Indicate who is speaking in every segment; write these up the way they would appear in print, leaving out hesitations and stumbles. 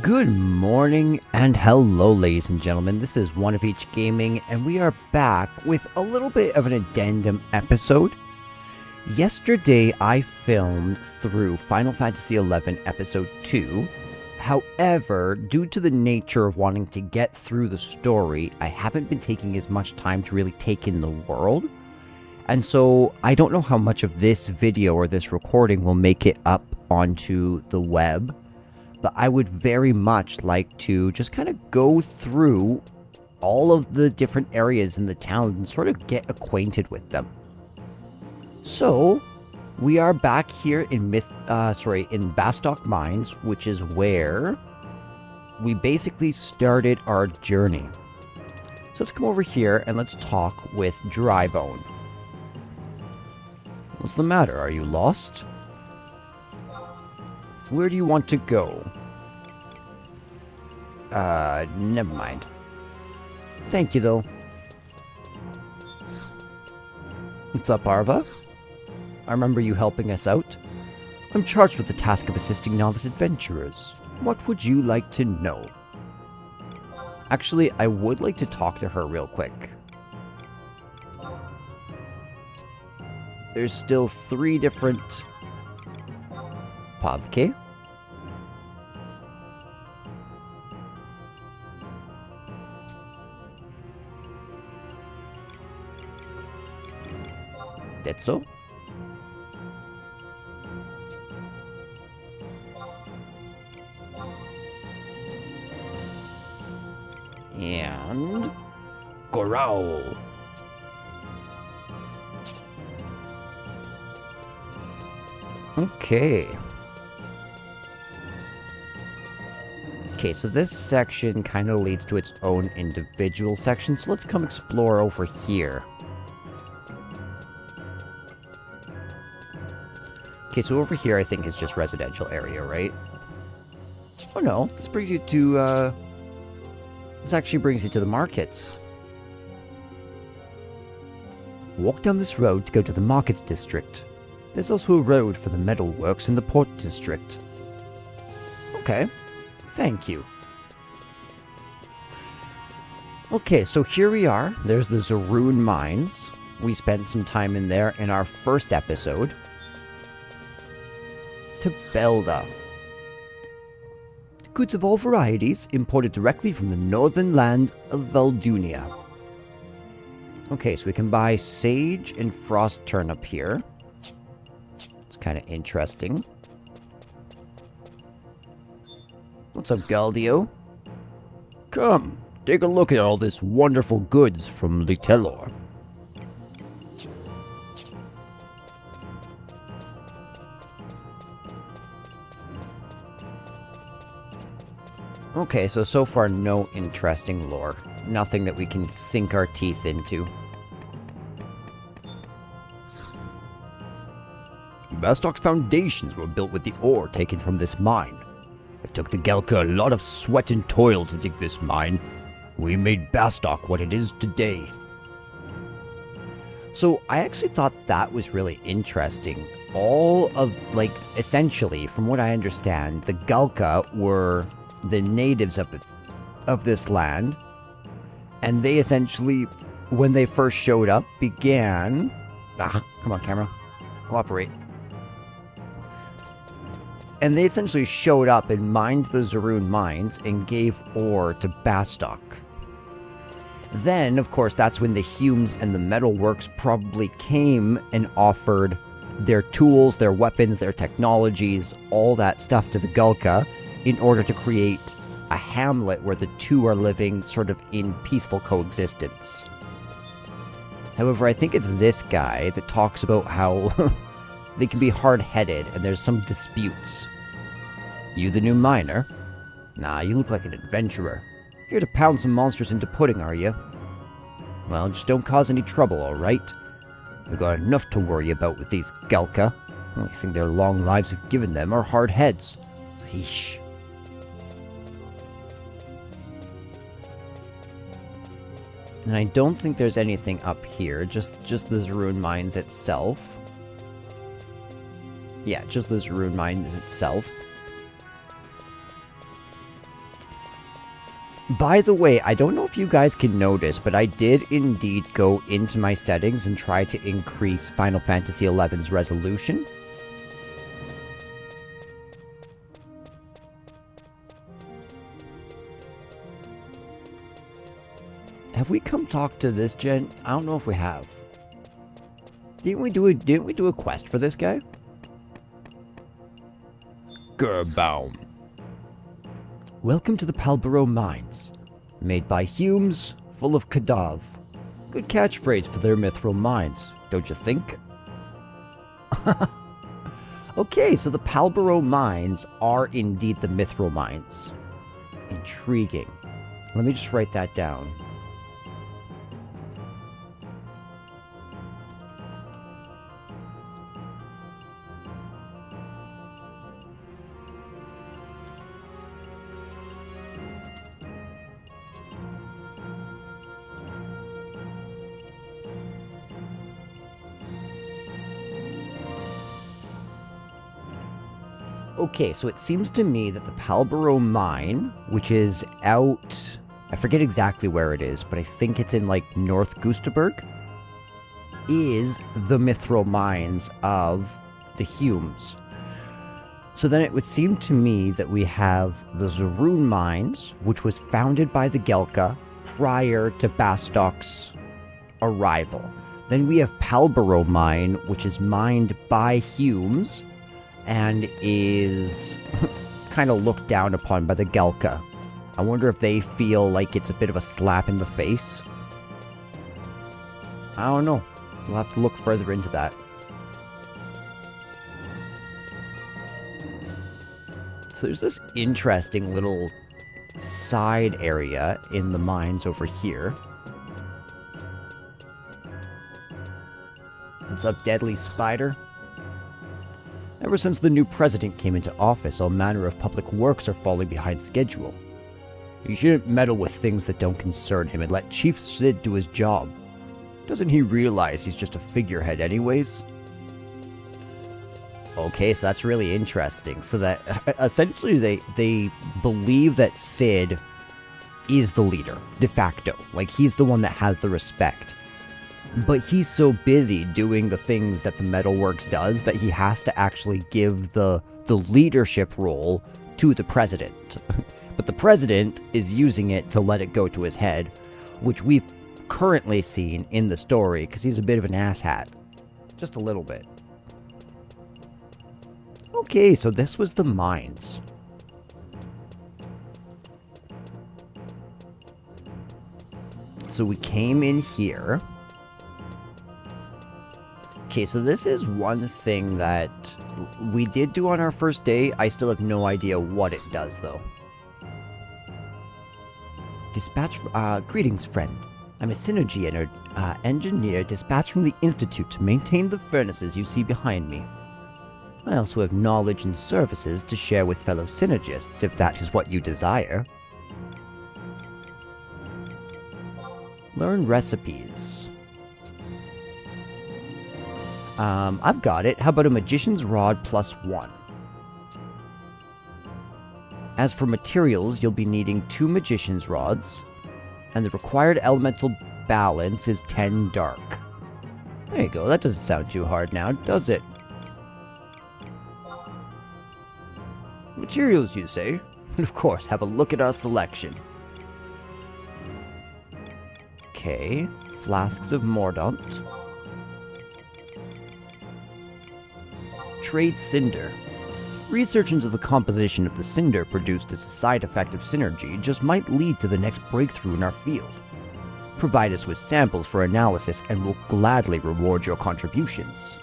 Speaker 1: Good morning and hello, ladies and gentlemen. This is One of Each Gaming, and we are back with a little bit of an addendum episode. Yesterday, I filmed through Final Fantasy XI Episode 2. However, due to the nature of wanting to get through the story, I haven't been taking as much time to really take in the world. And so, I don't know how much of this video or this recording will make it up onto the web. But I would very much like to just kind of go through all of the different areas in the town and sort of get acquainted with them. So, we are back here in Bastok Mines, which is where we basically started our journey. So let's come over here and let's talk with Drybone. What's the matter? Are you lost? Where do you want to go? Never mind. Thank you, though. What's up, Arva? I remember you helping us out. I'm charged with the task of assisting novice adventurers. What would you like to know? Actually, I would like to talk to her real quick. There's still 3 different... Pavke? Tetsu? And... Gorao! Okay. Okay, so this section kind of leads to its own individual section, so let's come explore over here. Okay, so over here I think is just residential area, right? Oh no, this brings you to, this actually brings you to the markets. Walk down this road to go to the markets district. There's also a road for the metal works in the port district. Okay. Thank you. Okay, so here we are. There's the Zaroon Mines. We spent some time in there in our first episode. To Belda. Goods of all varieties imported directly from the northern land of Valdunia. Okay, so we can buy sage and frost turnip here. It's kind of interesting. What's up, Galdio? Come, take a look at all this wonderful goods from Litelor. Okay, so far no interesting lore. Nothing that we can sink our teeth into. Bastok's foundations were built with the ore taken from this mine. It took the Gelka a lot of sweat and toil to dig this mine. We made Bastok what it is today. So I actually thought that was really interesting. All of, essentially, from what I understand, the Galka were the natives of this land. And they essentially, when they first showed up, began... come on, camera. Cooperate. And they essentially showed up and mined the Zaroon mines and gave ore to Bastok. Then, of course, that's when the Humes and the metalworks probably came and offered their tools, their weapons, their technologies, all that stuff to the Gulka in order to create a hamlet where the two are living sort of in peaceful coexistence. However, I think it's this guy that talks about how they can be hard-headed and there's some disputes. You the new miner? Nah, you look like an adventurer. Here to pound some monsters into pudding, are you? Well, just don't cause any trouble, alright? We've got enough to worry about with these Galka. The only thing their long lives have given them are hard heads. Yeesh. And I don't think there's anything up here, just the Zaroon Mines itself. Yeah, just the Zaroon Mines itself. By the way, I don't know if you guys can notice, but I did indeed go into my settings and try to increase Final Fantasy XI's resolution. Have we come talk to this gent? I don't know if we have. Didn't we do a quest for this guy? Gerbaum. Welcome to the Palboro Mines. Made by Humes, full of Kadav. Good catchphrase for their mithril mines, don't you think? Okay, so the Palboro Mines are indeed the mithril mines. Intriguing. Let me just write that down. Okay, so it seems to me that the Palboro Mine, which is out... I forget exactly where it is, but I think it's in, like, North Gustaberg, is the mithril mines of the Humes. So then it would seem to me that we have the Zaroon Mines, which was founded by the Gelka prior to Bastok's arrival. Then we have Palboro Mine, which is mined by Humes, and is kind of looked down upon by the Gelka. I wonder if they feel like it's a bit of a slap in the face. I don't know. We'll have to look further into that. So there's this interesting little side area in the mines over here. What's up, Deadly Spider? Ever since the new president came into office, all manner of public works are falling behind schedule. You shouldn't meddle with things that don't concern him and let Chief Sid do his job. Doesn't he realize he's just a figurehead anyways? Okay, so that's really interesting. So that, essentially, they believe that Sid is the leader, de facto. Like, he's the one that has the respect. But he's so busy doing the things that the Metalworks does that he has to actually give the leadership role to the president. But the president is using it to let it go to his head, which we've currently seen in the story, because he's a bit of an asshat. Just a little bit. Okay, so this was the mines. So we came in here. Okay, so this is one thing that we did do on our first day. I still have no idea what it does, though. Dispatch, greetings, friend. I'm a synergy engineer dispatched from the Institute to maintain the furnaces you see behind me. I also have knowledge and services to share with fellow synergists, if that is what you desire. Learn recipes. I've got it. How about a magician's rod +1? As for materials, you'll be needing 2 magician's rods, and the required elemental balance is 10 dark. There you go. That doesn't sound too hard now, does it? Materials, you say? Of course, have a look at our selection. Okay, flasks of Mordaunt. Trade Cinder. Research into the composition of the cinder produced as a side effect of synergy just might lead to the next breakthrough in our field. Provide us with samples for analysis and we'll gladly reward your contributions.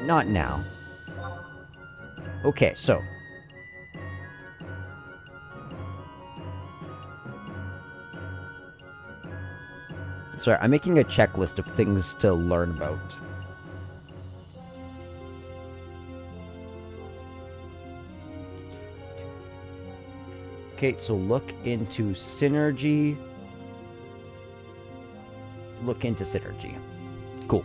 Speaker 1: Not now. Okay, so. Sorry, I'm making a checklist of things to learn about. Okay, so look into synergy. Look into synergy. Cool.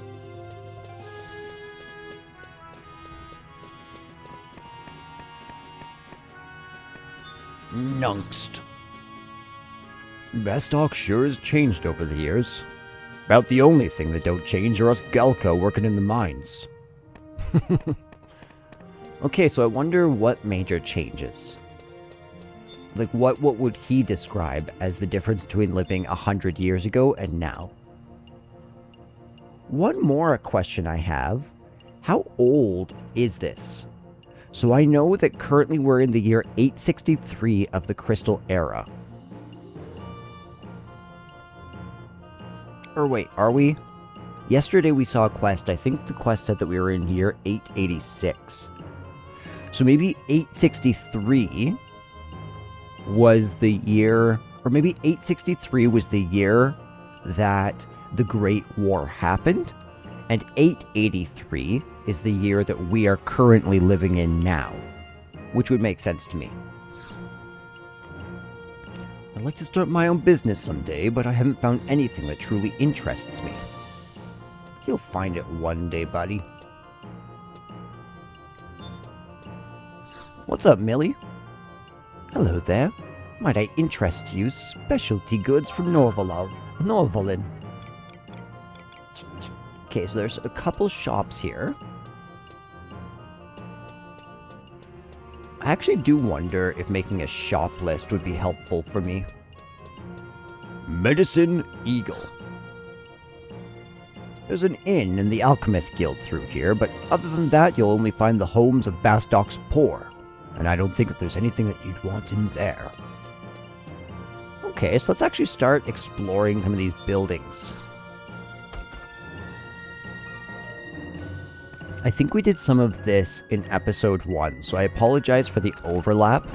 Speaker 1: Nungst. Bastok sure has changed over the years. About the only thing that don't change are us Galka working in the mines. Okay, so I wonder what major changes. Like, what would he describe as the difference between living 100 years ago and now? One more question I have. How old is this? So I know that currently we're in the year 863 of the Crystal Era. Or wait, are we? Yesterday we saw a quest. I think the quest said that we were in year 886. So maybe 863 was the year, or maybe 863 was the year that the Great War happened, and 883 is the year that we are currently living in now, which would make sense to me. I'd like to start my own business someday, but I haven't found anything that truly interests me. You'll find it one day, buddy. What's up, Millie? Hello there. Might I interest you? Specialty goods from Norvalin. Okay, so there's a couple shops here. I actually do wonder if making a shop list would be helpful for me. Medicine Eagle. There's an inn in the Alchemist Guild through here, but other than that, you'll only find the homes of Bastok's poor. And I don't think that there's anything that you'd want in there. Okay, so let's actually start exploring some of these buildings. I think we did some of this in episode 1, so I apologize for the overlap.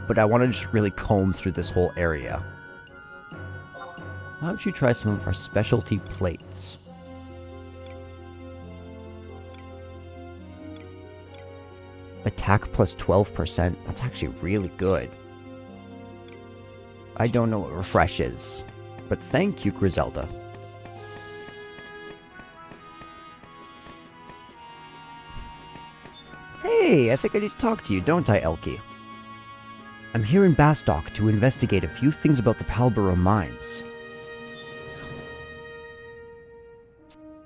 Speaker 1: But I want to just really comb through this whole area. Why don't you try some of our specialty plates? Attack plus 12%. That's actually really good. I don't know what refresh is, but thank you, Griselda. Hey, I think I need to talk to you, don't I, Elkie? I'm here in Bastok to investigate a few things about the Palborough Mines.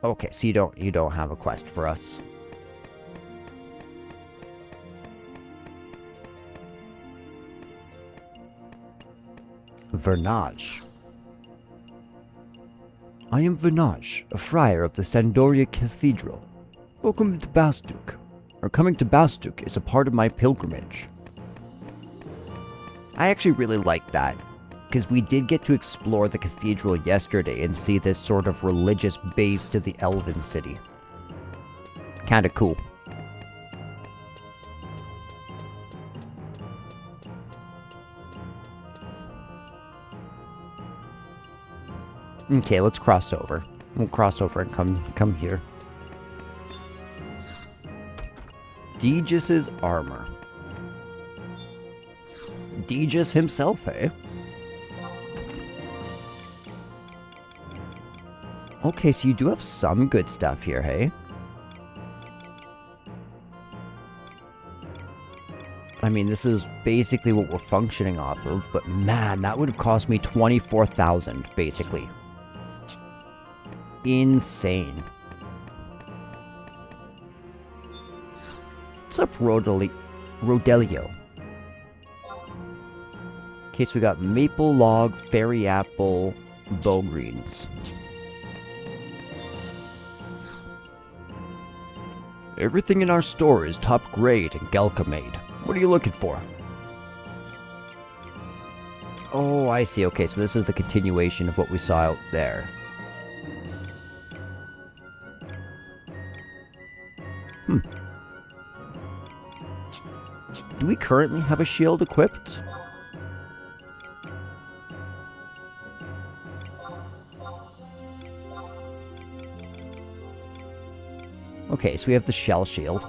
Speaker 1: Okay, so you don't have a quest for us. Vernage. I am Vernage, a friar of the Sandoria Cathedral. Welcome to Bastok. Or coming to Bastok is a part of my pilgrimage. I actually really like that, because we did get to explore the cathedral yesterday and see this sort of religious base to the Elven city. Kinda cool. Okay, let's cross over. We'll cross over and come here. Degis's armor. Degis himself, eh? Okay, so you do have some good stuff here, hey? I mean, this is basically what we're functioning off of, but man, that would have cost me 24,000, basically. Insane. What's up, Rodelio? Okay, so we got maple log, fairy apple, bow greens. Everything in our store is top grade and Galka made. What are you looking for? Oh, I see. Okay, so this is the continuation of what we saw out there. Do we currently have a shield equipped? Okay, so we have the shell shield.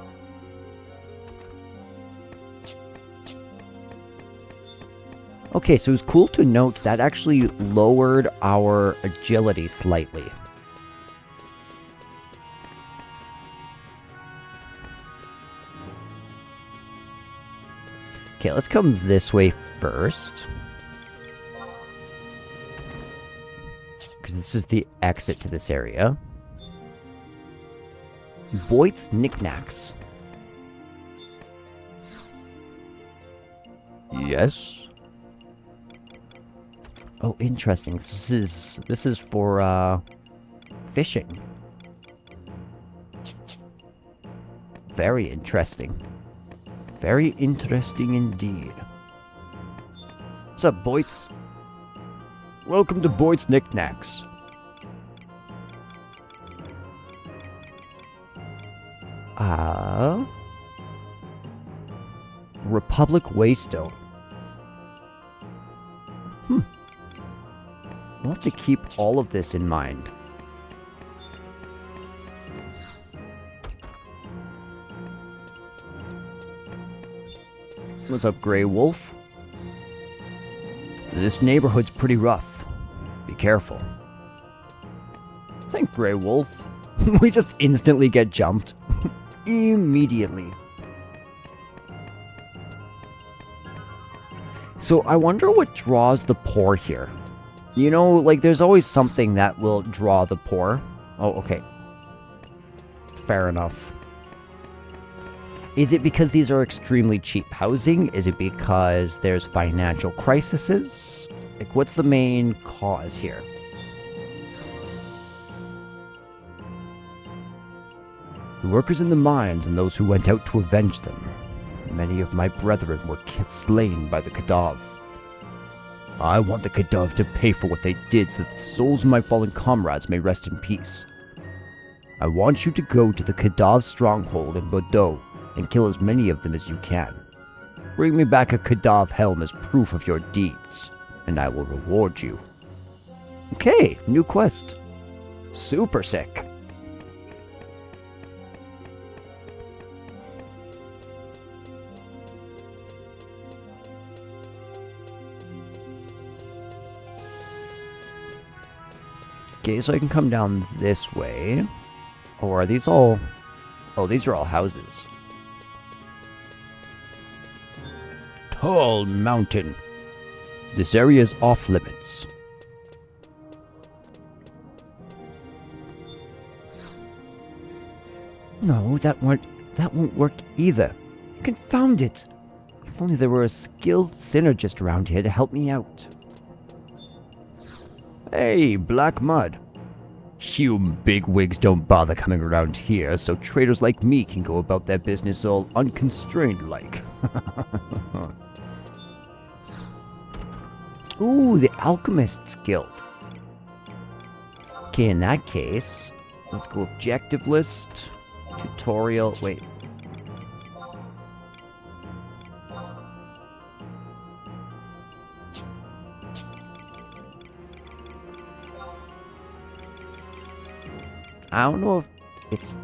Speaker 1: Okay, so it was cool to note that actually lowered our agility slightly. Okay, let's come this way first. because this is the exit to this area. Boyd's Knickknacks. Yes. Oh, interesting. This is for fishing. Very interesting. Very interesting indeed. What's up, Boyd's? Welcome to Boyd's Knickknacks. Republic Waystone. We'll have to keep all of this in mind. What's up, Grey Wolf? This neighborhood's pretty rough. Be careful. Thank Grey Wolf. We just instantly get jumped. Immediately. So I wonder what draws the poor here. You know, like there's always something that will draw the poor. Oh, okay. Fair enough. Is it because these are extremely cheap housing? Is it because there's financial crises? Like, what's the main cause here? The workers in the mines and those who went out to avenge them. Many of my brethren were slain by the Khadav. I want the Khadav to pay for what they did so that the souls of my fallen comrades may rest in peace. I want you to go to the Khadav stronghold in Bordeaux and kill as many of them as you can. Bring me back a Khadav helm as proof of your deeds, and I will reward you. Okay, new quest. Super sick. Okay, so I can come down this way. Or are these all... Oh, these are all houses. Tall mountain. This area is off limits. No, that won't work either. Confound it. If only there were a skilled synergist around here to help me out. Hey, Black Mud. You bigwigs don't bother coming around here, so traders like me can go about their business all unconstrained like. Ooh, the Alchemist's Guild. Okay, in that case, let's go objective list, tutorial, wait. I don't know if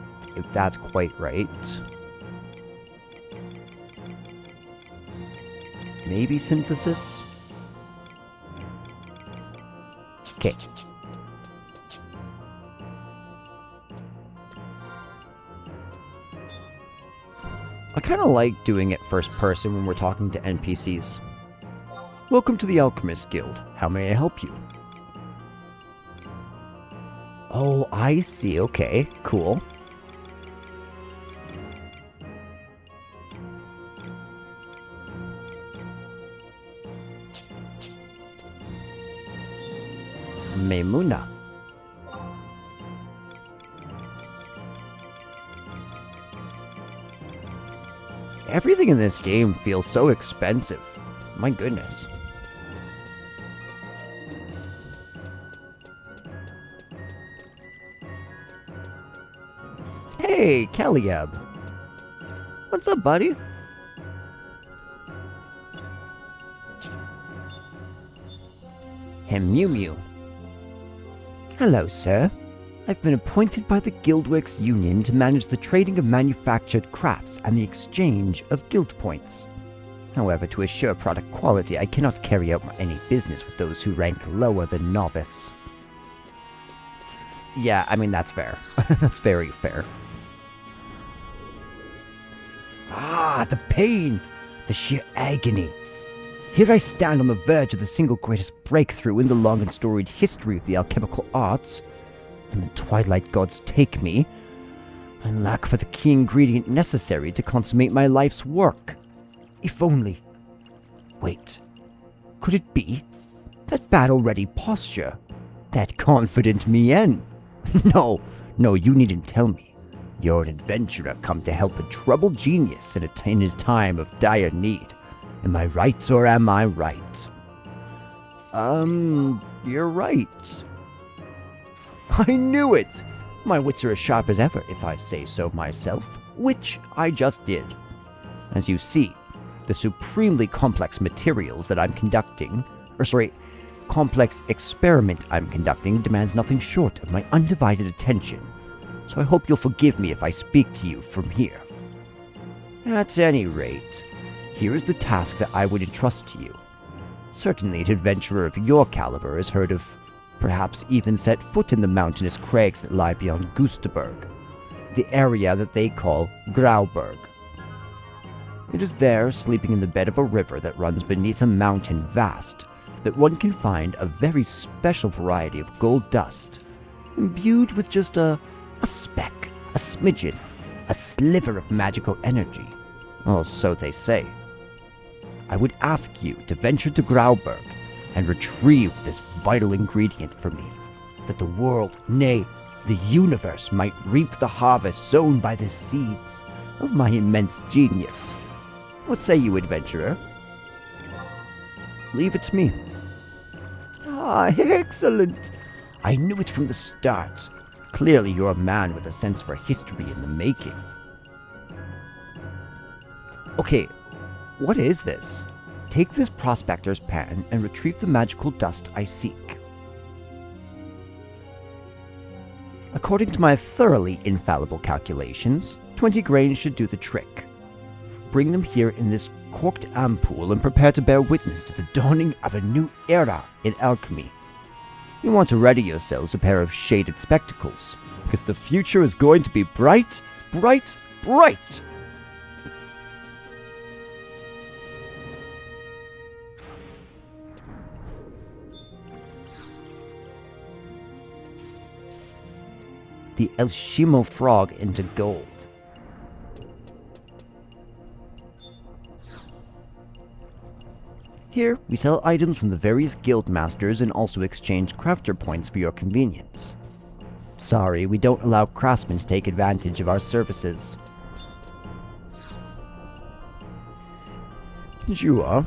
Speaker 1: that's quite right. Maybe synthesis? Okay. I kind of like doing it first person when we're talking to NPCs. Welcome to the Alchemist Guild. How may I help you? Oh, I see. Okay, cool. Maimuna. Everything in this game feels so expensive. My goodness. Hey, Caliab. What's up, buddy? Mew Mew. Hello, sir. I've been appointed by the Guildworks Union to manage the trading of manufactured crafts and the exchange of guild points. However, to assure product quality, I cannot carry out any business with those who rank lower than novice. Yeah, I mean, that's fair. That's very fair. Ah, the pain! The sheer agony! Here I stand on the verge of the single greatest breakthrough in the long and storied history of the alchemical arts, and the twilight gods take me. I lack for the key ingredient necessary to consummate my life's work. If only... Wait. Could it be? That battle-ready posture. That confident mien. No, you needn't tell me. You're an adventurer come to help a troubled genius in his time of dire need. Am I right or am I right? You're right. I knew it! My wits are as sharp as ever, if I say so myself, which I just did. As you see, the supremely complex materials that I'm conducting, complex experiment I'm conducting demands nothing short of my undivided attention, so I hope you'll forgive me if I speak to you from here. At any rate, here is the task that I would entrust to you. Certainly an adventurer of your caliber has heard of, perhaps even set foot in the mountainous crags that lie beyond Gustaberg, the area that they call Grauberg. It is there, sleeping in the bed of a river that runs beneath a mountain vast, that one can find a very special variety of gold dust, imbued with just a speck, a smidgen, a sliver of magical energy. Or so they say. I would ask you to venture to Grauberg and retrieve this vital ingredient for me, that the world, nay, the universe might reap the harvest sown by the seeds of my immense genius. What say you, adventurer? Leave it to me. Ah, excellent! I knew it from the start. Clearly you're a man with a sense for history in the making. Okay, what is this? Take this prospector's pan and retrieve the magical dust I seek. According to my thoroughly infallible calculations, 20 grains should do the trick. Bring them here in this corked ampoule and prepare to bear witness to the dawning of a new era in alchemy. You want to ready yourselves a pair of shaded spectacles, because the future is going to be bright, bright, bright! The Elshimo frog into gold. Here, we sell items from the various guild masters and also exchange crafter points for your convenience. Sorry, we don't allow craftsmen to take advantage of our services. Jua.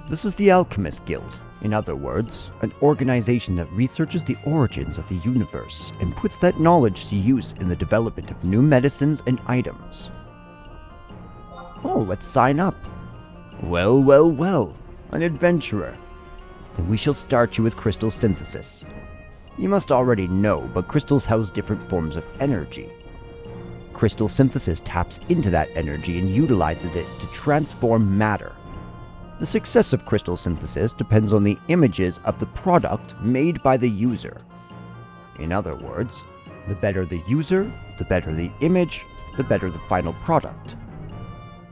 Speaker 1: This is the Alchemist Guild. In other words, an organization that researches the origins of the universe and puts that knowledge to use in the development of new medicines and items. Oh, let's sign up. Well, an adventurer. Then we shall start you with crystal synthesis. You must already know, but crystals house different forms of energy. Crystal synthesis taps into that energy and utilizes it to transform matter. The success of crystal synthesis depends on the images of the product made by the user. In other words, the better the user, the better the image, the better the final product.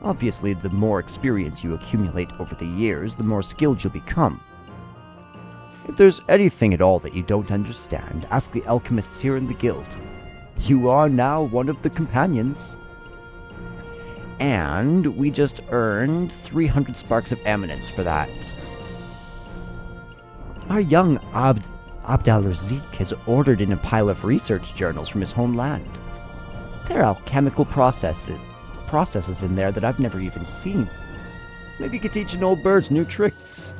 Speaker 1: Obviously, the more experience you accumulate over the years, the more skilled you'll become. If there's anything at all that you don't understand, ask the alchemists here in the guild. You are now one of the companions. And we just earned 300 sparks of eminence for that. Our young Abd al-Razik has ordered in a pile of research journals from his homeland. There are alchemical processes in there that I've never even seen. Maybe you could teach an old bird new tricks.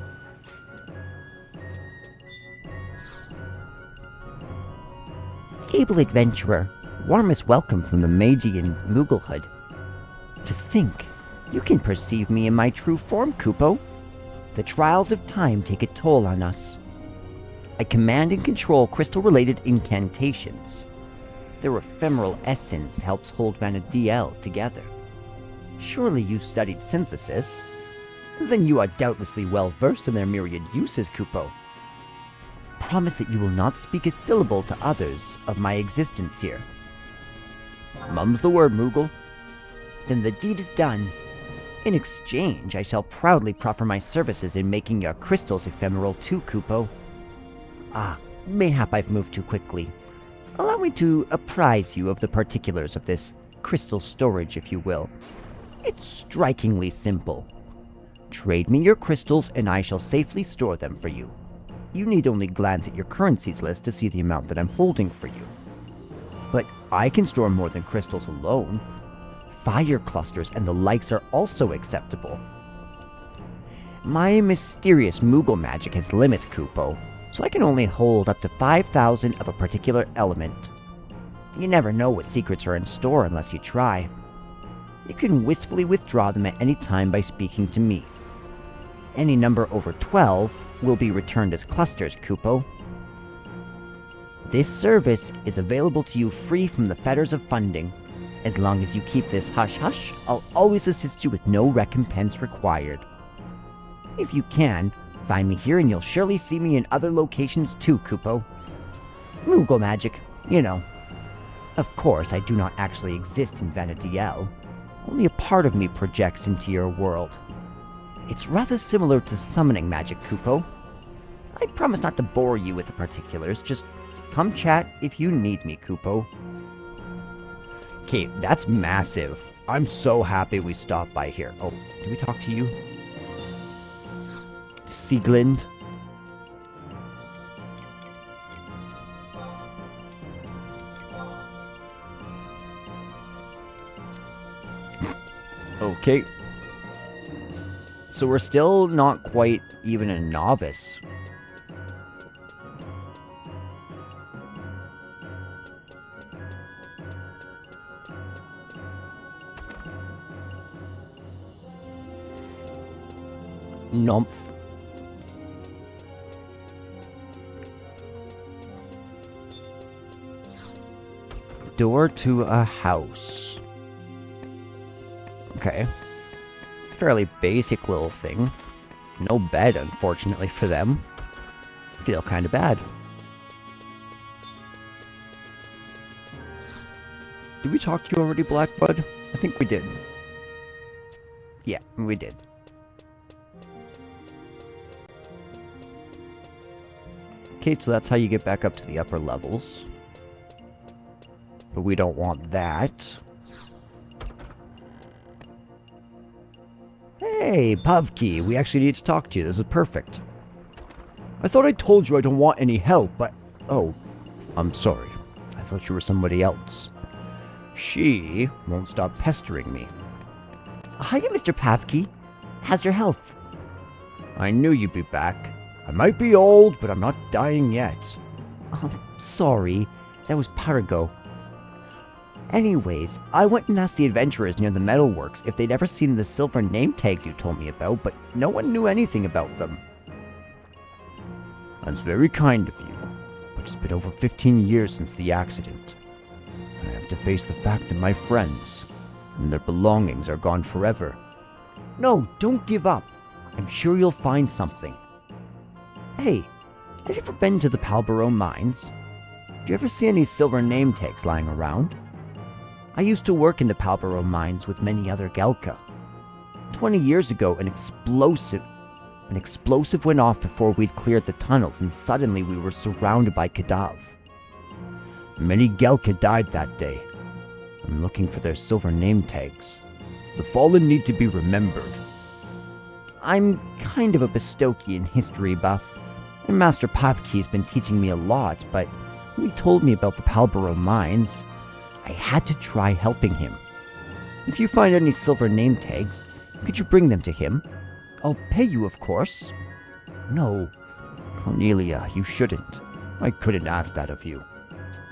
Speaker 1: Able adventurer, warmest welcome from the Magian Mugglehood. To think, you can perceive me in my true form, Kupo. The trials of time take a toll on us. I command and control crystal-related incantations. Their ephemeral essence helps hold Vana'diel together. Surely you studied synthesis? Then you are doubtlessly well-versed in their myriad uses, Kupo. Promise that you will not speak a syllable to others of my existence here. Mum's the word, Moogle. Then the deed is done. In exchange, I shall proudly proffer my services in making your crystals ephemeral too, Kupo. Mayhap I've moved too quickly. Allow me to apprise you of the particulars of this crystal storage, if you will. It's strikingly simple. Trade me your crystals and I shall safely store them for you. You need only glance at your currencies list to see the amount that I'm holding for you. But I can store more than crystals alone. Fire clusters and the likes are also acceptable. My mysterious Moogle magic has limits, Kupo, so I can only hold up to 5,000 of a particular element. You never know what secrets are in store unless you try. You can wistfully withdraw them at any time by speaking to me. Any number over 12 will be returned as clusters, Kupo. This service is available to you free from the fetters of funding. As long as you keep this hush-hush, I'll always assist you with no recompense required. If you can, find me here and you'll surely see me in other locations too, Kupo. Moogle magic, you know. Of course, I do not actually exist in Vanadiel. Only a part of me projects into your world. It's rather similar to summoning magic, Kupo. I promise not to bore you with the particulars, just come chat if you need me, Kupo. Okay, that's massive. I'm so happy we stopped by here. Oh, did we talk to you? Sieglind? Okay. So we're still not quite even a novice. Numph. Door to a house. Okay. Fairly basic little thing. No bed, unfortunately, for them. Feel kinda bad. Did we talk to you already, Blackbud? I think we did. Yeah, we did. Okay, so that's how you get back up to the upper levels. But we don't want that. Hey, Pavki, we actually need to talk to you. This is perfect. I thought I told you I don't want any help, but... Oh, I'm sorry. I thought you were somebody else. She won't stop pestering me. Hiya, Mr. Pavki. How's your health? I knew you'd be back. I might be old, but I'm not dying yet. Oh, sorry. That was Parago. Anyways, I went and asked the adventurers near the metalworks if they'd ever seen the silver name tag you told me about, but no one knew anything about them. That's very kind of you, but it's been over 15 years since the accident. I have to face the fact that my friends and their belongings are gone forever. No, don't give up. I'm sure you'll find something. Hey, have you ever been to the Palboro Mines? Do you ever see any silver name tags lying around? I used to work in the Palboro Mines with many other Gelka. 20 years ago, an explosive went off before we'd cleared the tunnels, and suddenly we were surrounded by Kadav. Many Gelka died that day. I'm looking for their silver name tags. The fallen need to be remembered. I'm kind of a Bastokian history buff, and Master Pavki's been teaching me a lot, but when he told me about the Palboro Mines, I had to try helping him. If you find any silver name tags, could you bring them to him? I'll pay you, of course. No, Cornelia, you shouldn't. I couldn't ask that of you.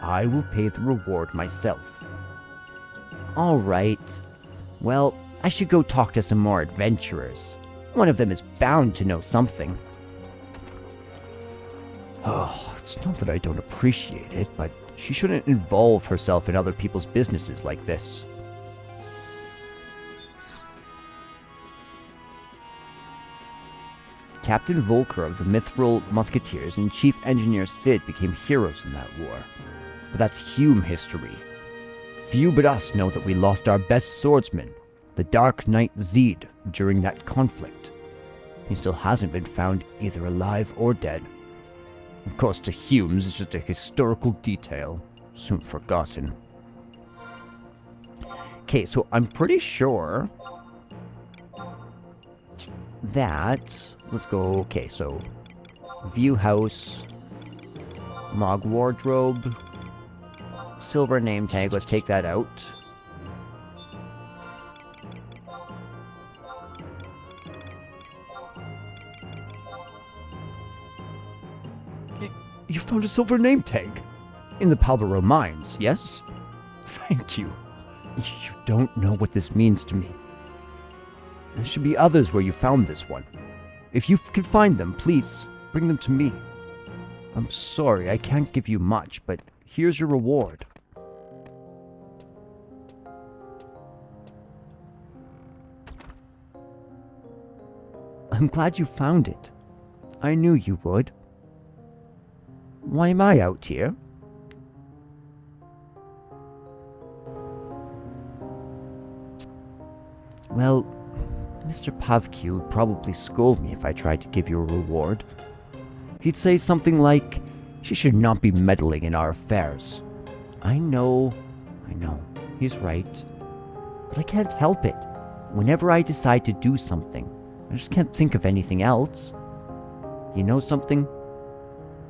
Speaker 1: I will pay the reward myself. All right. Well, I should go talk to some more adventurers. One of them is bound to know something. Oh, it's not that I don't appreciate it, but she shouldn't involve herself in other people's businesses like this. Captain Volker of the Mithril Musketeers and Chief Engineer Sid became heroes in that war. But that's Hume history. Few but us know that we lost our best swordsman, the Dark Knight Zed during that conflict. He still hasn't been found either alive or dead. Of course, to Humes, it's just a historical detail, soon forgotten. Okay, so I'm pretty sure that... Let's go... Okay, so... View house... Mog wardrobe... Silver name tag, let's take that out. You found a silver name tag? In the Bastok Mines, yes? Thank you. You don't know what this means to me. There should be others where you found this one. If you can find them, please, bring them to me. I'm sorry, I can't give you much, but here's your reward. I'm glad you found it. I knew you would. Why am I out here? Well, Mr. Pavki would probably scold me if I tried to give you a reward. He'd say something like, she should not be meddling in our affairs. I know, he's right. But I can't help it. Whenever I decide to do something, I just can't think of anything else. You know something?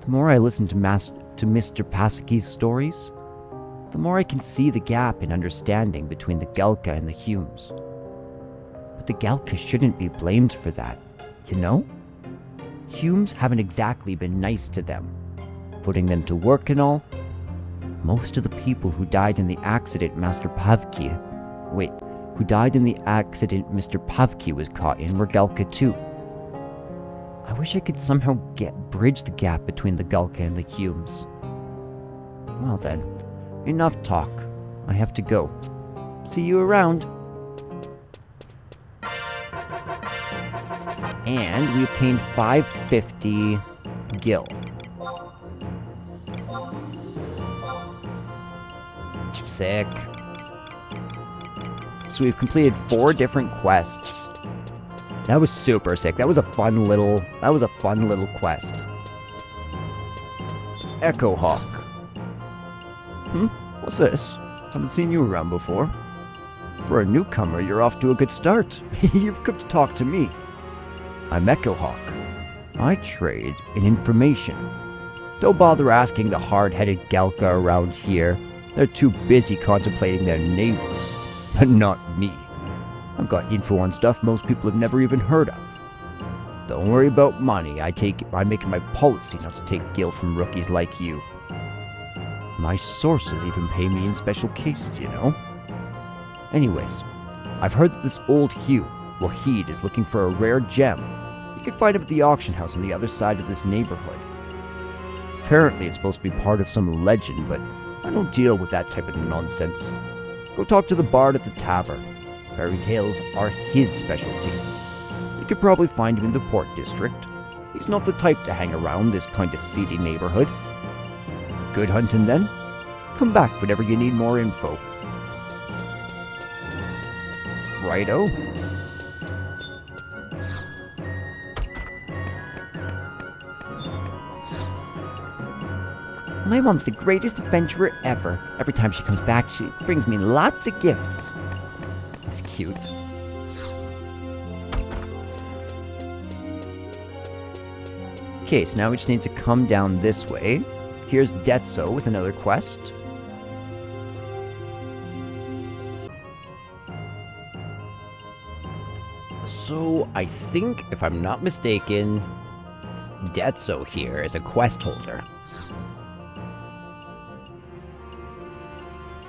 Speaker 1: The more I listen to Mr. Pavki's stories, the more I can see the gap in understanding between the Galka and the Humes. But the Galka shouldn't be blamed for that, you know? Humes haven't exactly been nice to them, putting them to work and all. Most of the people who died in the accident Mr. Pavki was caught in were Galka too. I wish I could somehow bridge the gap between the Galka and the Humes. Well then, enough talk. I have to go. See you around. And we obtained 550 gil. Sick. So we've completed 4 different quests. That was super sick. That was a fun little quest. Echo Hawk. What's this? Haven't seen you around before. For a newcomer, you're off to a good start. You've come to talk to me. I'm Echo Hawk. I trade in information. Don't bother asking the hard-headed Galka around here. They're too busy contemplating their navels. But not me. I've got info on stuff most people have never even heard of. Don't worry about money. I make it my policy not to take gil from rookies like you. My sources even pay me in special cases, you know? Anyways, I've heard that this old Hugh, Wahid, is looking for a rare gem. You can find him at the auction house on the other side of this neighborhood. Apparently it's supposed to be part of some legend, but I don't deal with that type of nonsense. Go talk to the bard at the tavern. Fairy tales are his specialty. You could probably find him in the Port District. He's not the type to hang around this kind of seedy neighborhood. Good hunting then. Come back whenever you need more info. Righto. My mom's the greatest adventurer ever. Every time she comes back, she brings me lots of gifts. That's cute. Okay, so now we just need to come down this way. Here's Detso with another quest. So, I think, if I'm not mistaken, Detso here is a quest holder.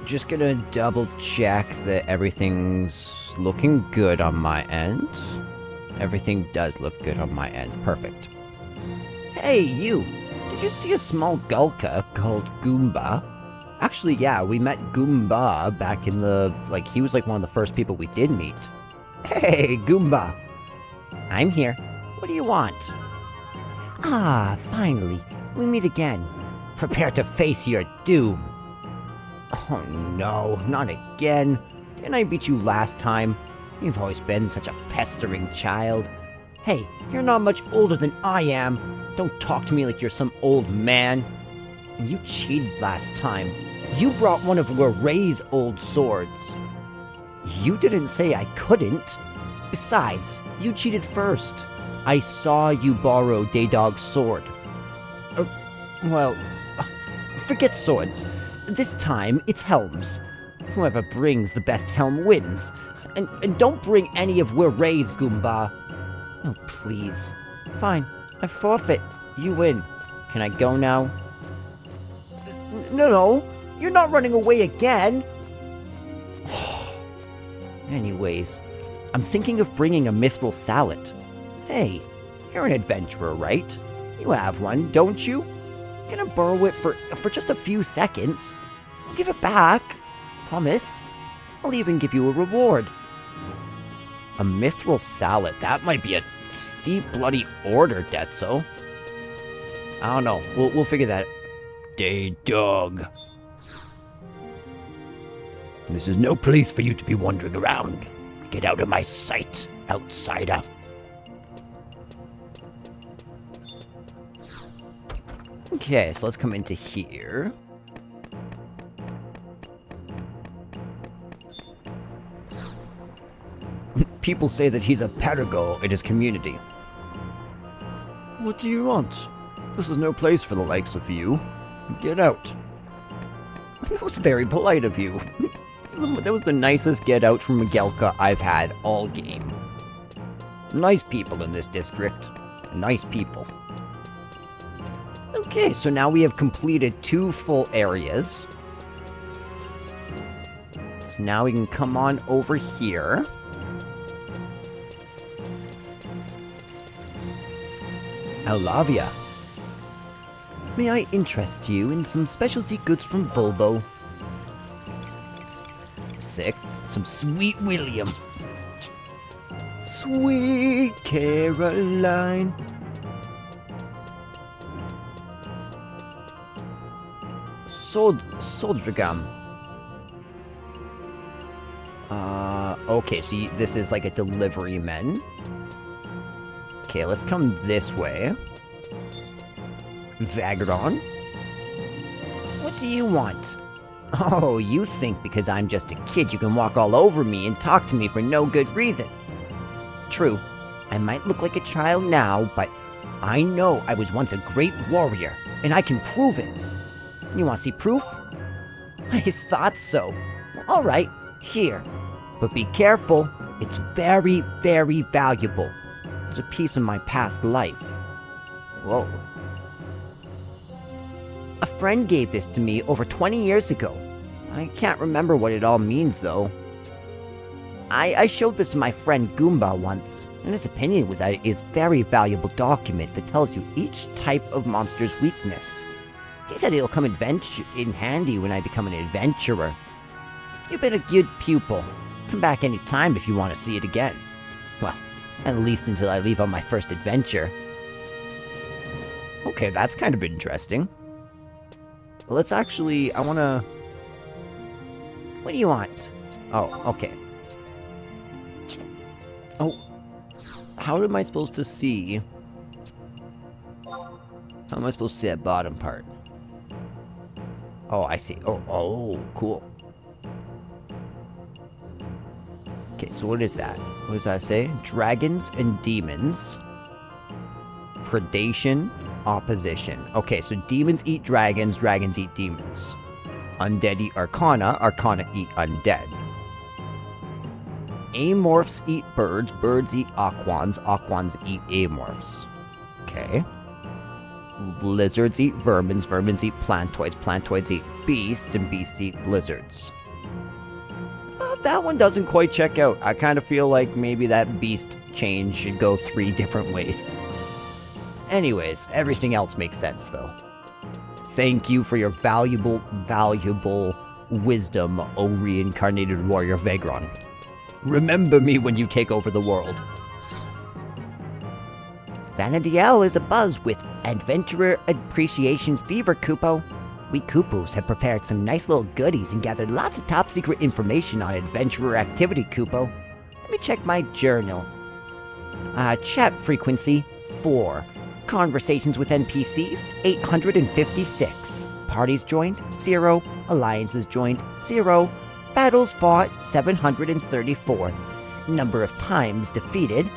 Speaker 1: Just gonna double check that everything's looking good on my end. Everything does look good on my end. Perfect. Hey, you! Did you see a small Gulka called Goomba? Actually, yeah, we met Goomba back in the... he was one of the first people we did meet. Hey, Goomba! I'm here. What do you want? Ah, finally. We meet again. Prepare to face your doom. Oh no, not again. Didn't I beat you last time? You've always been such a pestering child. Hey, you're not much older than I am. Don't talk to me like you're some old man. And you cheated last time. You brought one of Ray's old swords. You didn't say I couldn't. Besides, you cheated first. I saw you borrow Daydog's sword. Forget swords. This time, it's helms. Whoever brings the best helm wins. And don't bring any of Ray's, Goomba. Oh, please. Fine, I forfeit. You win. Can I go now? No, you're not running away again. Anyways, I'm thinking of bringing a mithril salad. Hey, you're an adventurer, right? You have one, don't you? I'm gonna borrow it for just a few seconds. I'll give it back. Promise. I'll even give you a reward. A mithril salad? That might be a steep bloody order, Detso. I don't know. We'll figure that. Daydog. This is no place for you to be wandering around. Get out of my sight, outsider. Okay, so let's come into here. People say that he's a paragon in his community. What do you want? This is no place for the likes of you. Get out. That was very polite of you. That was the nicest get out from Miguelka I've had all game. Nice people in this district. Nice people. Okay, so now we have completed 2 full areas. So now we can come on over here. Alavia. May I interest you in some specialty goods from Volvo? Sick. Some Sweet William. Sweet Caroline. Soldregam. Okay, so this is like a delivery man. Okay, let's come this way. Vagron? What do you want? Oh, you think because I'm just a kid you can walk all over me and talk to me for no good reason. True, I might look like a child now, but I know I was once a great warrior, and I can prove it. You want to see proof? I thought so. Alright, here. But be careful, it's very, very valuable. It's a piece of my past life. Whoa. A friend gave this to me over 20 years ago. I can't remember what it all means, though. I showed this to my friend Goomba once, and his opinion was that it is a very valuable document that tells you each type of monster's weakness. He said it'll come in handy when I become an adventurer. You've been a good pupil. Come back any time if you want to see it again. Well, at least until I leave on my first adventure. Okay, that's kind of interesting. Let's actually, I wanna... What do you want? Oh, okay. Oh, how am I supposed to see? How am I supposed to see that bottom part? Oh, I see. Oh, cool. Okay, so what is that? What does that say? Dragons and demons. Predation, opposition. Okay, so demons eat dragons, dragons eat demons. Undead eat arcana, arcana eat undead. Amorphs eat birds, birds eat aquans, aquans eat amorphs. Okay. Lizards eat vermins, vermins eat plantoids, plantoids eat beasts, and beasts eat lizards. That one doesn't quite check out. I kind of feel like maybe that beast change should go 3 different ways. Anyways, everything else makes sense, though. Thank you for your valuable, valuable wisdom, O reincarnated warrior Vagron. Remember me when you take over the world. Vanadiel is abuzz with Adventurer Appreciation Fever, Kupo. We Kupos have prepared some nice little goodies and gathered lots of top secret information on adventurer activity, Kupo. Let me check my journal. Chat frequency 4. Conversations with NPCs 856. Parties joined 0. Alliances joined 0. Battles fought 734. Number of times defeated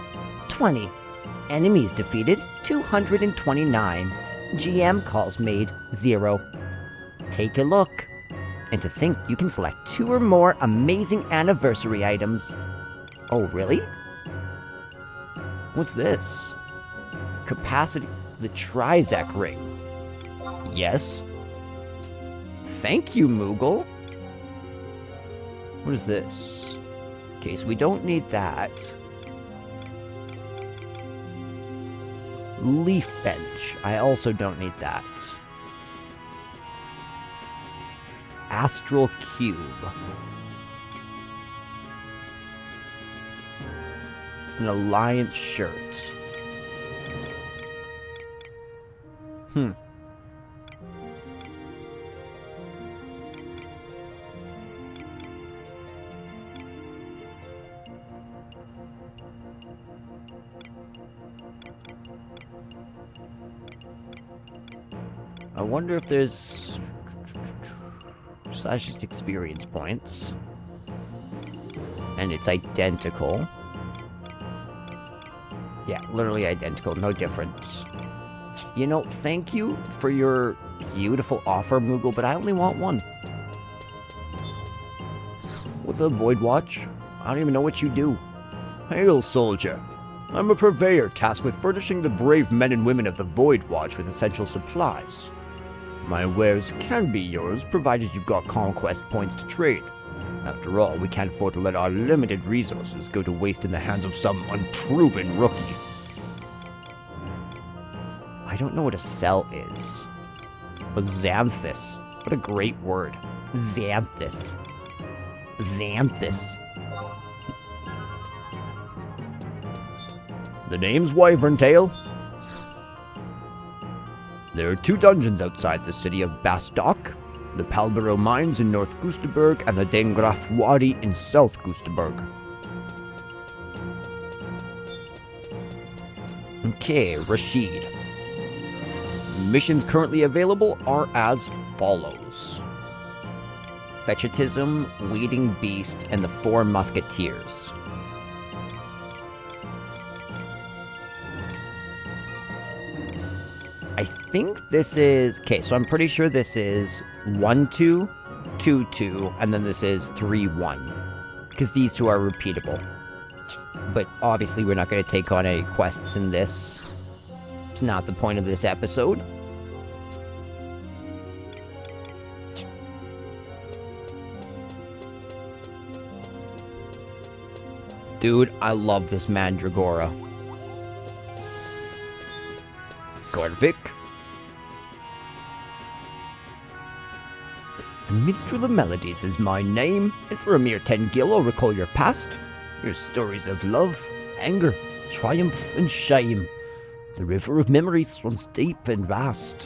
Speaker 1: 20. Enemies defeated 229. GM calls made 0. Take a look. And to think you can select 2 or more amazing anniversary items. Oh, really? What's this? Capacity, the Trizec ring. Yes. Thank you, Moogle. What is this? Okay, so we don't need that. Leaf bench. I also don't need that. Astral cube. An alliance shirt. I wonder if there's... Slash just experience points. And it's identical. Yeah, literally identical, no difference. You know, thank you for your beautiful offer, Moogle, but I only want one. What's up, Void Watch? I don't even know what you do. Hail, soldier. I'm a purveyor tasked with furnishing the brave men and women of the Void Watch with essential supplies. My wares can be yours, provided you've got conquest points to trade. After all, we can't afford to let our limited resources go to waste in the hands of some unproven rookie. I don't know what a cell is. A xanthus. What a great word. Xanthus. Xanthus. The name's Wyvern Tail. There are 2 dungeons outside the city of Bastok. The Palborough Mines in North Gustaberg and the Dengraf Wadi in South Gustaberg. Okay, Rashid. Missions currently available are as follows. Fetishism, Weeding Beast, and the 4 Musketeers. I think this is... Okay, so I'm pretty sure this is 1-2, 2-2, and then this is 3-1. Because these 2 are repeatable. But obviously we're not going to take on any quests in this. It's not the point of this episode. Dude, I love this Mandragora. Gorvik. The Minstrel of Melodies is my name, and for a mere 10 gil I'll recall your past, your stories of love, anger, triumph, and shame. The river of memories runs deep and vast.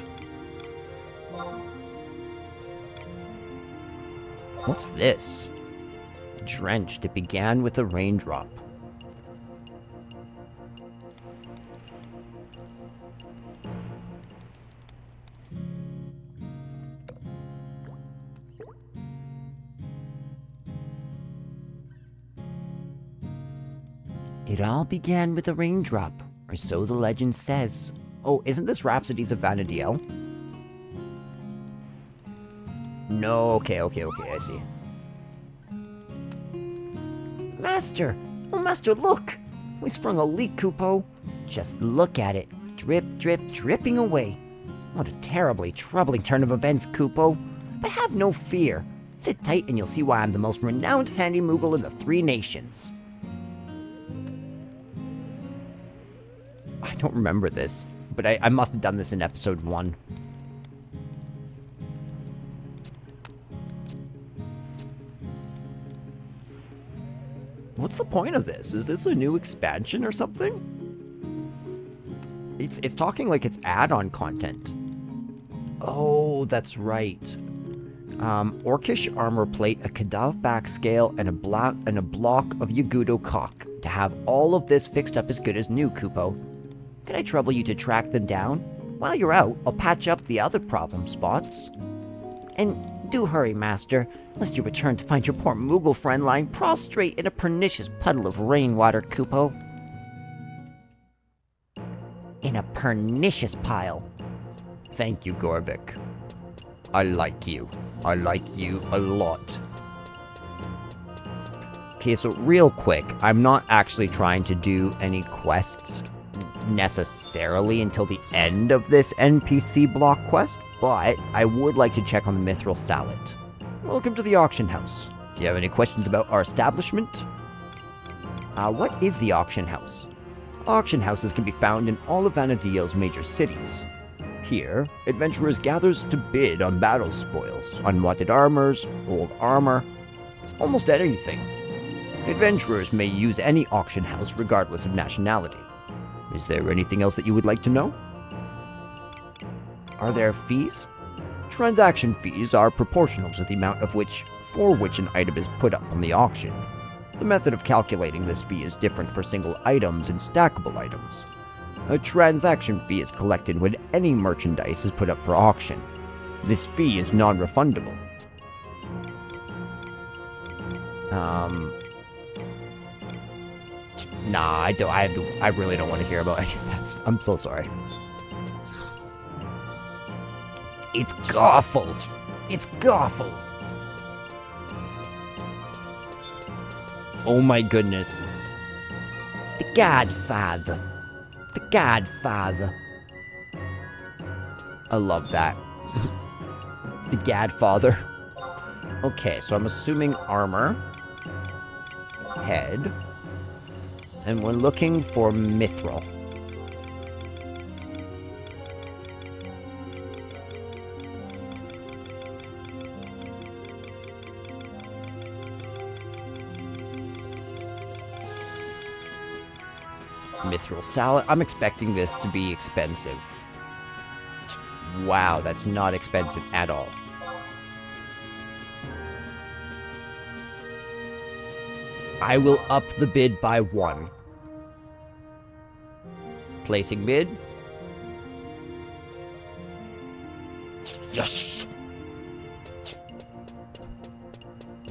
Speaker 1: What's this? Drenched, it began with a raindrop. It all began with a raindrop, or so the legend says. Oh, isn't this Rhapsodies of Vana'diel? No, okay, I see. Master! Oh, Master, look! We sprung a leak, Kupo. Just look at it. Drip, drip, dripping away. What a terribly troubling turn of events, Kupo. But have no fear. Sit tight and you'll see why I'm the most renowned handy Moogle in the 3 nations. I don't remember this, but I must have done this in episode 1. What's the point of this? Is this a new expansion or something? It's talking like it's add-on content. Oh, that's right. Orcish armor plate, a Kadav back scale, and a block of Yagudo cock. To have all of this fixed up as good as new, Kupo. Can I trouble you to track them down? While you're out, I'll patch up the other problem spots. And do hurry, Master, lest you return to find your poor Moogle friend lying prostrate in a pernicious puddle of rainwater, Kupo. In a pernicious pile. Thank you, Gorvik. I like you. I like you a lot. Okay, so real quick, I'm not actually trying to do any quests necessarily until the end of this NPC block quest, but I would like to check on the Mithril Sallet. Welcome to the auction house. Do you have any questions about our establishment? What is the auction house? Auction houses can be found in all of Vanadio's major cities. Here, adventurers gather to bid on battle spoils, unwanted armors, old armor, almost anything. Adventurers may use any auction house regardless of nationality. Is there anything else that you would like to know? Are there fees? Transaction fees are proportional to the amount for which an item is put up on the auction. The method of calculating this fee is different for single items and stackable items. A transaction fee is collected when any merchandise is put up for auction. This fee is non-refundable. Nah, I really don't want to hear about any of that. I'm so sorry. It's awful. It's awful. Oh my goodness. The Godfather. The Godfather. I love that. The Godfather. Okay, so I'm assuming armor. Head. And we're looking for mithril. Mithril salad. I'm expecting this to be expensive. Wow, that's not expensive at all. I will up the bid by 1. Placing bid. Yes!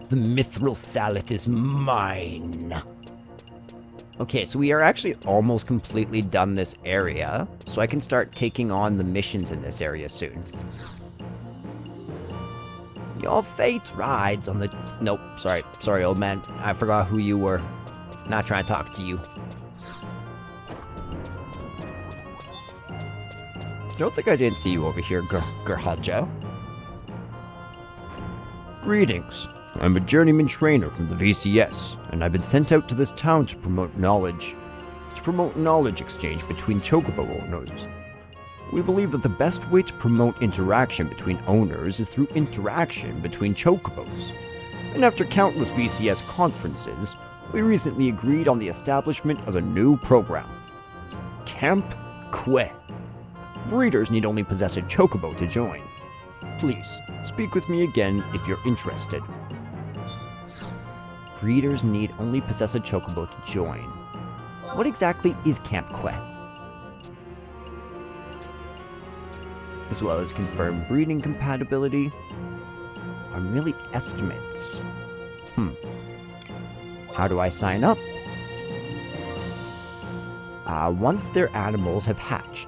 Speaker 1: The mithril salad is mine. Okay, so we are actually almost completely done this area, so I can start taking on the missions in this area soon. Your fate rides on the... Nope, sorry, old man. I forgot who you were. Not trying to talk to you. Don't think I didn't see you over here, Gerhaja. Greetings. I'm a journeyman trainer from the VCS, and I've been sent out to this town to promote knowledge exchange between chocobo owners. We believe that the best way to promote interaction between owners is through interaction between chocobos. And after countless VCS conferences, we recently agreed on the establishment of a new program. Camp Que. Breeders need only possess a chocobo to join. Please, speak with me again if you're interested. Breeders need only possess a chocobo to join. What exactly is Camp Que? As well as confirm breeding compatibility, are merely estimates. How do I sign up? Once their animals have hatched.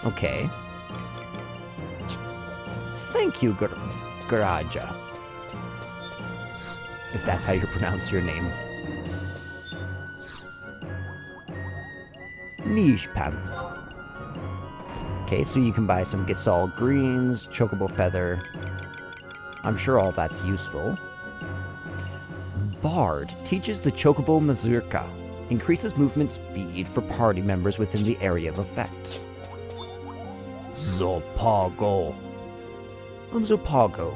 Speaker 1: Okay. Thank you, Garaja. If that's how you pronounce your name. Niche pants. Okay, so you can buy some Gasol greens, chocobo feather. I'm sure all that's useful. Bard teaches the chocobo mazurka. Increases movement speed for party members within the area of effect. Zopago. I'm Zopago.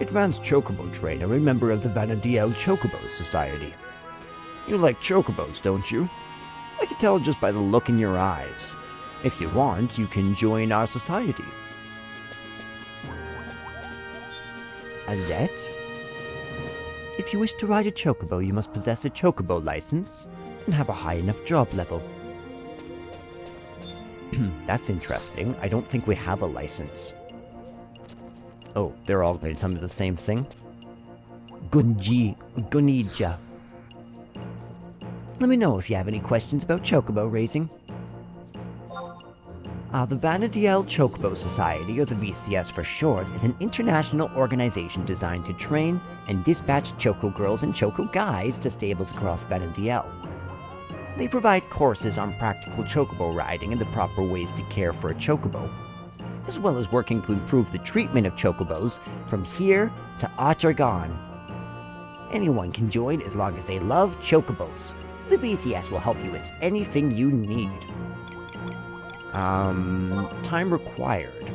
Speaker 1: Advanced chocobo trainer, a member of the Vanadiel Chocobo Society. You like chocobos, don't you? I can tell just by the look in your eyes. If you want, you can join our society. Azet? If you wish to ride a chocobo, you must possess a chocobo license and have a high enough job level. That's interesting. I don't think we have a license. Oh, they're all going to tell me the same thing? Gunija. Let me know if you have any questions about chocobo raising. The Vanadiel Chocobo Society, or the VCS for short, is an international organization designed to train and dispatch choco girls and choco guys to stables across Vanadiel. They provide courses on practical chocobo riding and the proper ways to care for a chocobo, as well as working to improve the treatment of chocobos from here to Atragon. Anyone can join as long as they love chocobos. The VCS will help you with anything you need. Time required.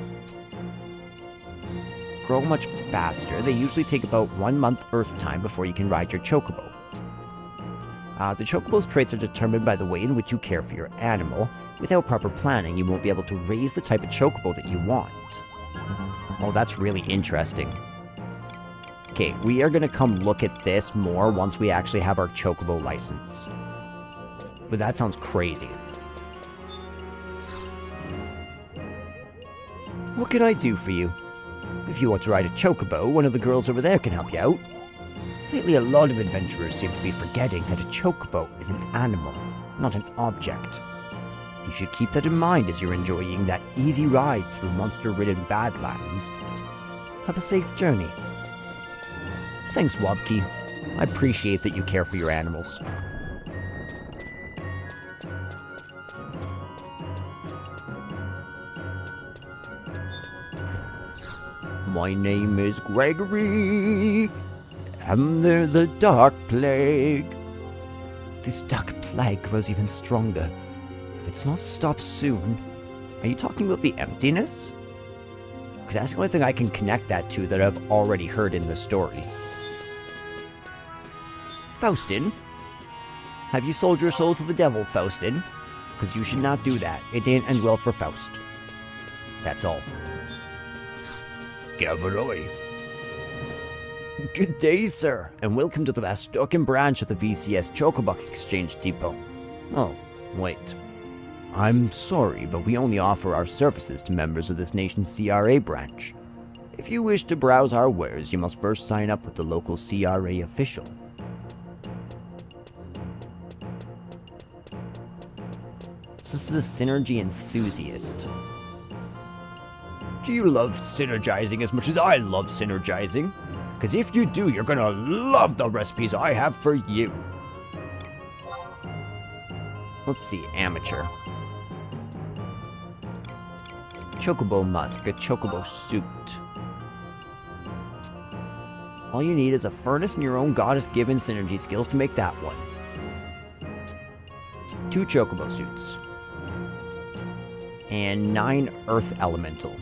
Speaker 1: Grow much faster. They usually take about 1 month Earth time before you can ride your chocobo. The chocobo's traits are determined by the way in which you care for your animal. Without proper planning, you won't be able to raise the type of chocobo that you want. Oh, that's really interesting. Okay, we are going to come look at this more once we actually have our chocobo license. But that sounds crazy. What can I do for you? If you want to ride a chocobo, one of the girls over there can help you out. Lately, a lot of adventurers seem to be forgetting that a chocobo is an animal, not an object. You should keep that in mind as you're enjoying that easy ride through monster-ridden Badlands. Have a safe journey. Thanks, Wobkey. I appreciate that you care for your animals. My name is Gregory, and there's a dark plague. This dark plague grows even stronger. If it's not stopped soon... Are you talking about the emptiness? Because that's the only thing I can connect that to that I've already heard in the story. Faustin? Have you sold your soul to the devil, Faustin? Because you should not do that. It didn't end well for Faust. That's all. Gavaroy. Good day, sir, and welcome to the Bastok branch of the VCS Chocobuck Exchange Depot. Oh, wait. I'm sorry, but we only offer our services to members of this nation's CRA branch. If you wish to browse our wares, you must first sign up with the local CRA official. This is the Synergy Enthusiast. Do you love synergizing as much as I love synergizing? Because if you do, you're gonna love the recipes I have for you. Let's see, amateur. Chocobo musk, a chocobo suit. All you need is a furnace and your own goddess-given synergy skills to make that one. 2 chocobo suits. And 9 earth elemental.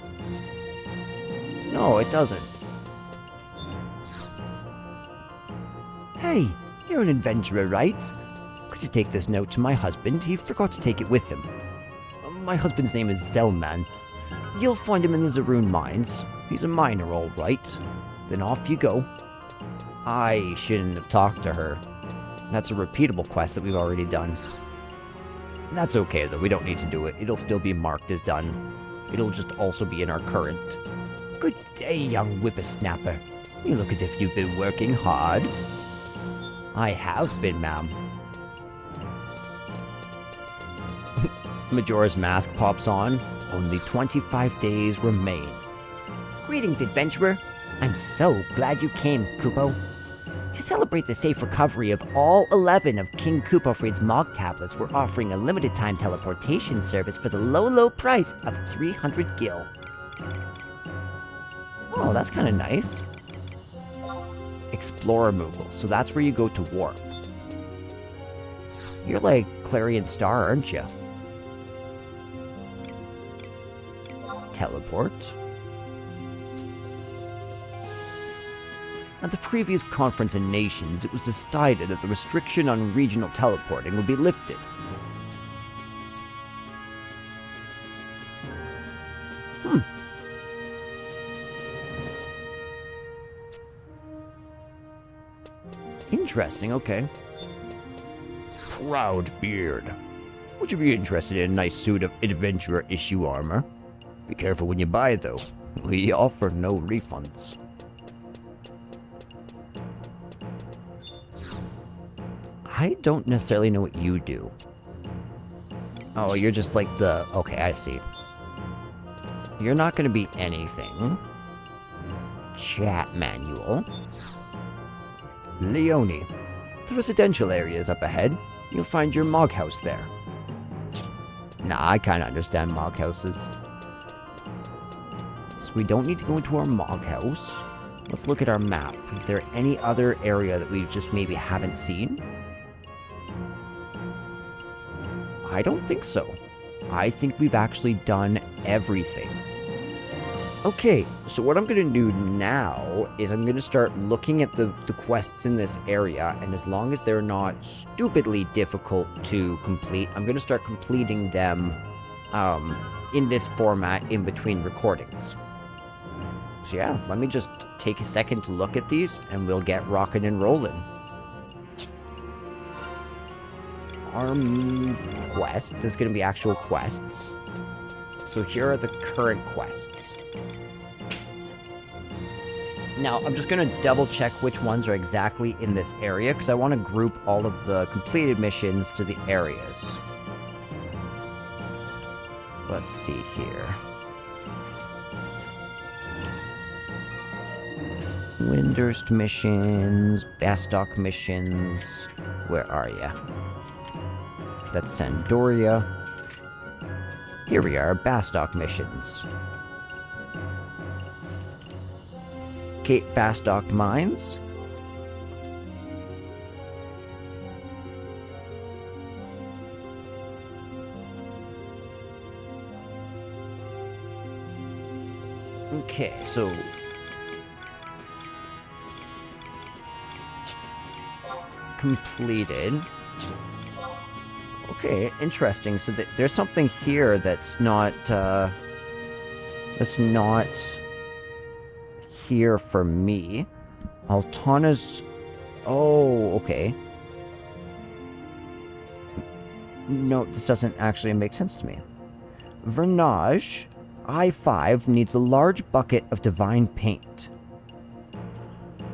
Speaker 1: No, it doesn't. Hey, you're an adventurer, right? Could you take this note to my husband? He forgot to take it with him. My husband's name is Zelman. You'll find him in the Zaroon mines. He's a miner, all right. Then off you go. I shouldn't have talked to her. That's a repeatable quest that we've already done. That's okay, though. We don't need to do it. It'll still be marked as done. It'll just also be in our current. Good day, young whippersnapper. You look as if you've been working hard. I have been, ma'am. Majora's Mask pops on. Only 25 days remain. Greetings, adventurer. I'm so glad you came, Kupo. To celebrate the safe recovery of all 11 of King Kupofrid's Mog tablets, we're offering a limited-time teleportation service for the low price of 300 gil. Oh, that's kind of nice. Explorer Moogle, so that's where you go to warp. You're like Clarion Star, aren't you? Teleport. At the previous conference in Nations, it was decided that the restriction on regional teleporting would be lifted. Interesting, okay. Proud beard. Would you be interested in a nice suit of adventurer issue armor? Be careful when you buy it, though. We offer no refunds. I don't necessarily know what you do. Oh, you're just like the... Okay, I see. You're not going to be anything. Chat manual. Leone. The residential area is up ahead. You'll find your mog house there. Nah, I kind of understand mog houses. So we don't need to go into our mog house. Let's look at our map. Is there any other area that we just maybe haven't seen? I don't think so. I think we've actually done everything. Okay, so what I'm going to do now is I'm going to start looking at the quests in this area, and as long as they're not stupidly difficult to complete, I'm going to start completing them in this format in between recordings. So yeah, let me just take a second to look at these, and we'll get rocking and rolling. Quests. This is going to be actual quests. So here are the current quests. Now, I'm just going to double check which ones are exactly in this area, because I want to group all of the completed missions to the areas. Let's see here. Windurst missions, Bastok missions. Where are ya? That's Sandoria. Here we are, Bastok missions. Okay, Bastok Mines. Okay, so... completed. Okay, interesting. So there's something here that's not here for me. Altana's... Oh, okay. No, this doesn't actually make sense to me. Vernage, I5 needs a large bucket of divine paint.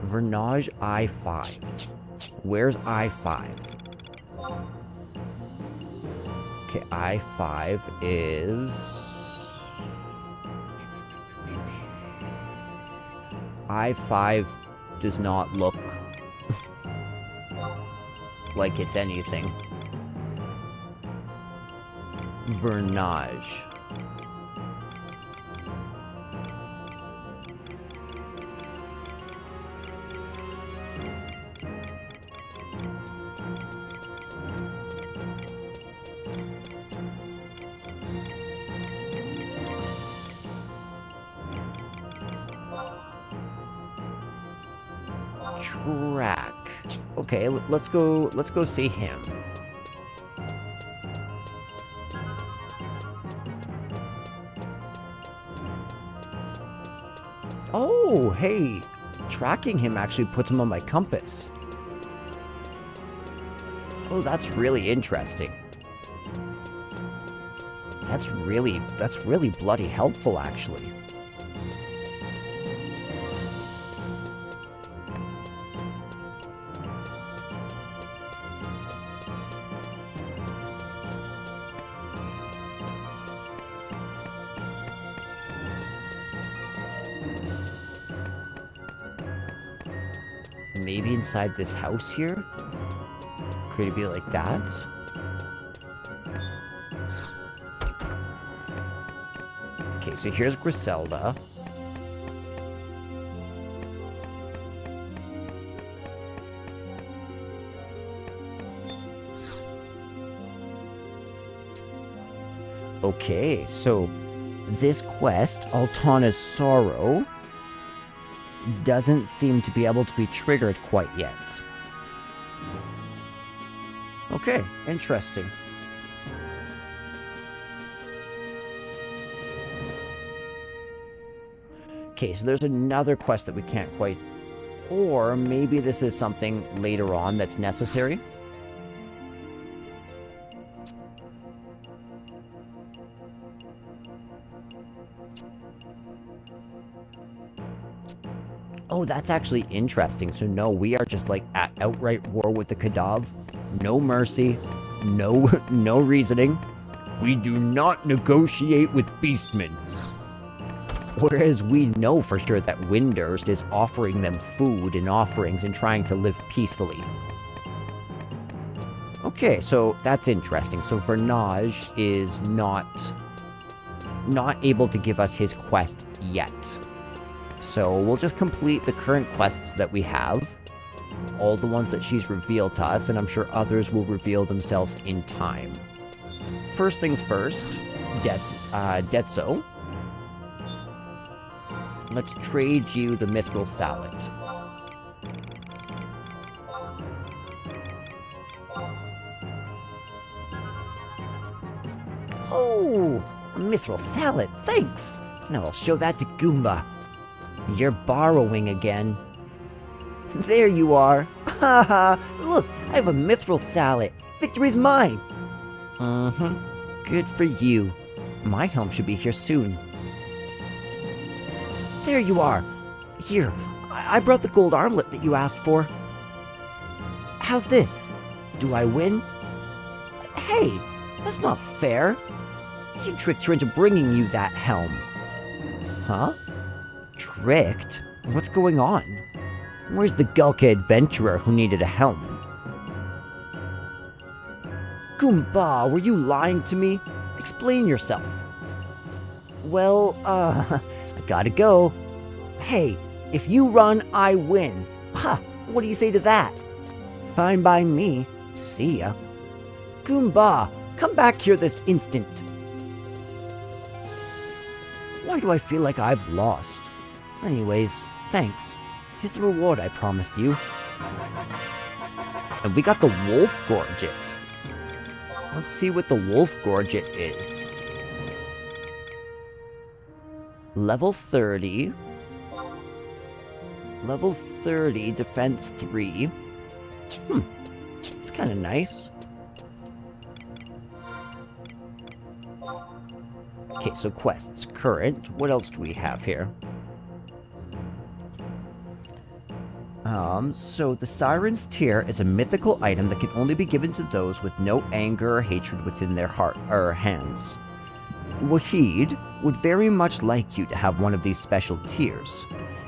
Speaker 1: Vernage I5. Where's I5? Okay, I5 is... I5 does not look like it's anything. Vernage. Track. Okay, let's go see him. Oh, hey, tracking him actually puts him on my compass. Oh, that's really interesting. That's really bloody helpful, actually. Maybe inside this house here? Could it be like that? Okay, so here's Griselda. Okay, so this quest, Altana's Sorrow, doesn't seem to be able to be triggered quite yet. Okay, interesting. Okay, so there's another quest that we can't quite Or maybe this is something later on that's necessary. Oh, that's actually interesting. So no, we are just like at outright war with the Kadav. No mercy, no reasoning. We do not negotiate with beastmen. Whereas we know for sure that Windurst is offering them food and offerings and trying to live peacefully. Okay, so that's interesting. So Vernage is not able to give us his quest yet. So we'll just complete the current quests that we have. All the ones that she's revealed to us, and I'm sure others will reveal themselves in time. First things first, Detso. Let's trade you the mithril salad. Oh, a mithril salad, thanks! Now I'll show that to Goomba. You're borrowing again. There you are. Haha, look, I have a mithril salad. Victory's mine. Good for you. My helm should be here soon. There you are. Here, I brought the gold armlet that you asked for. How's this? Do I win? Hey, that's not fair. You tricked her into bringing you that helm. Huh? Tricked? What's going on? Where's the Gulka adventurer who needed a helm? Goomba, were you lying to me? Explain yourself. Well, I gotta go. Hey, if you run, I win. Ha! What do you say to that? Fine by me. See ya. Goomba, come back here this instant. Why do I feel like I've lost? Anyways, thanks. Here's the reward I promised you. And we got the Wolf Gorget. Let's see what the Wolf Gorget is. Level 30. Level 30, defense 3. It's kind of nice. Okay, so quests. Current. What else do we have here? So the Siren's Tear is a mythical item that can only be given to those with no anger or hatred within their heart or hands. Wahid would very much like you to have one of these special tears.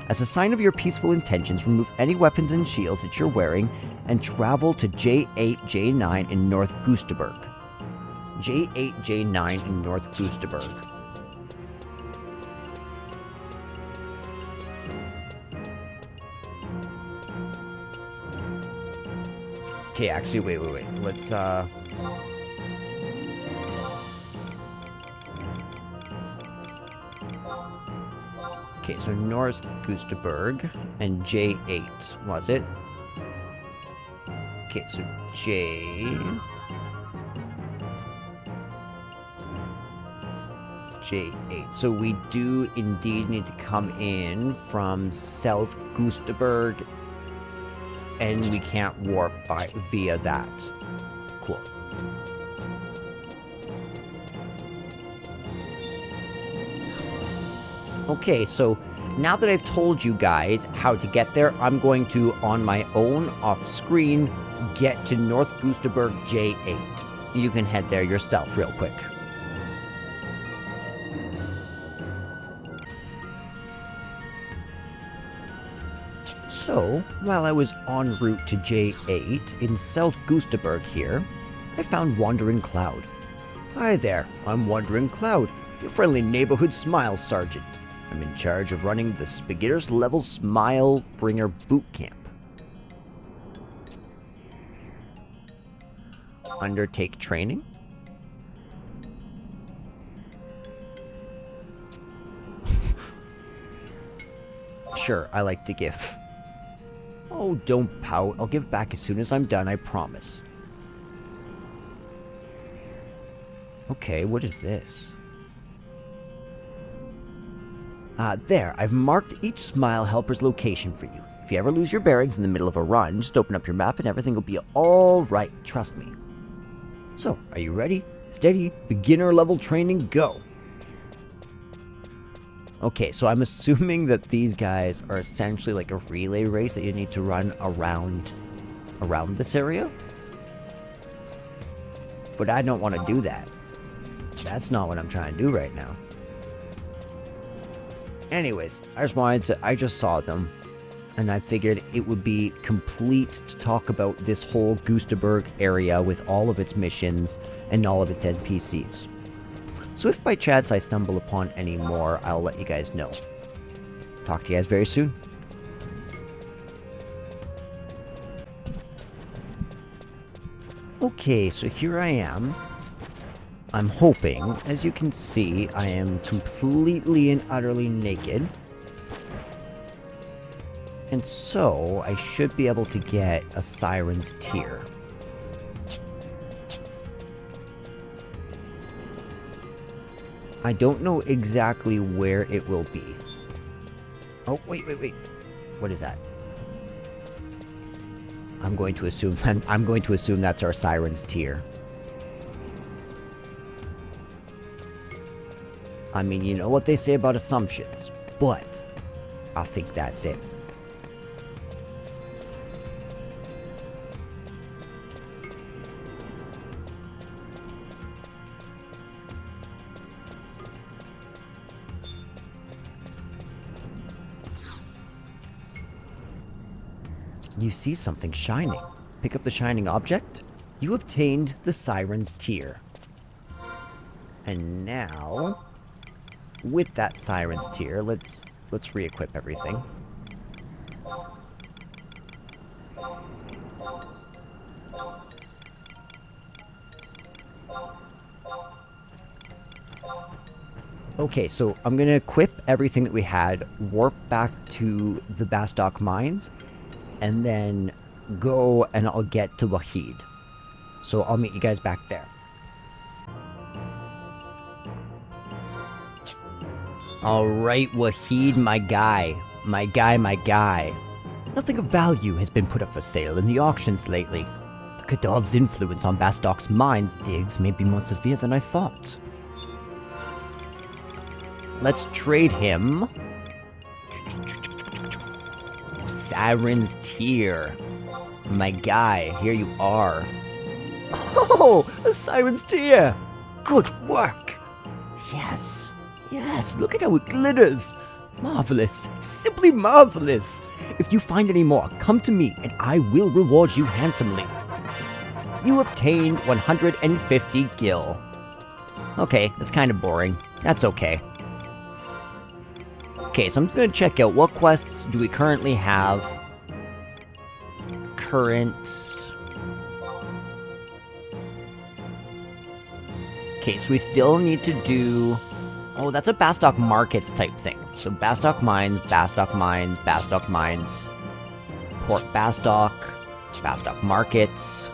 Speaker 1: As a sign of your peaceful intentions, remove any weapons and shields that you're wearing and travel to J8, J9 in North Gustaberg. J8, J9 in North Gustaberg. Okay, actually, wait. Let's, Okay, so North Gustaberg and J8, was it? Okay, so J8. So we do indeed need to come in from South Gustaberg, and we can't warp via that. Cool. Okay, so now that I've told you guys how to get there, I'm going to, on my own, off screen, get to North Gustaberg J8. You can head there yourself real quick. So, while I was en route to J8 in South Gustaberg here, I found Wandering Cloud. Hi there, I'm Wandering Cloud, your friendly neighborhood smile sergeant. I'm in charge of running the Beginner's Level Smile Bringer Boot Camp. Undertake training? Sure, I like to give. Oh, don't pout. I'll give back as soon as I'm done, I promise. Okay, what is this? There, I've marked each Smile Helper's location for you. If you ever lose your bearings in the middle of a run, just open up your map and everything will be alright, trust me. So, are you ready? Steady, beginner level training, go! Okay, so I'm assuming that these guys are essentially like a relay race that you need to run around this area? But I don't want to do that. That's not what I'm trying to do right now. Anyways, I just saw them, and I figured it would be complete to talk about this whole Gustaberg area with all of its missions and all of its NPCs. So if by chance I stumble upon any more, I'll let you guys know. Talk to you guys very soon. Okay, so here I am. I'm hoping, as you can see, I am completely and utterly naked. And so, I should be able to get a Siren's Tear. I don't know exactly where it will be. Oh, wait. What is that? I'm going to assume that's our Siren's Tear. I mean, you know what they say about assumptions, but I think that's it. You see something shining. Pick up the shining object. You obtained the Siren's Tear. And now, with that Siren's Tear, let's re-equip everything. Okay, so I'm gonna equip everything that we had, warp back to the Bastok Mines, and then go and I'll get to Wahid. So I'll meet you guys back there. Alright, Wahid, my guy. Nothing of value has been put up for sale in the auctions lately. The Kadav's influence on Bastok's mines digs may be more severe than I thought. Let's trade him. Siren's Tear. My guy, here you are. Oh, a Siren's Tear! Good work! Yes, look at how it glitters! Marvelous, it's simply marvelous! If you find any more, come to me and I will reward you handsomely. You obtained 150 gil. Okay, that's kind of boring. That's okay. Okay, so I'm just going to check out what quests do we currently have. Okay, so we still need to do... Oh, that's a Bastok Markets type thing. So Bastok Mines, Port Bastok, Bastok Markets,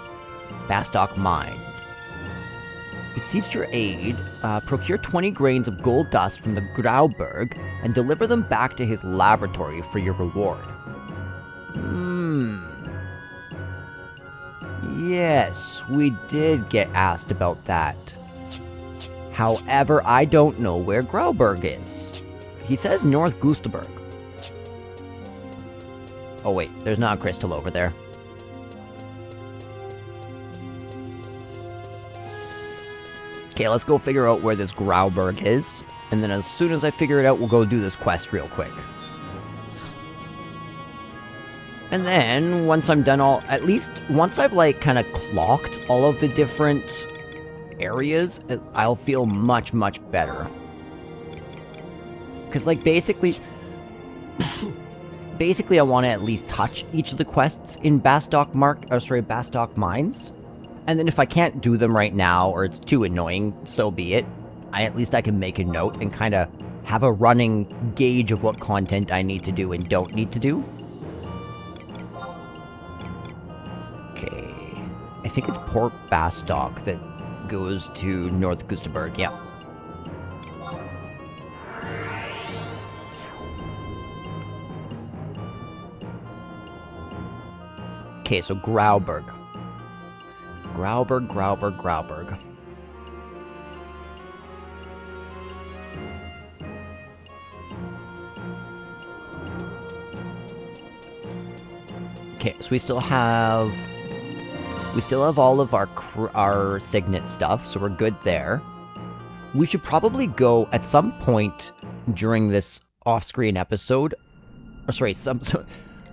Speaker 1: Bastok Mine. Beseech your aid, procure 20 grains of gold dust from the Grauberg and deliver them back to his laboratory for your reward. Yes, we did get asked about that. However, I don't know where Grauberg is. He says North Gustaberg. Oh wait, there's not a crystal over there. Okay, let's go figure out where this Grauberg is. And then as soon as I figure it out, we'll go do this quest real quick. And then, once I'm done at least once I've like kind of clocked all of the different areas, I'll feel much, much better. Because like basically I want to at least touch each of the quests in Bastok Mines. And then if I can't do them right now, or it's too annoying, so be it. At least I can make a note and kind of have a running gauge of what content I need to do and don't need to do. Okay. I think it's Port Bastok that goes to North Gustaberg, yeah. Okay, so Grauberg. Grauberg. Okay, so we still have all of our signet stuff, so we're good there. We should probably go at some point during this off-screen episode. Or sorry,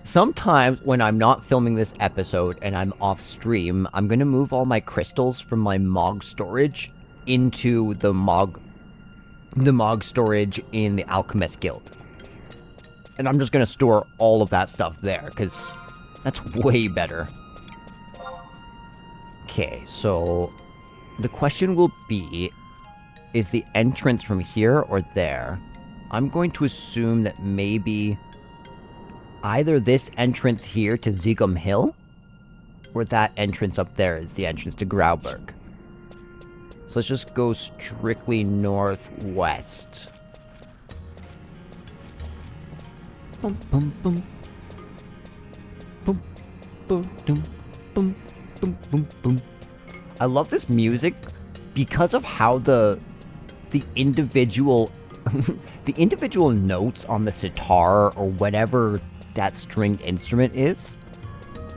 Speaker 1: sometimes when I'm not filming this episode and I'm off stream, I'm gonna move all my crystals from my Mog storage into the Mog storage in the Alchemist Guild. And I'm just gonna store all of that stuff there, because that's way better. Okay, so the question will be, is the entrance from here or there? I'm going to assume that maybe either this entrance here to Zegum Hill, or that entrance up there is the entrance to Grauberg. So let's just go strictly northwest. Boom, boom, boom. Boom, boom, boom, boom, boom, boom, boom. I love this music because of how the individual the individual notes on the sitar or whatever that stringed instrument is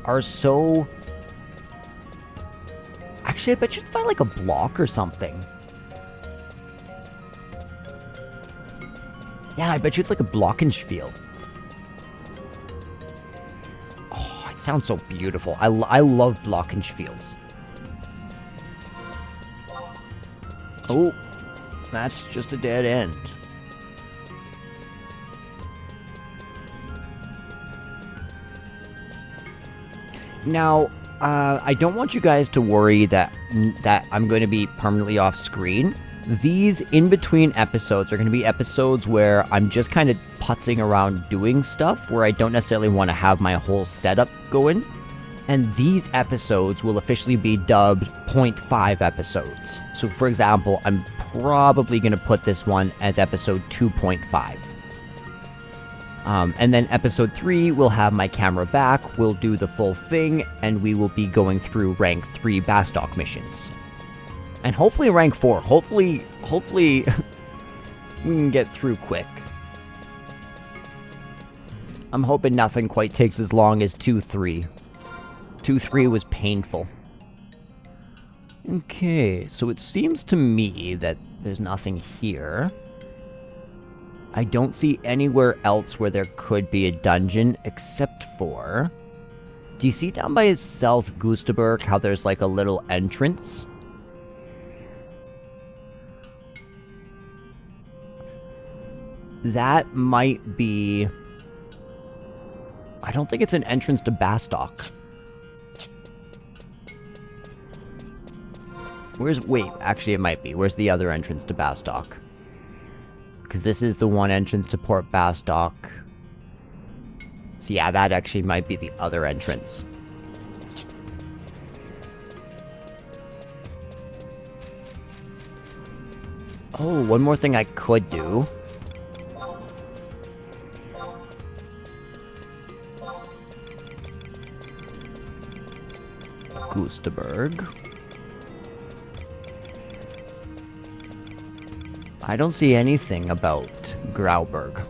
Speaker 1: are so... Actually, I bet you it's by like a block or something. Yeah, I bet you it's like a Glockenspiel. Oh, it sounds so beautiful. I love Glockenspiels. Oh, that's just a dead end. Now, I don't want you guys to worry that I'm going to be permanently off screen. These in-between episodes are going to be episodes where I'm just kind of putzing around doing stuff, where I don't necessarily want to have my whole setup going. And these episodes will officially be dubbed 0.5 episodes. So, for example, I'm probably going to put this one as episode 2.5. And then episode 3, we'll have my camera back, we'll do the full thing, and we will be going through rank 3 Bastok missions. And hopefully rank 4. Hopefully we can get through quick. I'm hoping nothing quite takes as long as 2-3. 2-3 was painful. Okay, so it seems to me that there's nothing here. I don't see anywhere else where there could be a dungeon, except for... Do you see down by South Gustaberg how there's like a little entrance? That might be... I don't think it's an entrance to Bastok. Wait, actually it might be. Where's the other entrance to Bastok? Because this is the one entrance to Port Bastok. So yeah, that actually might be the other entrance. Oh, one more thing I could do. Gustaberg. I don't see anything about Grauberg.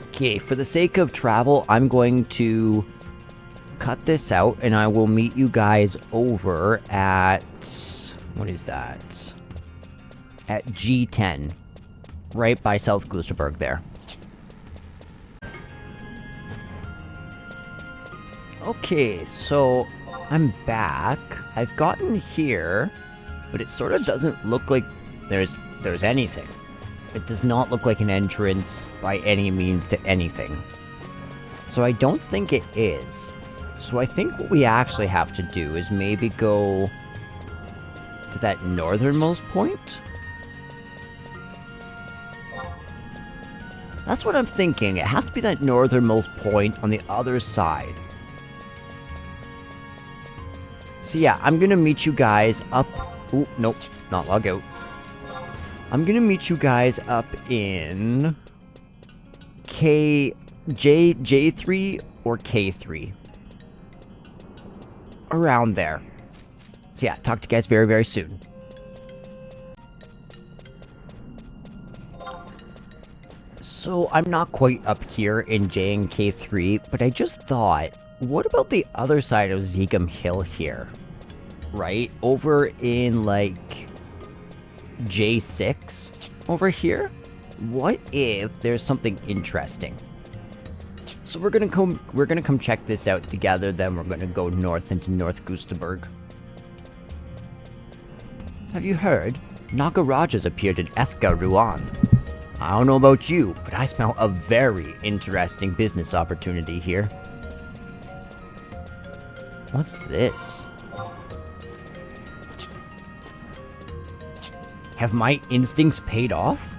Speaker 1: Okay, for the sake of travel, I'm going to cut this out and I will meet you guys over at... What is that? At G10. Right by South Gustaberg there. Okay, so I'm back. I've gotten here, but it sort of doesn't look like there's anything. It does not look like an entrance by any means to anything. So I don't think it is. So I think what we actually have to do is maybe go to that northernmost point? That's what I'm thinking. It has to be that northernmost point on the other side. So yeah, I'm gonna meet you guys up... Oh, nope, not log out. I'm gonna meet you guys up in... J3 or K3. Around there. So yeah, talk to you guys very, very soon. So I'm not quite up here in J and K3, but I just thought, what about the other side of Zegum Hill here? Right? Over in, like, J6 over here? What if there's something interesting? So we're gonna come check this out together, then we're gonna go north into North Gustaberg. Have you heard? Nagarajas appeared in Eska Ruan. I don't know about you, but I smell a very interesting business opportunity here. What's this? Have my instincts paid off?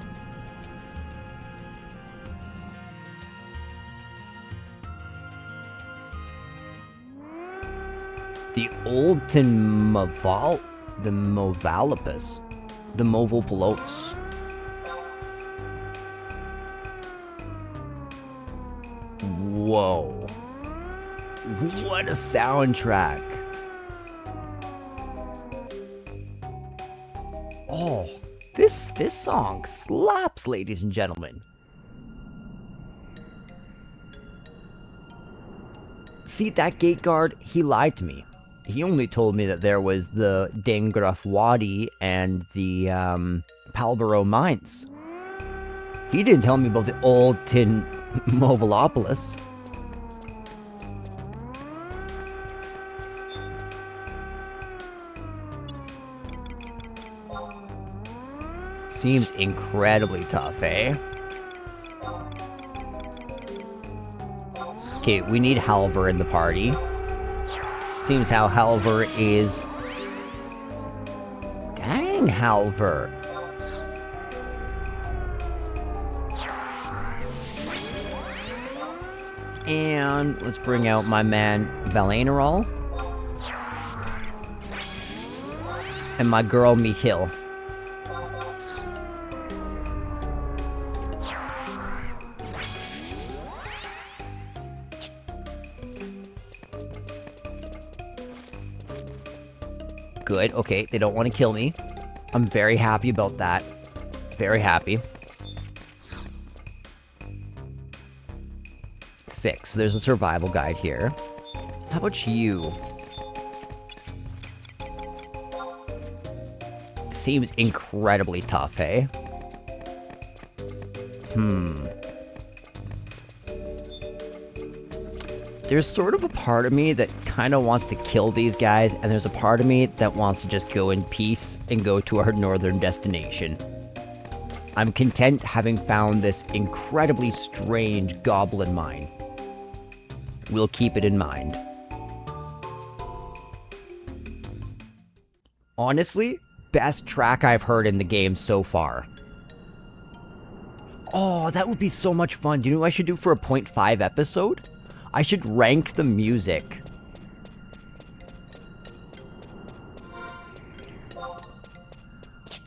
Speaker 1: The old Movalopus. The Movalopus. Whoa. What a soundtrack. Oh, this song slaps, ladies and gentlemen. See, that gate guard, he lied to me. He only told me that there was the Dangraf Wadi and the Palboro Mines. He didn't tell me about the old Tin Movalopolis. Seems incredibly tough, eh? Okay, we need Halver in the party. Seems how Halver is... Dang, Halver! And let's bring out my man Valanerol. And my girl Mihil. Good, okay, they don't want to kill me. I'm very happy about that. Very happy. 6, there's a survival guide here. How about you? Seems incredibly tough, eh? There's sort of a part of me that kind of wants to kill these guys, and there's a part of me that wants to just go in peace and go to our northern destination. I'm content having found this incredibly strange goblin mine. We'll keep it in mind. Honestly, best track I've heard in the game so far. Oh, that would be so much fun. Do you know what I should do for a 0.5 episode? I should rank the music.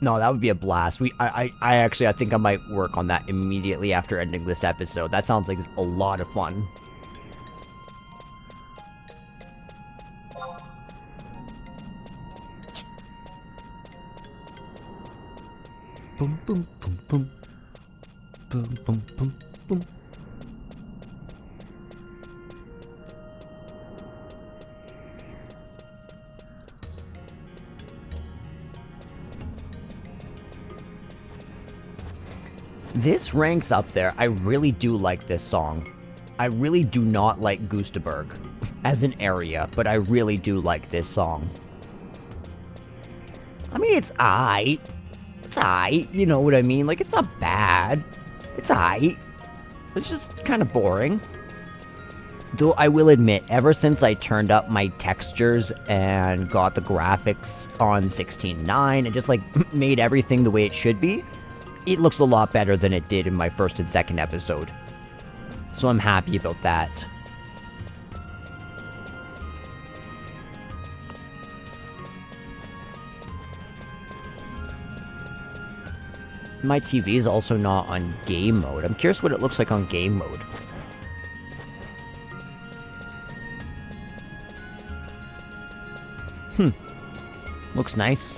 Speaker 1: No, that would be a blast. I actually, I think I might work on that immediately after ending this episode. That sounds like a lot of fun. Boom, boom, boom, boom. Boom, boom, boom, boom. This ranks up there. I really do like this song. I really do not like Gustaberg as an area, but I really do like this song. I mean, it's aight. It's aight, you know what I mean? Like, it's not bad. It's aight. It's just kind of boring. Though I will admit, ever since I turned up my textures and got the graphics on 16.9 and just, like, made everything the way it should be, it looks a lot better than it did in my first and second episode. So I'm happy about that. My TV is also not on game mode. I'm curious what it looks like on game mode. Looks nice.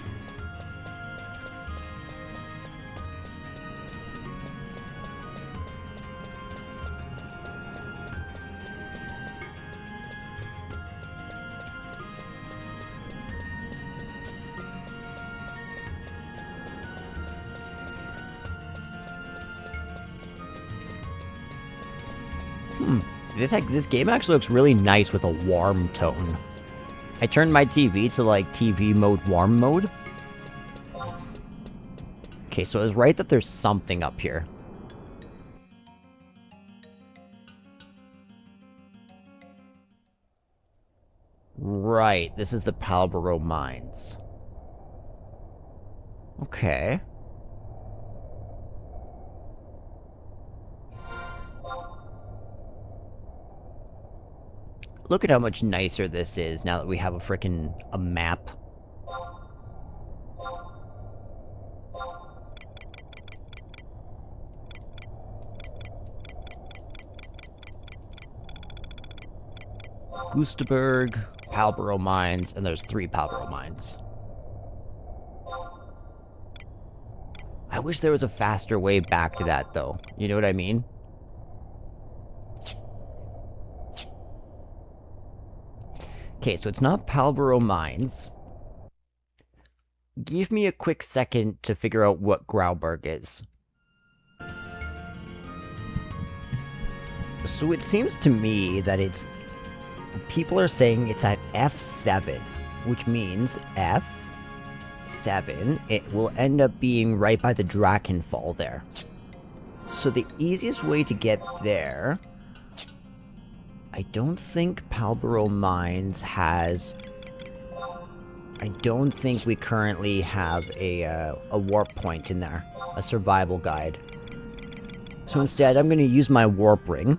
Speaker 1: This game actually looks really nice with a warm tone. I turned my TV to like TV mode warm mode. Okay, so I was right that there's something up here. Right, this is the Bastok Mines. Okay. Look at how much nicer this is now that we have a map. Gustaberg, Bastok Mines, and there's 3 Bastok Mines. I wish there was a faster way back to that, though. You know what I mean? Okay, so it's not Bastok Mines. Give me a quick second to figure out what Grauberg is. So it seems to me that it's... People are saying it's at F7, which means F7, it will end up being right by the Drachenfall there. So the easiest way to get there... I don't think Bastok Mines has... I don't think we currently have a warp point in there. A survival guide. So instead, I'm going to use my warp ring.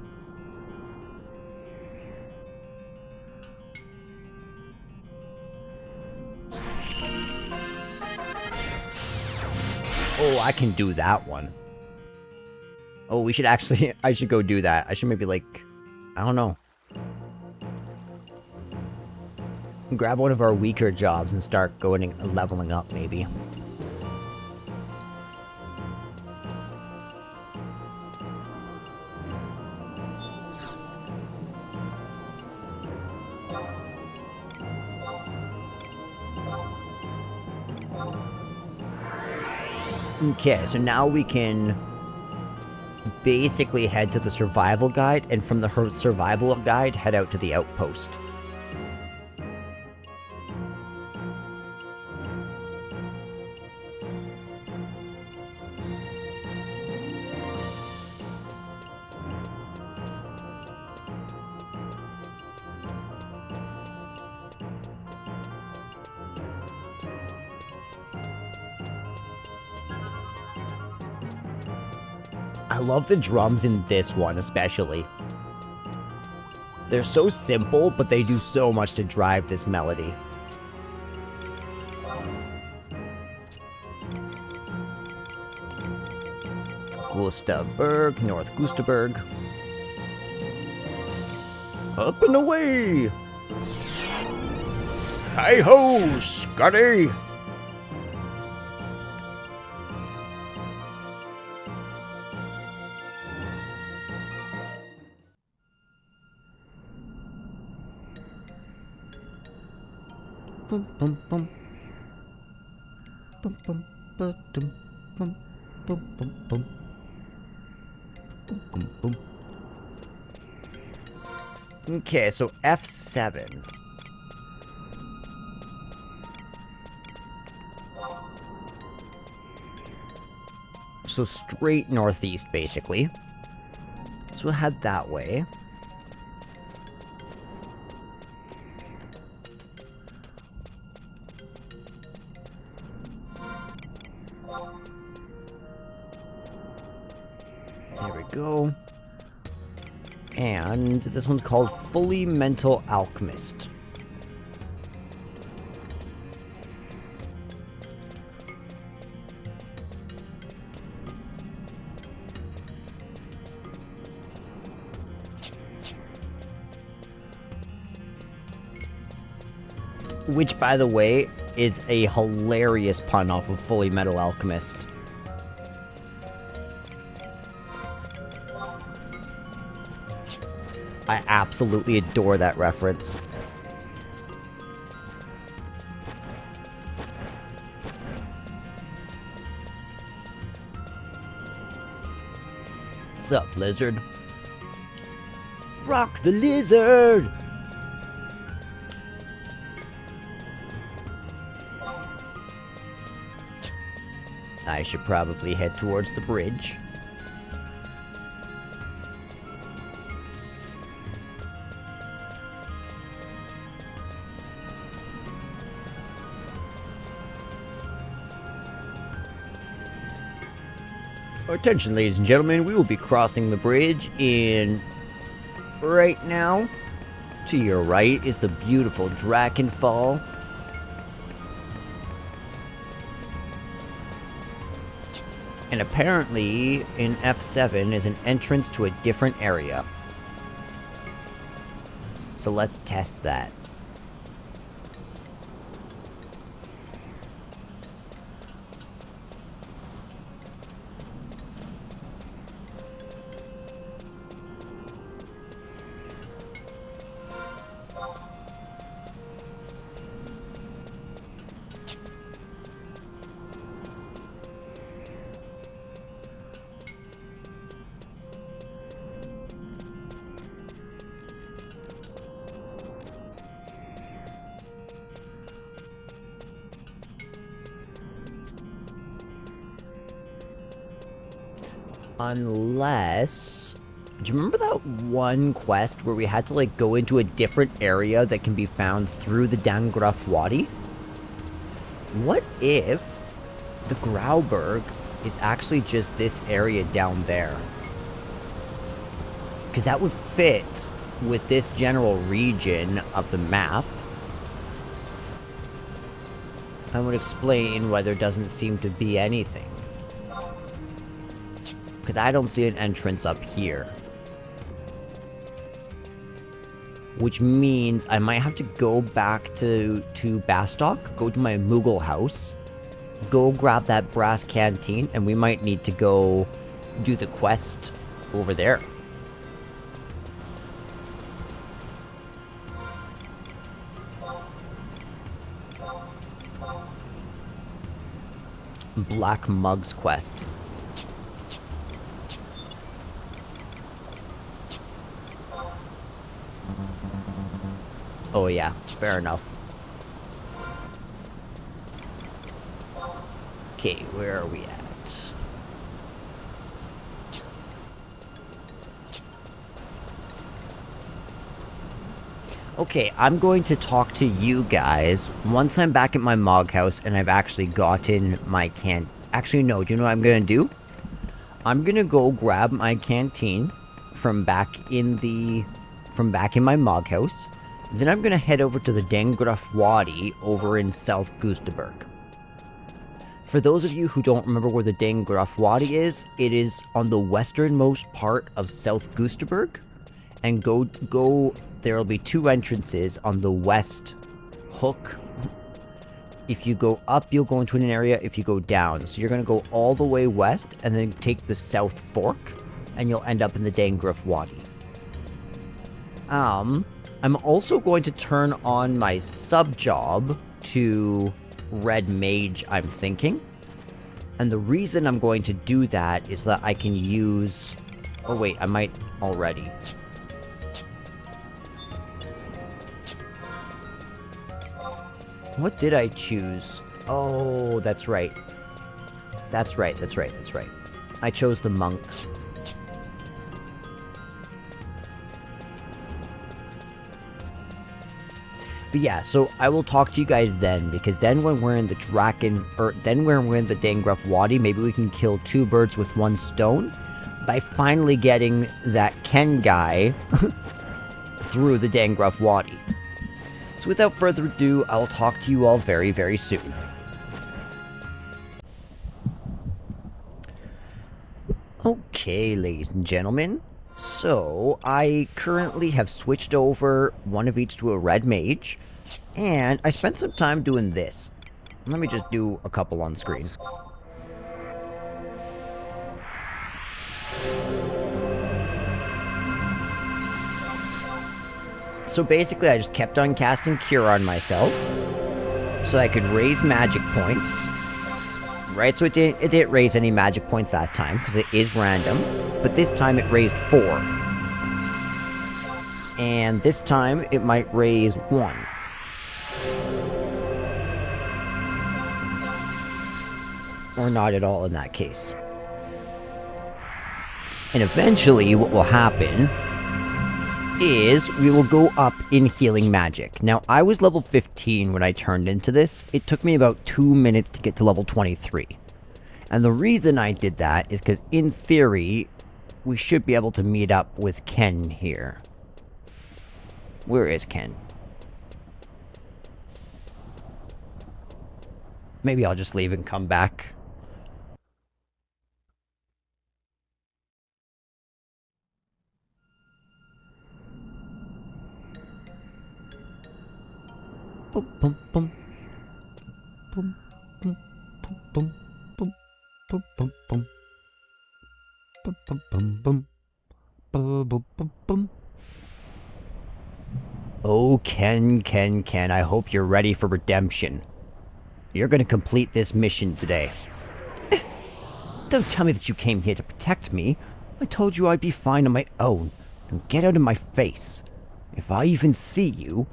Speaker 1: Oh, I can do that one. Oh, we should actually... I should go do that. I should maybe, like... I don't know. Grab one of our weaker jobs and start going and leveling up, maybe. Okay, so now we can basically head to the survival guide, and from the survival guide, head out to the outpost. I love the drums in this one, especially. They're so simple, but they do so much to drive this melody. Gustaberg, North Gustaberg. Up and away! Hi-ho, Scotty! Bum bum bum. Bum bum bum bum bum bum bum. Bum bum bum. Okay, so F7. So straight northeast, basically. So we'll head that way. There we go. And this one's called Fully Mental Alchemist. Which, by the way, is a hilarious pun off of Fully Metal Alchemist. I absolutely adore that reference. What's up, lizard? Rock the lizard! I should probably head towards the bridge. Attention, ladies and gentlemen, we will be crossing the bridge in... right now. To your right is the beautiful Drakenfall. And apparently, in F7 is an entrance to a different area. So let's test that. Unless... do you remember that one quest where we had to, like, go into a different area that can be found through the Dangraf Wadi? What if the Grauberg is actually just this area down there? Because that would fit with this general region of the map. I would explain why there doesn't seem to be anything. Because I don't see an entrance up here. Which means I might have to go back to Bastok, go to my Moogle house, go grab that brass canteen, and we might need to go do the quest over there. Black Mugs quest. Oh yeah, fair enough. Okay, where are we at? Okay, I'm going to talk to you guys once I'm back at my Mog house and I've actually gotten my Actually, no, do you know what I'm gonna do? I'm gonna go grab my canteen from back in my Mog house. Then I'm gonna head over to the Dangraf Wadi over in South Gustaberg. For those of you who don't remember where the Dangraf Wadi is, it is on the westernmost part of South Gustaberg. And there'll be two entrances on the west hook. If you go up, you'll go into an area. If you go down, so you're gonna go all the way west and then take the south fork, and you'll end up in the Dangraf Wadi. I'm also going to turn on my sub-job to Red Mage, I'm thinking. And the reason I'm going to do that is that I can use... oh wait, I might already. What did I choose? Oh, that's right. That's right. I chose the monk. But yeah, so I will talk to you guys then, because then when we're in the when we're in the Dangraf Wadi, maybe we can kill two birds with one stone by finally getting that Ken guy through the Dangraf Wadi. So without further ado, I'll talk to you all very, very soon. Okay, ladies and gentlemen. So, I currently have switched over one of each to a Red Mage. And I spent some time doing this. Let me just do a couple on screen. So basically, I just kept on casting Cure on myself, so I could raise magic points. Right, so it didn't raise any magic points that time, because it is random. But this time it raised 4. And this time it might raise 1. Or not at all in that case. And eventually what will happen is we will go up in healing magic. Now, I was level 15 when I turned into this. It took me about 2 minutes to get to level 23. And the reason I did that is because, in theory, we should be able to meet up with Ken here. Where is Ken? Maybe I'll just leave and come back. Boom, boom, boom. Boom, boom, boom, boom, boom, boom, boom. Boom, boom, boom, boom. Boom, boom, boom, boom. Oh, Ken, I hope you're ready for redemption. You're gonna complete this mission today. Don't tell me that you came here to protect me. I told you I'd be fine on my own. Now get out of my face. If I even see you...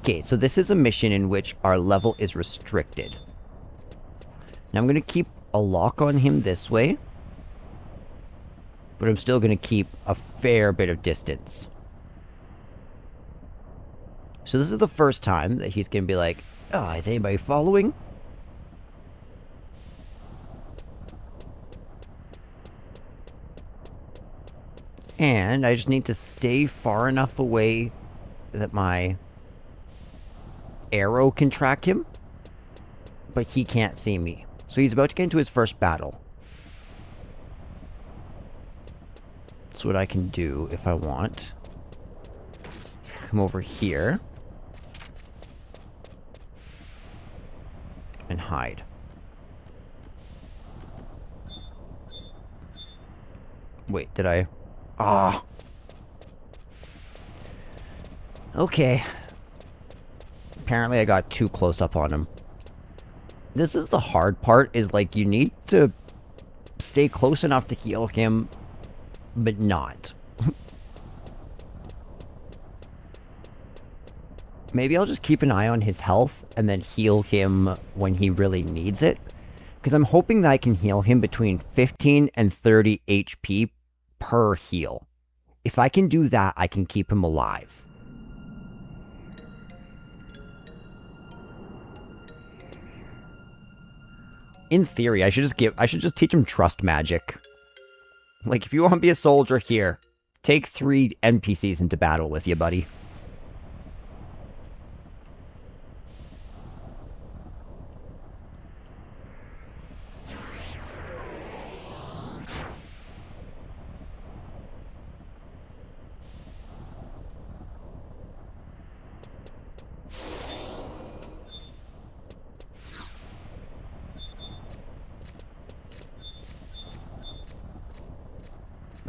Speaker 1: Okay, so this is a mission in which our level is restricted. Now I'm gonna keep a lock on him this way. But I'm still gonna keep a fair bit of distance. So this is the first time that he's gonna be like, oh, is anybody following? And I just need to stay far enough away that my arrow can track him, but he can't see me. So he's about to get into his first battle. That's what I can do if I want. Let's come over here. And hide. Wait, did I... Ah. Okay. Apparently I got too close up on him. This is the hard part, is like you need to stay close enough to heal him, but not. Maybe I'll just keep an eye on his health and then heal him when he really needs it. Because I'm hoping that I can heal him between 15 and 30 HP per heal. If I can do that, I can keep him alive. In theory, I should just teach him trust magic. Like, if you want to be a soldier here, take 3 NPCs into battle with you, buddy.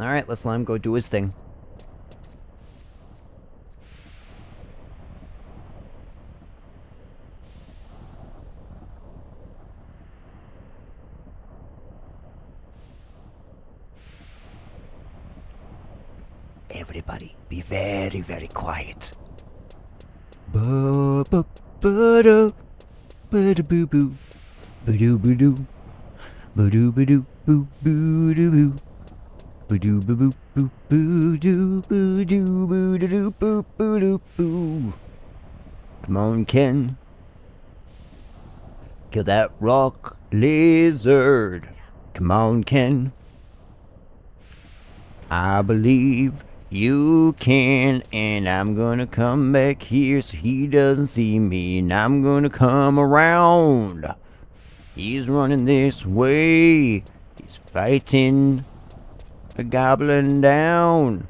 Speaker 1: Alright, let's let him go do his thing. Everybody, be very, very quiet. Ba-ba-ba-do, ba-da-boo-boo, ba-doo-ba-doo, ba-doo-ba-doo, boo-boo-doo-boo. Boo-doo boo boo boo doo boo doo boo doo boo boo doo boo. Come on, Ken. Kill that rock lizard. Come on, Ken. I believe you can, and I'm gonna come back here so he doesn't see me, and I'm gonna come around. He's running this way. He's fighting. A goblin down.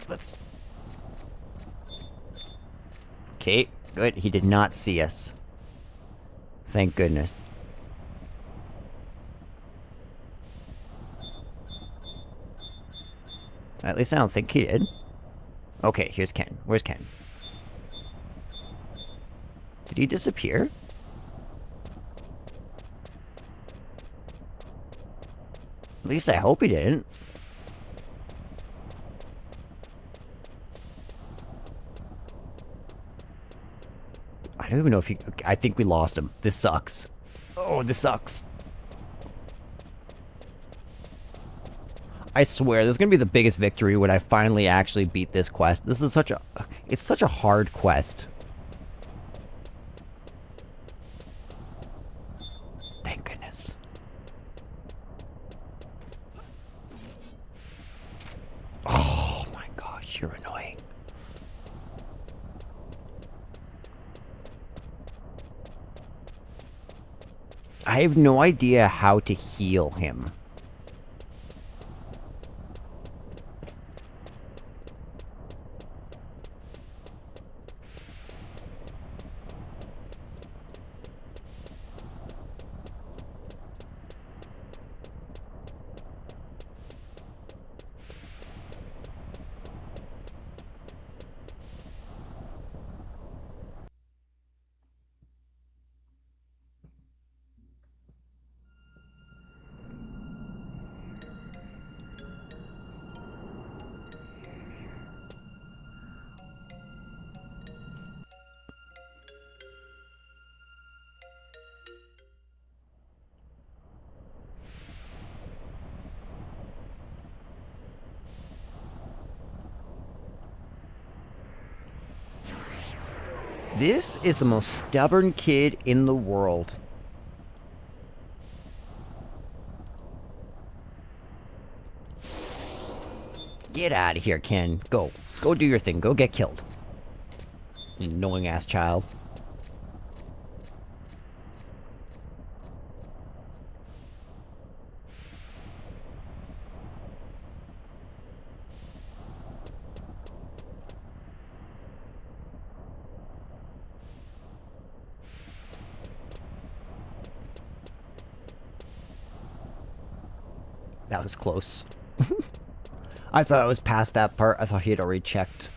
Speaker 1: Let's... Okay, good. He did not see us. Thank goodness. At least I don't think he did. Okay, here's Ken. Where's Ken? Did he disappear? At least I hope he didn't. I don't even know if he... I think we lost him. This sucks. Oh, this sucks. I swear, this is gonna be the biggest victory when I finally actually beat this quest. This is such a... It's such a hard quest. Thank goodness. Oh my gosh, you're annoying. I have no idea how to heal him. This is the most stubborn kid in the world. Get out of here, Ken. Go. Go do your thing. Go get killed. You annoying ass child. That was close. I thought I was past that part. I thought he had already checked.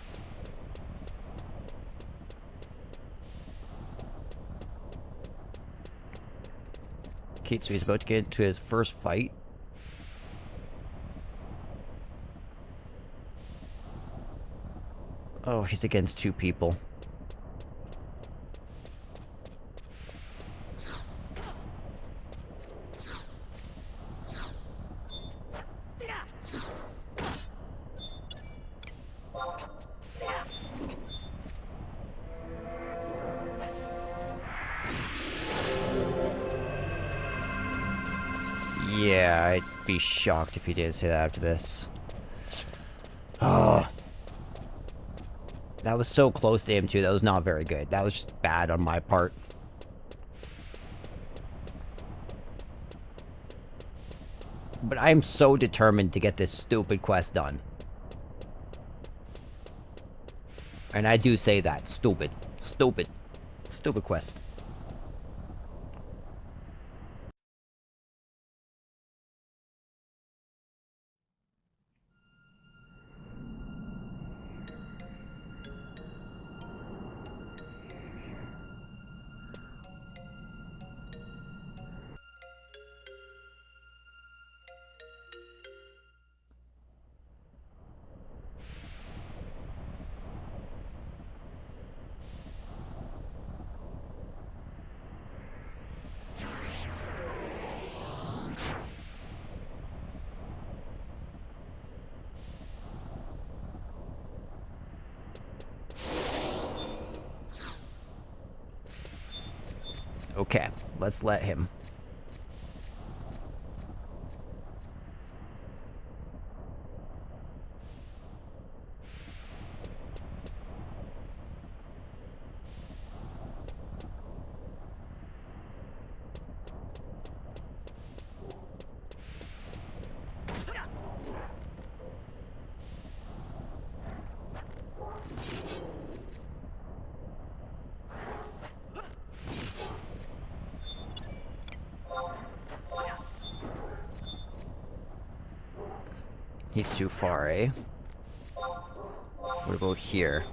Speaker 1: Okay, so he's about to get into his first fight. Oh, he's against two people. Yeah, I'd be shocked if he didn't say that after this. Oh. That was so close to him, too. That was not very good. That was just bad on my part. But I am so determined to get this stupid quest done. And I do say that. Stupid. Stupid. Stupid quest. Okay, let's let him. He's too far, eh? What about here?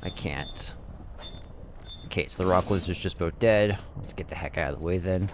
Speaker 1: I can't. Okay, so the rock lizard's just about dead. Let's get the heck out of the way then.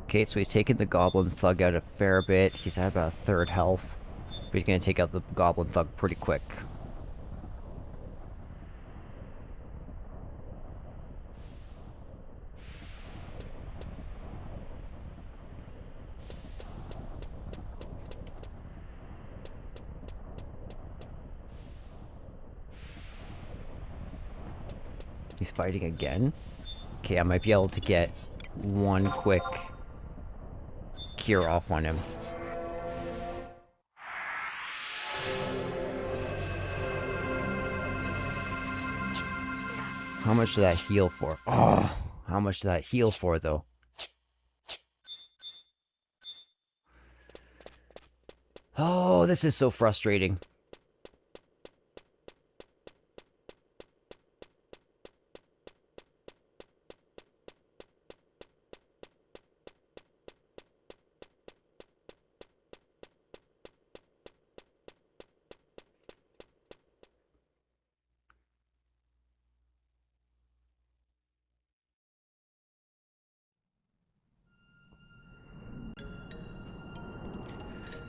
Speaker 1: Okay, so he's taken the goblin thug out a fair bit. He's at about a third health. But he's gonna take out the goblin thug pretty quick. He's fighting again. Okay, I might be able to get one quick cure off on him. How much did that heal for? Oh, how much did that heal for, though? Oh, this is so frustrating.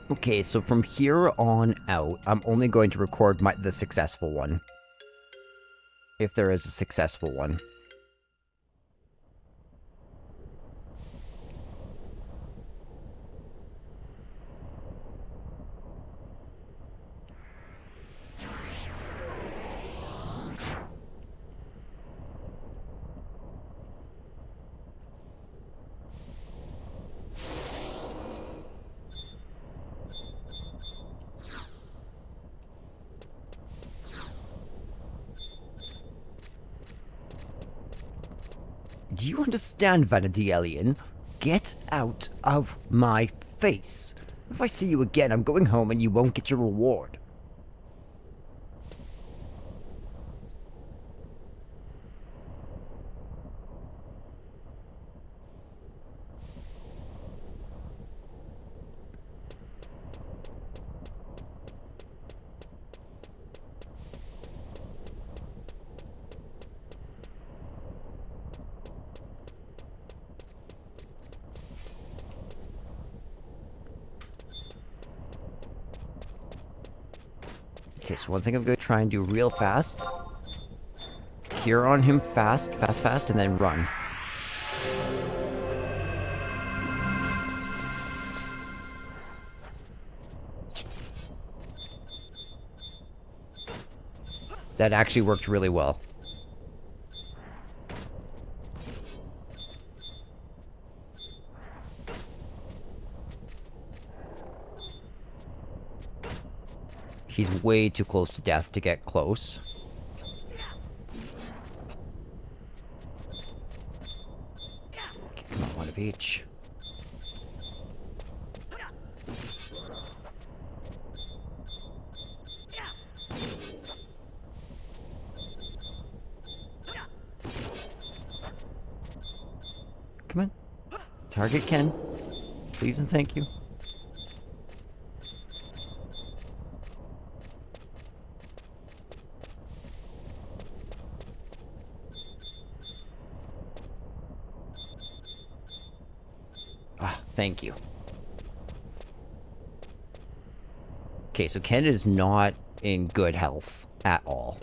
Speaker 1: Okay, so from here on out, I'm only going to record the successful one. If there is a successful one. Do you understand, Vanity Alien? Get out of my face. If I see you again, I'm going home and you won't get your reward. Okay, so one thing I'm going to try and do real fast. Cure on him fast, and then run. That actually worked really well. He's way too close to death to get close. Okay, come on, one of each. Come on. Target Ken. Please and thank you. Ah, thank you. Okay, so Ken is not in good health at all.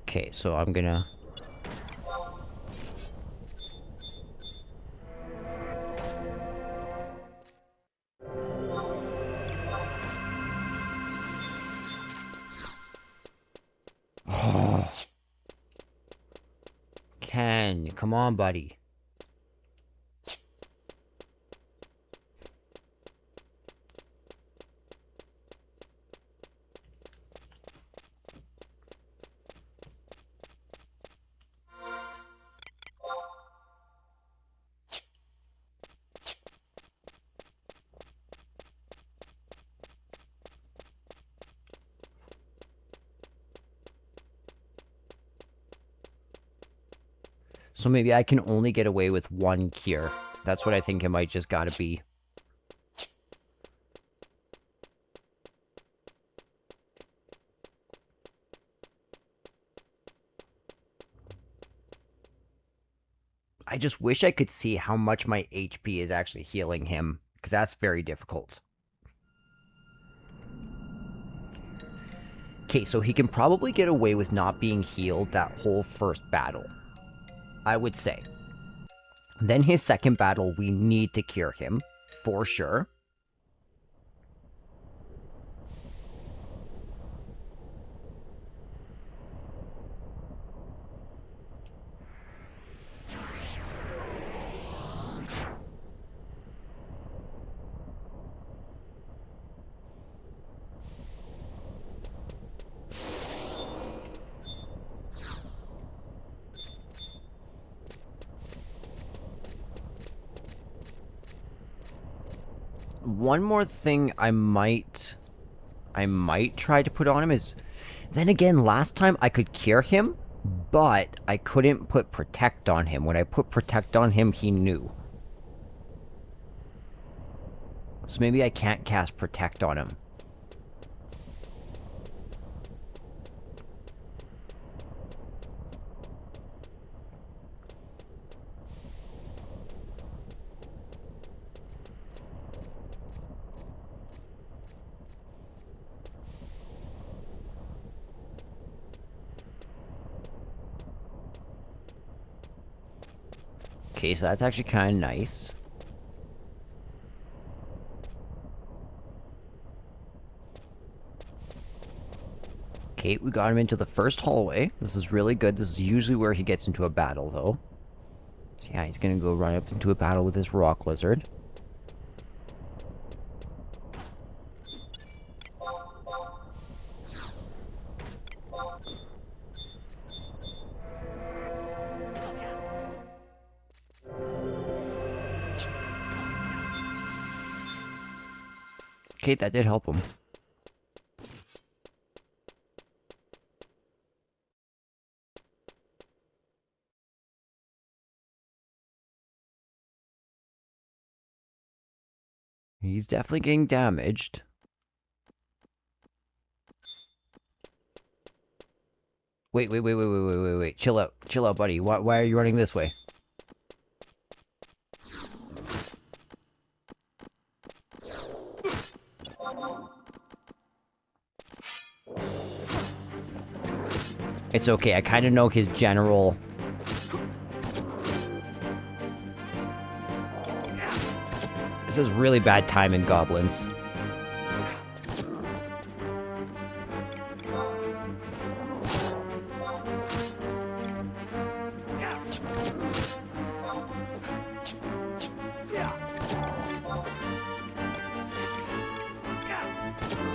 Speaker 1: Okay, so I'm gonna come on, buddy. So maybe I can only get away with one cure. That's what I think it might just gotta be. I just wish I could see how much my HP is actually healing him, because that's very difficult. Okay, so he can probably get away with not being healed that whole first battle, I would say. Then his second battle, we need to cure him, for sure. One more thing I might try to put on him is, then again, last time I could cure him, but I couldn't put protect on him. When I put protect on him, he knew. So maybe I can't cast protect on him. Okay, so that's actually kind of nice. Okay, we got him into the first hallway. This is really good. This is usually where he gets into a battle, though. So yeah, he's gonna go run up into a battle with this rock lizard. Okay, that did help him. He's definitely getting damaged. Wait. Chill out, buddy. Why are you running this way? It's okay, I kind of know his general... This is really bad timing, goblins.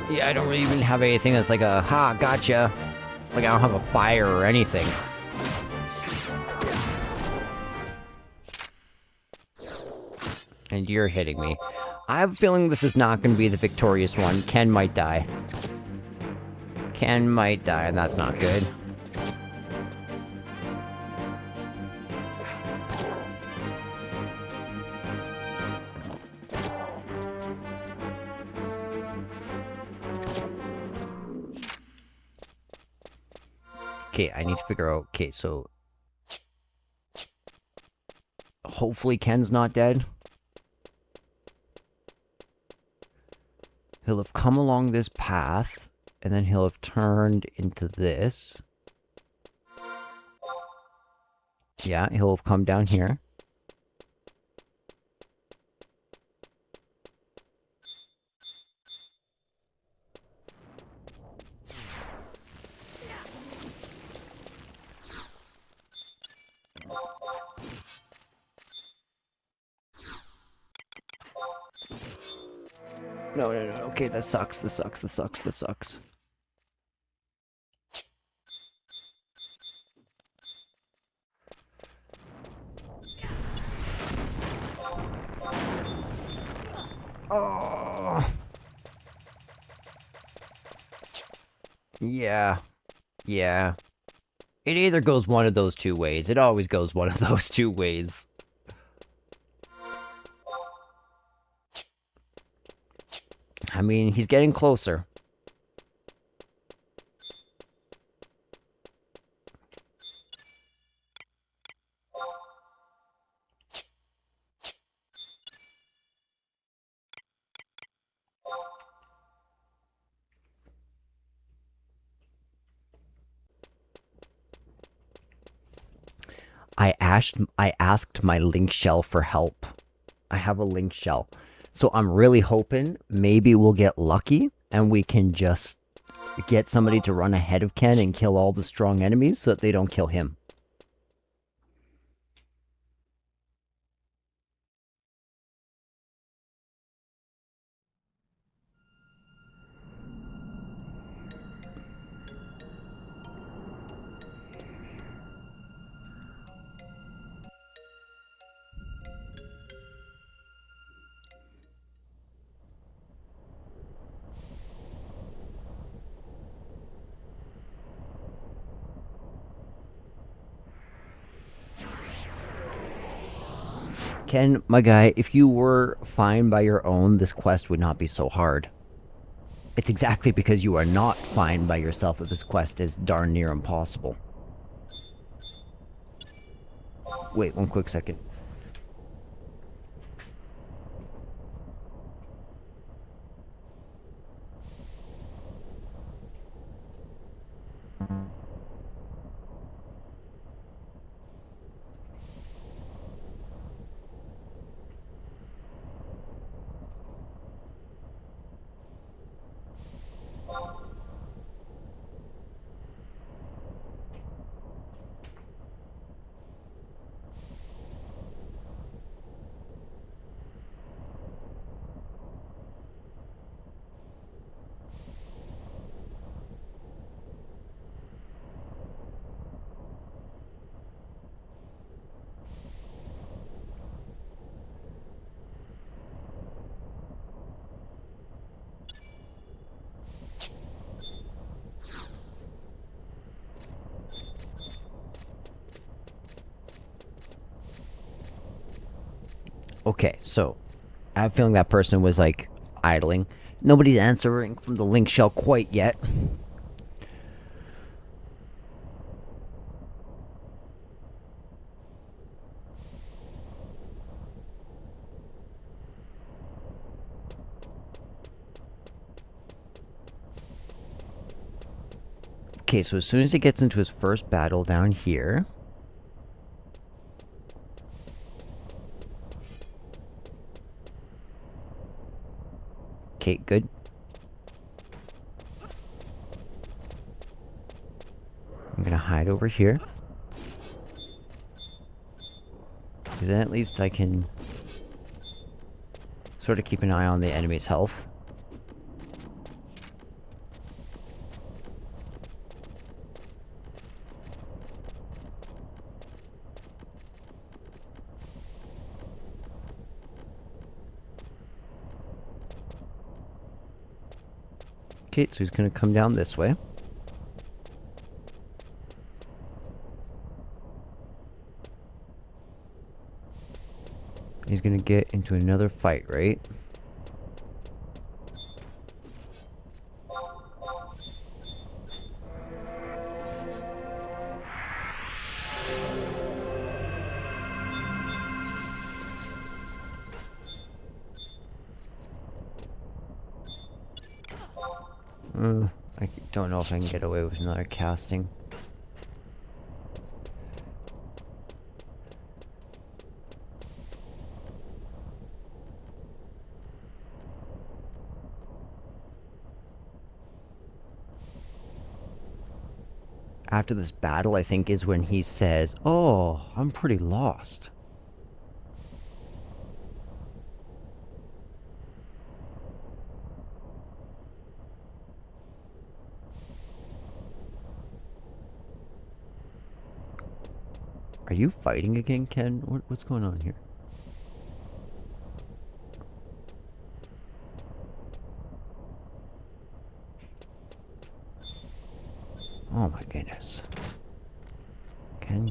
Speaker 1: Yeah, I don't really even have anything that's like a, ha, gotcha. Like, I don't have a fire or anything. And you're hitting me. I have a feeling this is not going to be the victorious one. Ken might die. Ken might die, and that's not good. Okay, I need to figure out... Okay, so... Hopefully Ken's not dead. He'll have come along this path, and then he'll have turned into this. Yeah, he'll have come down here. No, no, no. Okay, that sucks. This sucks. This sucks. This sucks. Oh. Yeah. Yeah. It either goes one of those two ways. It always goes one of those two ways. I mean, he's getting closer. I asked my link shell for help. I have a link shell. So I'm really hoping maybe we'll get lucky and we can just get somebody to run ahead of Ken and kill all the strong enemies so that they don't kill him. Ken, my guy, if you were fine by your own, this quest would not be so hard. It's exactly because you are not fine by yourself that this quest is darn near impossible. Wait, one quick second. Okay, so I have a feeling that person was like idling. Nobody's answering from the link shell quite yet. Okay, so as soon as he gets into his first battle down here. Okay, good. I'm gonna hide over here. Because then at least I can sort of keep an eye on the enemy's health. Okay, so he's gonna come down this way. He's gonna get into another fight, right? I don't know if I can get away with another casting. After this battle, I think, is when he says, "Oh, I'm pretty lost." Are you fighting again, Ken? What's going on here? Oh my goodness. Ken.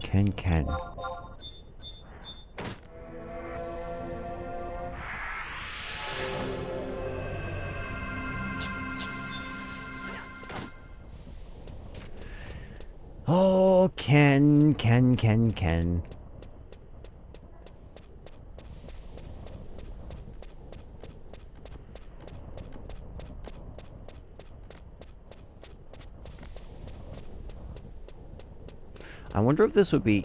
Speaker 1: Oh, Ken. I wonder if this would be...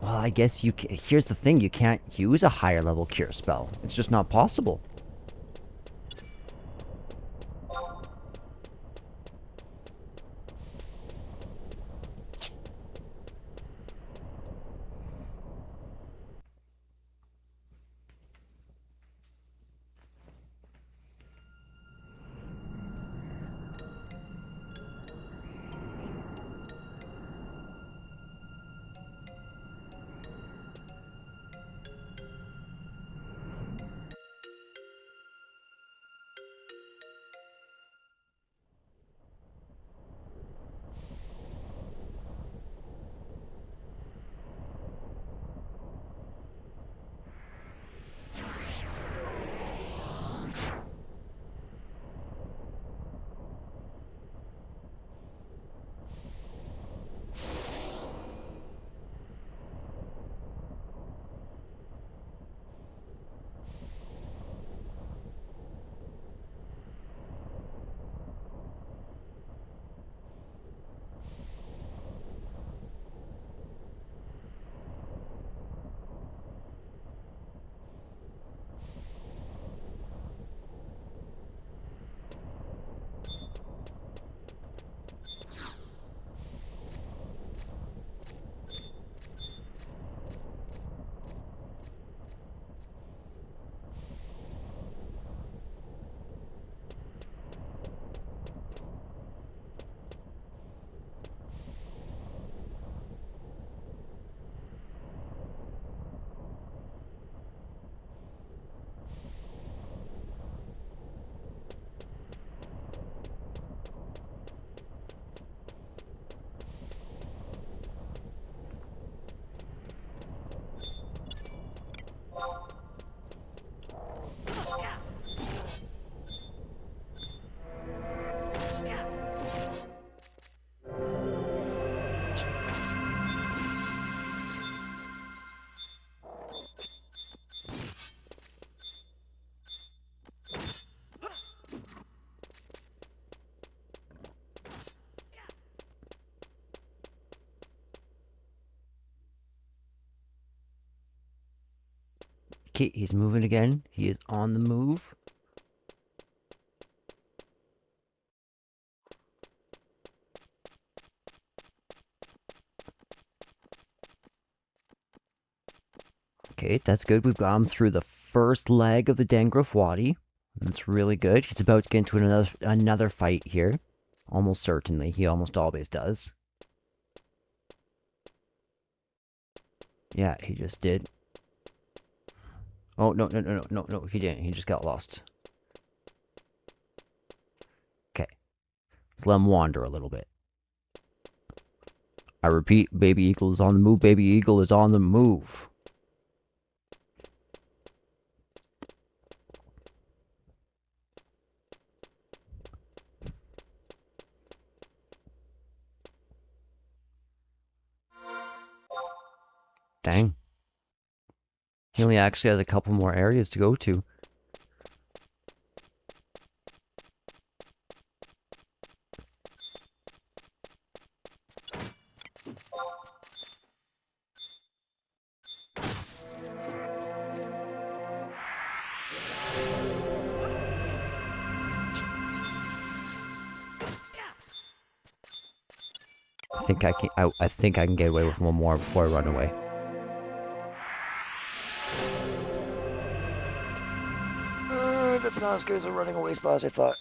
Speaker 1: Well, I guess you can... Here's the thing, you can't use a higher level cure spell. It's just not possible. Okay, he's moving again. He is on the move. Okay, that's good. We've got him through the first leg of the Dengrove Wadi. That's really good. He's about to get into another fight here. Almost certainly. He almost always does. Yeah, he just did. Oh, no, he didn't. He just got lost. Okay. Let's let him wander a little bit. I repeat, Baby Eagle is on the move. Baby Eagle is on the move. Dang. He only actually has a couple more areas to go to. I think I can get away with one more before I run away. That's not as good as a running away spot as I thought.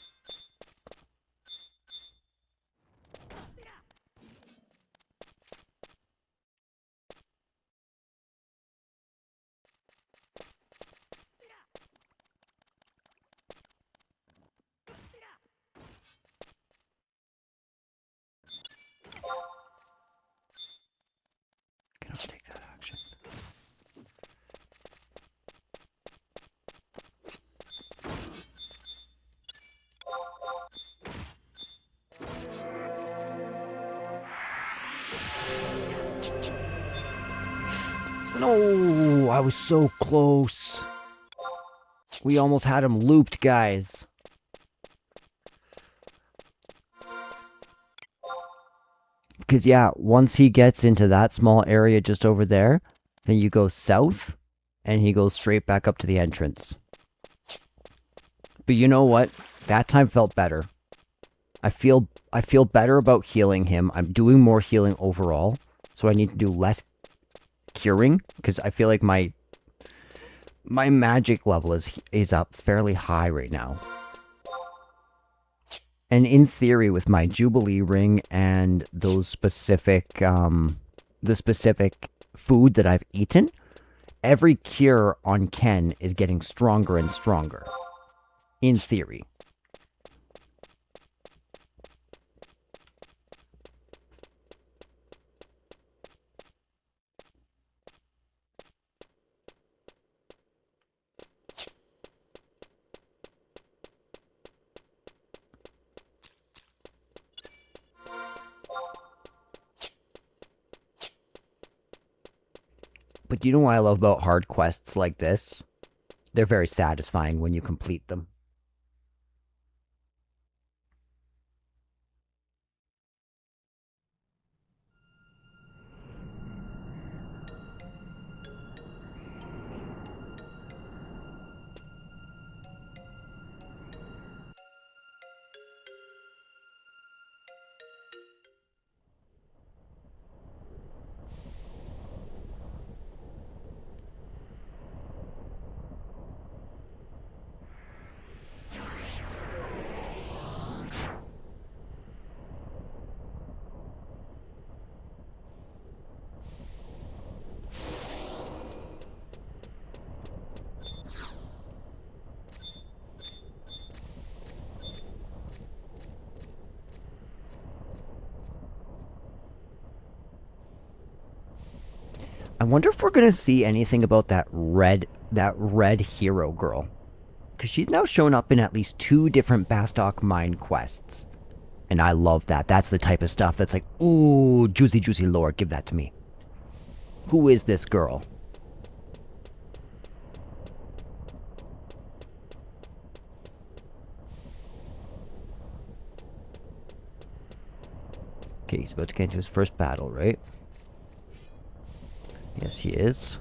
Speaker 1: No, I was so close. We almost had him looped, guys. Because, yeah, once he gets into that small area just over there, then you go south, and he goes straight back up to the entrance. But you know what? That time felt better. I feel better about healing him. I'm doing more healing overall, so I need to do less curing, because I feel like my magic level is up fairly high right now. And in theory, with my Jubilee ring and those specific, the specific food that I've eaten, every cure on Ken is getting stronger and stronger. In theory. But do you know what I love about hard quests like this? They're very satisfying when you complete them. I wonder if we're gonna see anything about that red hero girl. Because she's now shown up in at least 2 different Bastok Mine quests. And I love that. That's the type of stuff that's like, ooh, juicy, juicy lore, give that to me. Who is this girl? Okay, he's about to get into his first battle, right? Yes, he is.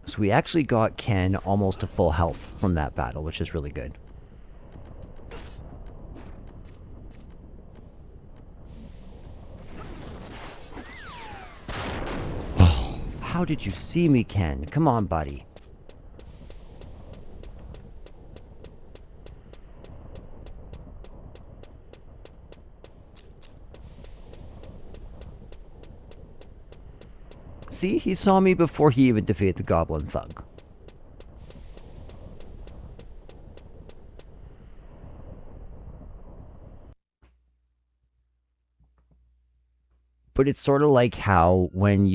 Speaker 1: So we actually got Ken almost to full health from that battle, which is really good. How did you see me, Ken? Come on, buddy. See, he saw me before he even defeated the Goblin Thug. But it's sort of like how when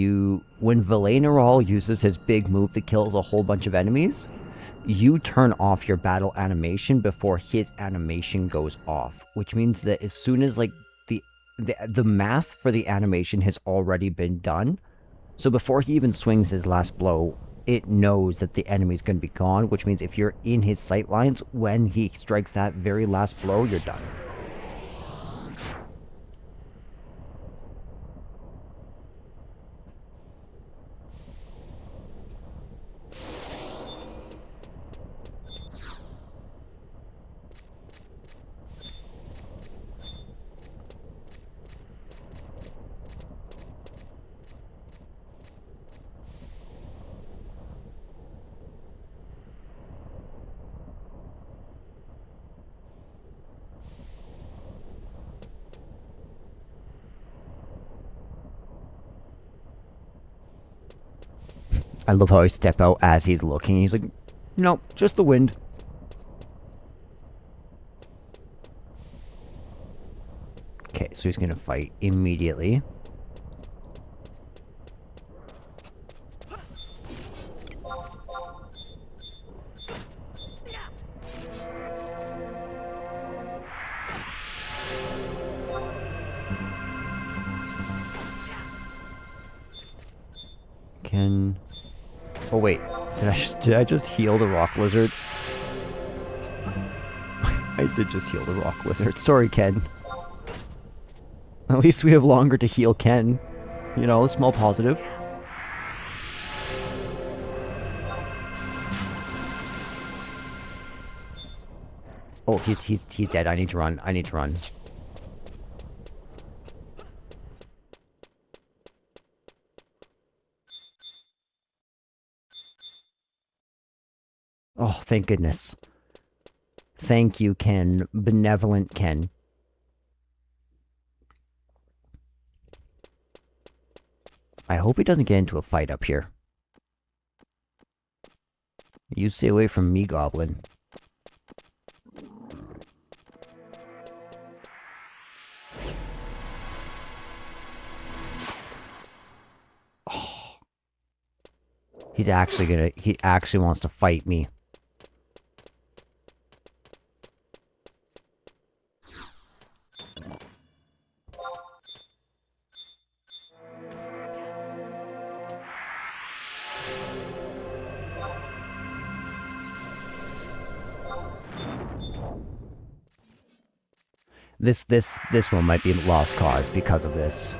Speaker 1: Valenerol uses his big move that kills a whole bunch of enemies, you turn off your battle animation before his animation goes off, which means that as soon as like the math for the animation has already been done, so before he even swings his last blow, it knows that the enemy's going to be gone, which means if you're in his sight lines when he strikes that very last blow, you're done. I love how I step out as he's looking. He's like, nope, just the wind. Okay, so he's gonna fight immediately. Oh wait, did I just heal the rock lizard? I did just heal the rock lizard. Sorry, Ken. At least we have longer to heal Ken. You know, a small positive. Oh, he's dead. I need to run. I need to run. Oh, thank goodness. Thank you, Ken. Benevolent Ken. I hope he doesn't get into a fight up here. You stay away from me, Goblin. Oh. He actually wants to fight me. This one might be a lost cause because of this.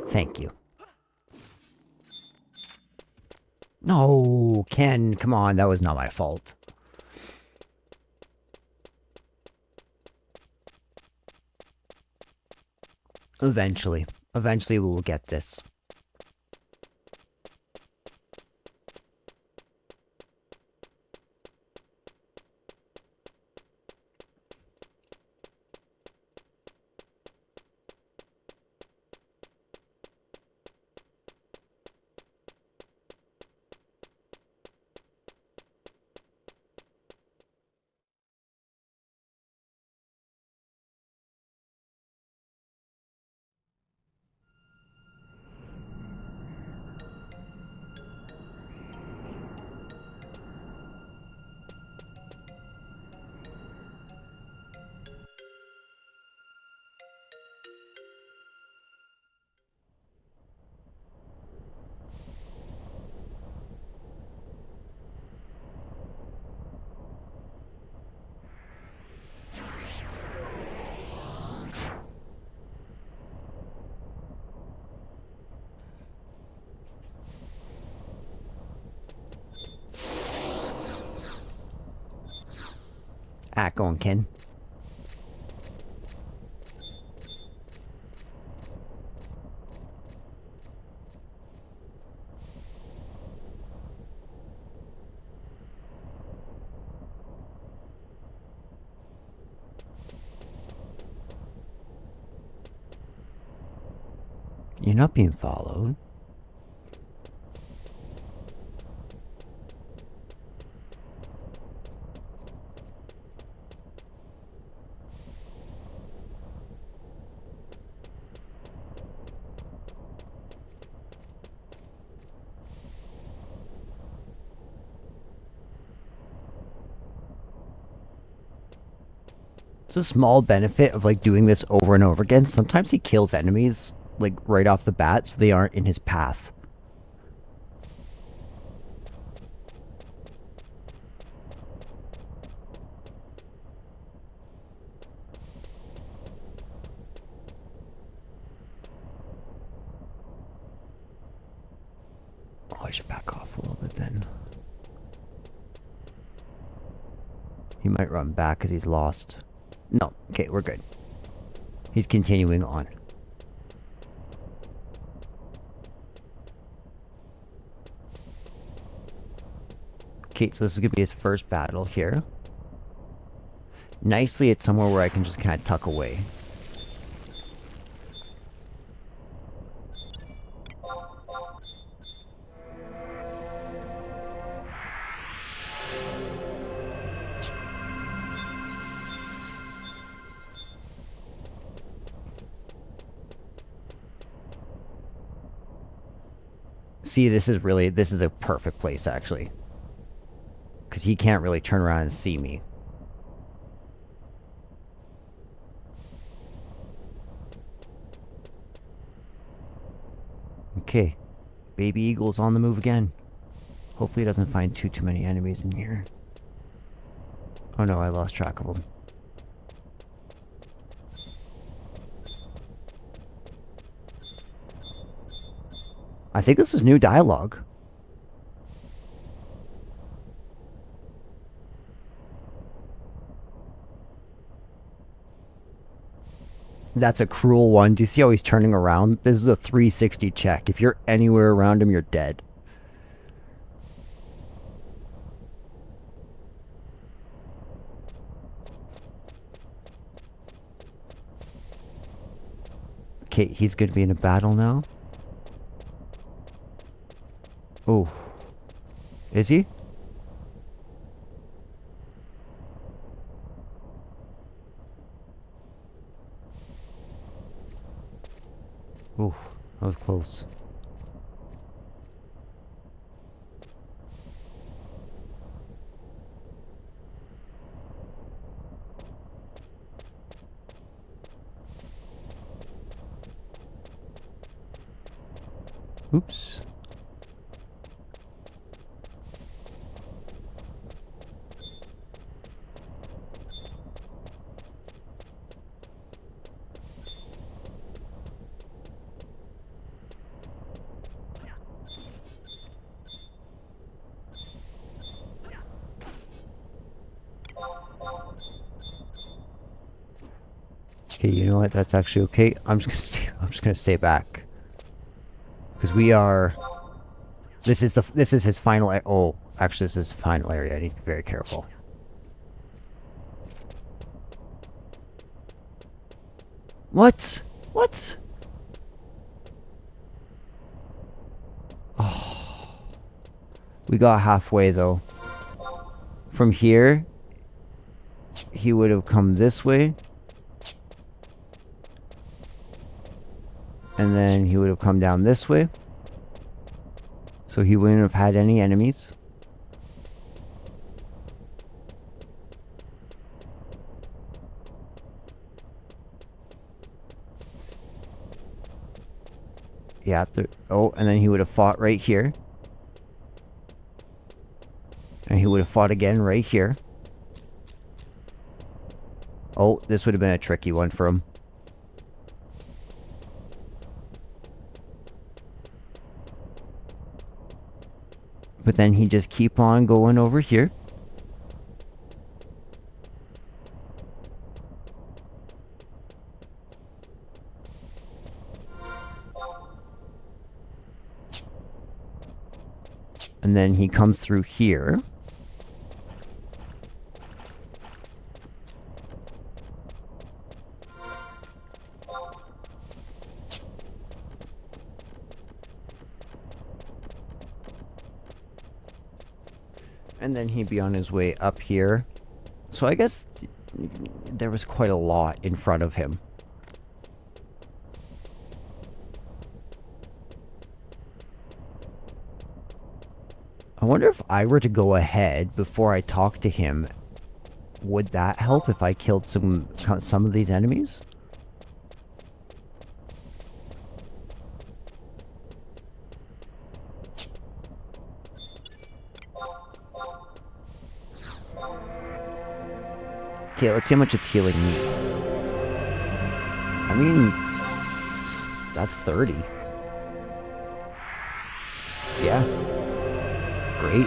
Speaker 1: Thank you. No, Ken, come on, that was not my fault. Eventually we will get this. Ah, go on, Ken. You're not being followed. It's a small benefit of like doing this over and over again. Sometimes he kills enemies like right off the bat so they aren't in his path. Oh, I should back off a little bit then. He might run back because he's lost. No, okay, we're good. He's continuing on. Okay, so this is going to be his first battle here. Nicely, it's somewhere where I can just kind of tuck away. See, this is a perfect place, actually. Because he can't really turn around and see me. Okay. Baby Eagle's on the move again. Hopefully he doesn't find too many enemies in here. Oh no, I lost track of them. I think this is new dialogue. That's a cruel one. Do you see how he's turning around? This is a 360 check. If you're anywhere around him, you're dead. Okay, he's going to be in a battle now. Oh. Is he? Oh, that was close. Oops. Okay, you know what? That's actually okay. I'm just gonna stay back. Because we are... This is his final... Oh, actually, this is his final area. I need to be very careful. What? What? Oh. We got halfway, though. From here, he would have come this way. And then he would have come down this way. So he wouldn't have had any enemies. Yeah, oh, and then he would have fought right here. And he would have fought again right here. Oh, this would have been a tricky one for him. But then he just keep on going over here. And then he comes through here. And then he'd be on his way up here. So I guess there was quite a lot in front of him. I wonder if I were to go ahead before I talk to him, would that help if I killed some of these enemies? Okay, let's see how much it's healing me. I mean, that's 30. Yeah. Great.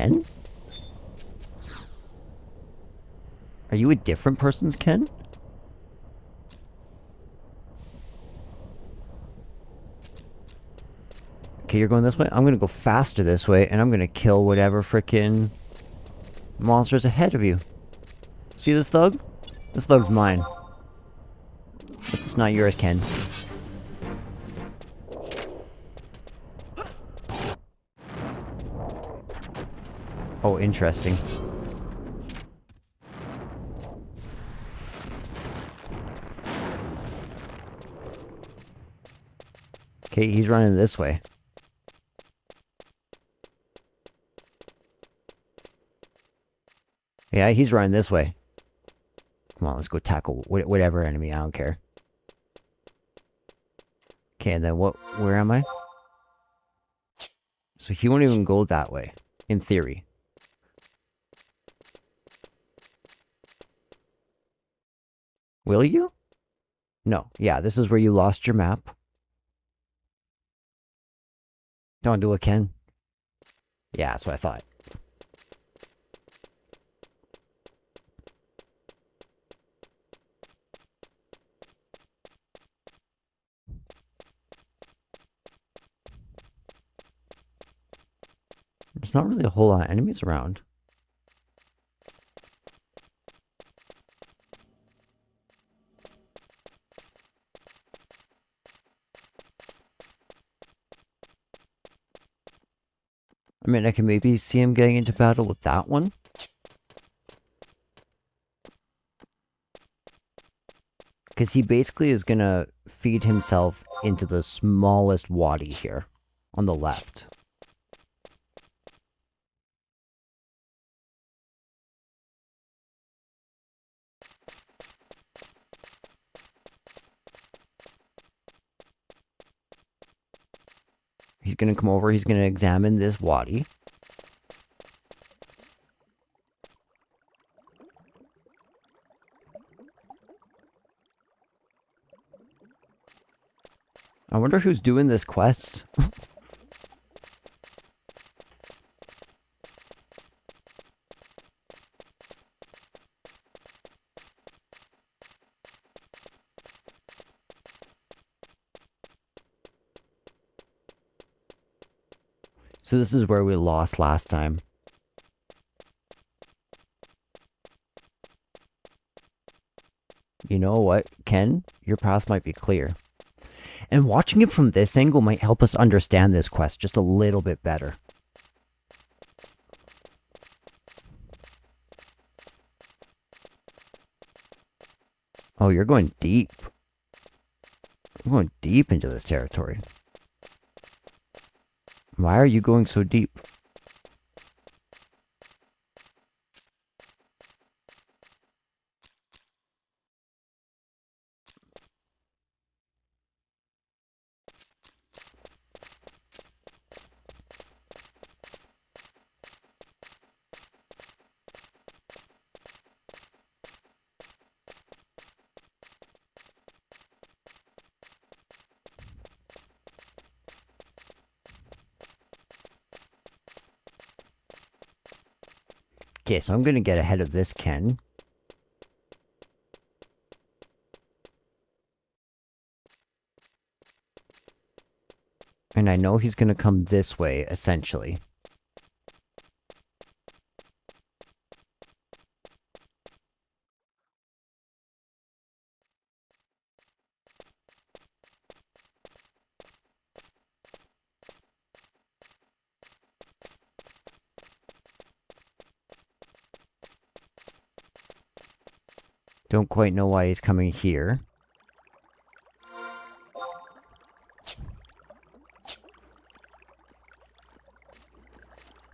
Speaker 1: Ken? Are you a different person's Ken? Okay, you're going this way? I'm gonna go faster this way, and I'm gonna kill whatever frickin' monster's ahead of you. See this thug? This thug's mine. It's not yours, Ken. Oh, interesting. Okay, he's running this way. Yeah, he's running this way. Come on, let's go tackle whatever enemy. I don't care. Okay, and then what? Where am I? So he won't even go that way, in theory. Will you? No. Yeah, this is where you lost your map. Don't do it, Ken. Yeah, that's what I thought. There's not really a whole lot of enemies around. I mean, I can maybe see him getting into battle with that one. Because he basically is gonna feed himself into the smallest wadi here. On the left. He's gonna come over, he's gonna examine this wadi. I wonder who's doing this quest. So this is where we lost last time. You know what, Ken? Your path might be clear. And watching it from this angle might help us understand this quest just a little bit better. Oh, you're going deep. You're going deep into this territory. Why are you going so deep? Okay, so I'm gonna get ahead of this Ken. And I know he's gonna come this way, essentially. Don't quite know why he's coming here.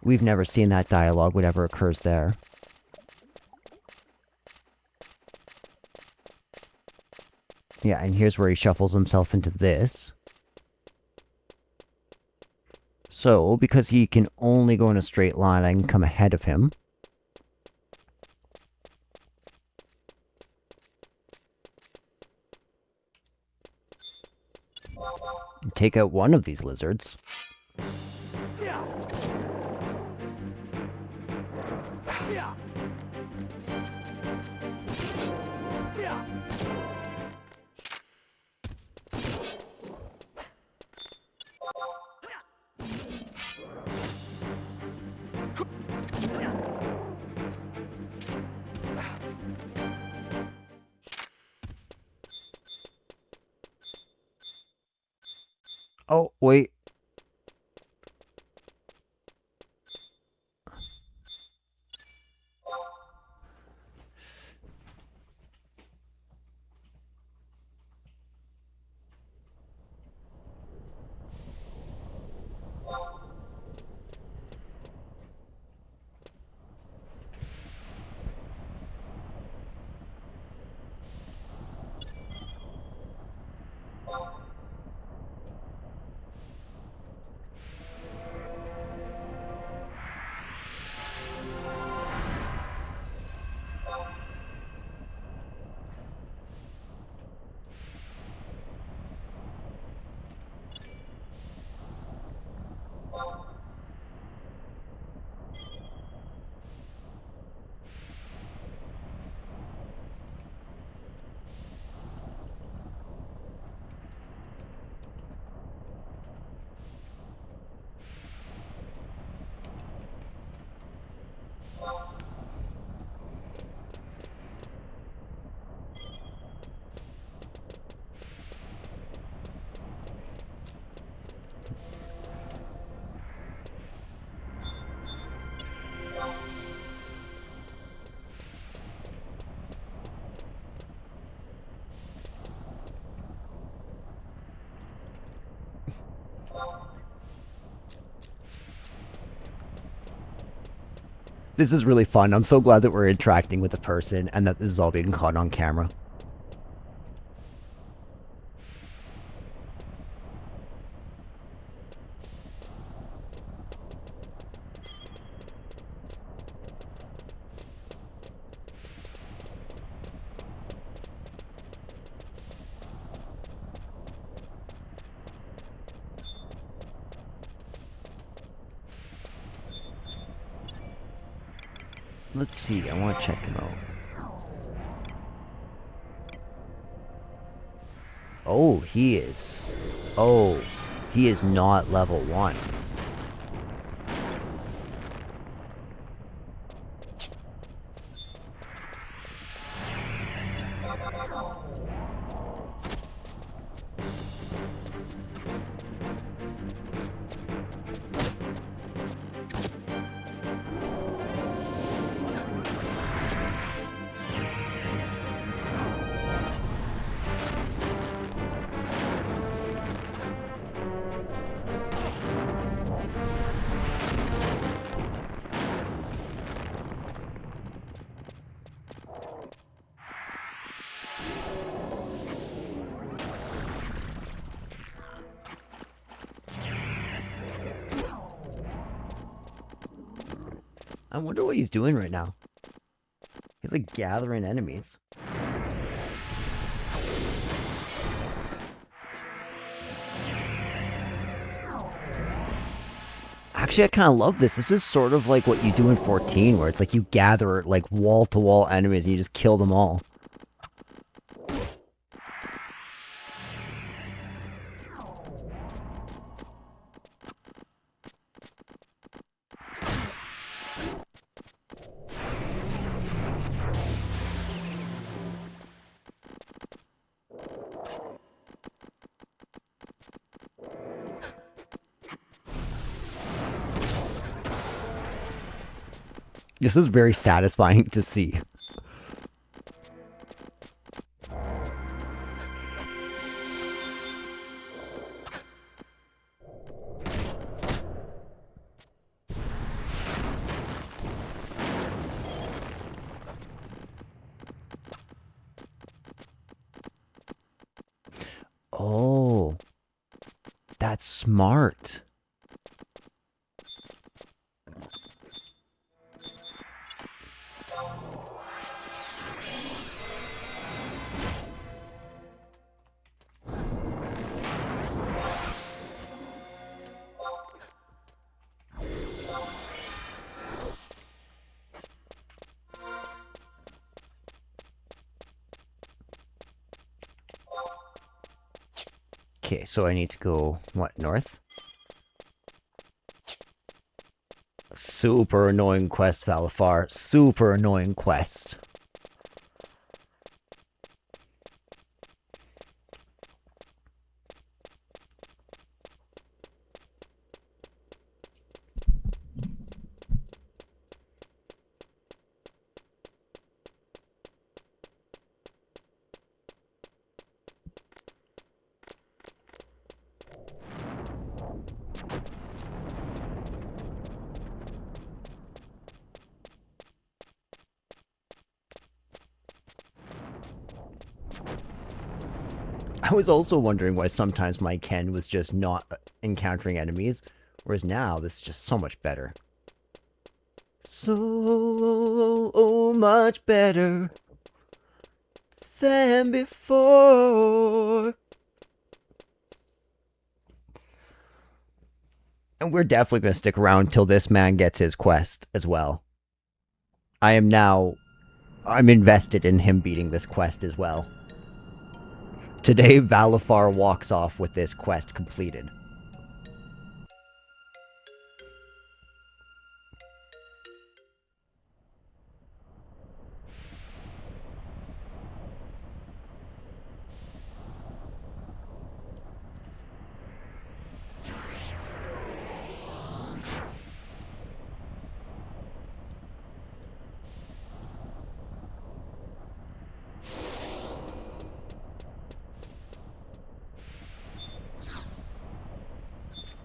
Speaker 1: We've never seen that dialogue, whatever occurs there. Yeah, and here's where he shuffles himself into this. So, because he can only go in a straight line, I can come ahead of him. Take out one of these lizards. Oh, wait. This is really fun. I'm so glad that we're interacting with the person and that this is all being caught on camera. Let's see. I want to check him out. Oh, he is. Oh, he is not level 1. I wonder what he's doing right now. He's like gathering enemies. Actually, I kind of love this. This is sort of like what you do in 14, where it's like you gather like wall-to-wall enemies and you just kill them all. This is very satisfying to see. Oh, that's smart. Okay, so I need to go, what, north? Super annoying quest, Valafar. Super annoying quest. I was also wondering why sometimes my Ken was just not encountering enemies, whereas now this is just so much better. So much better than before. And we're definitely going to stick around till this man gets his quest as well. I'm invested in him beating this quest as well. Today, Valafar walks off with this quest completed.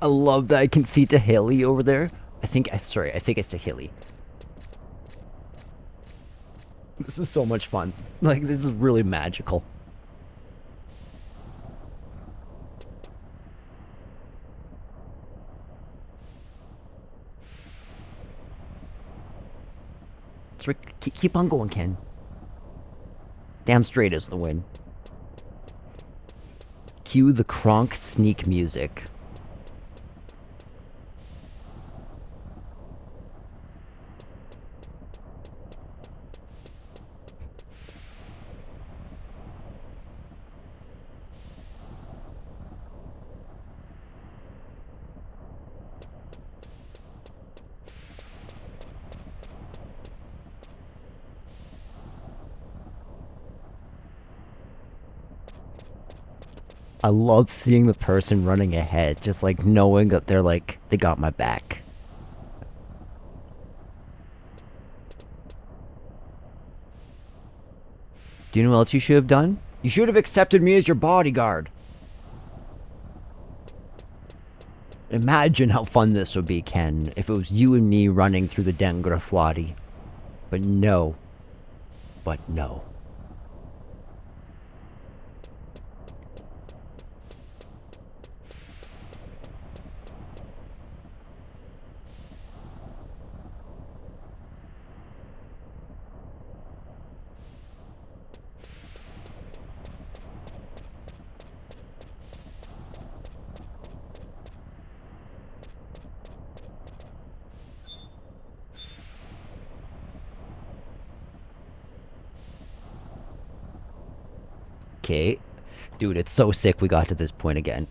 Speaker 1: I love that I can see Tahili over there. I think it's Tahili. This is so much fun. Like, this is really magical. Keep on going, Ken. Damn straight is the win. Cue the Kronk sneak music. I love seeing the person running ahead, just like knowing that they're like, they got my back. Do you know what else you should have done? You should have accepted me as your bodyguard. Imagine how fun this would be, Ken, if it was you and me running through the Dengrafwadi. But no. But no. Okay. Dude, it's so sick we got to this point again.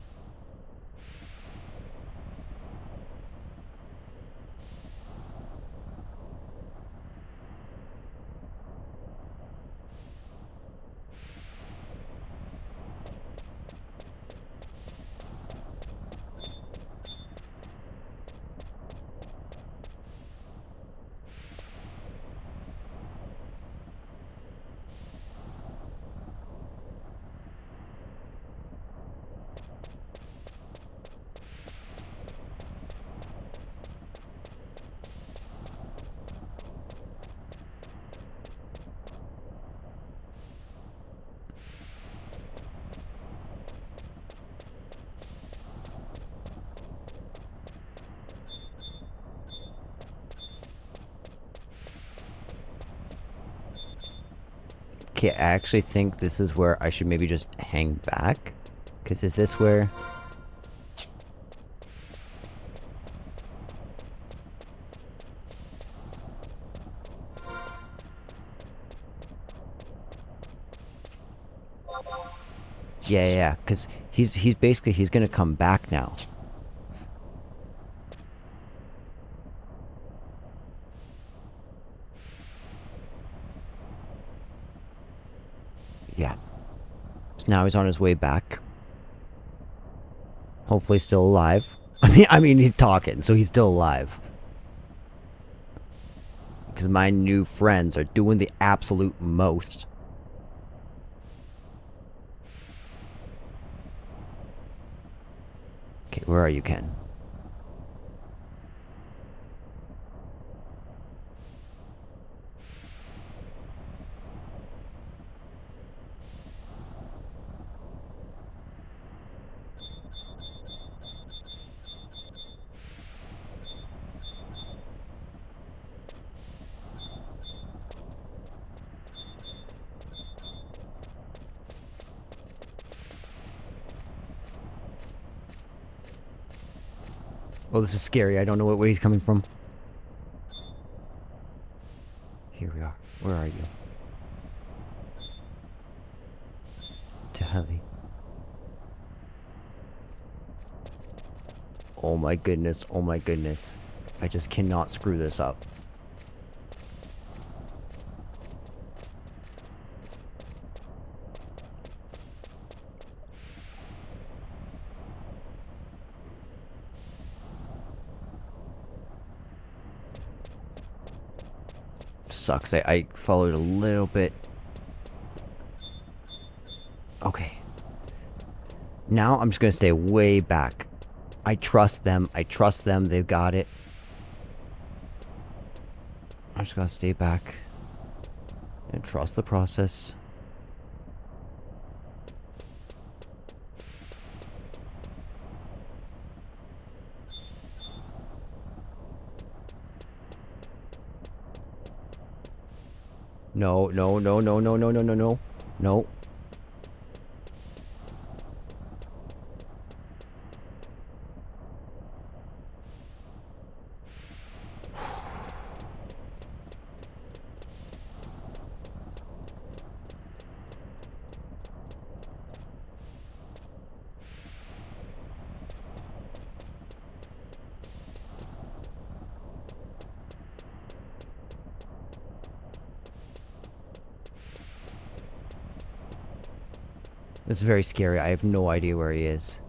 Speaker 1: Okay, I actually think this is where I should maybe just hang back. Because is this where... Yeah, because he's basically, he's gonna come back now. Yeah. So now he's on his way back. Hopefully still alive. I mean he's talking, so he's still alive. Because my new friends are doing the absolute most. Okay, where are you, Ken? Oh, this is scary. I don't know what way he's coming from. Here we are. Where are you? Tahali. Oh my goodness. Oh my goodness. I just cannot screw this up. Sucks. I followed a little bit. Okay. Now I'm just gonna stay way back. I trust them. I trust them. They've got it. I'm just gonna stay back and trust the process. No, no, no, no, no, no, no, no, no. No. This is very scary. I have no idea where he is.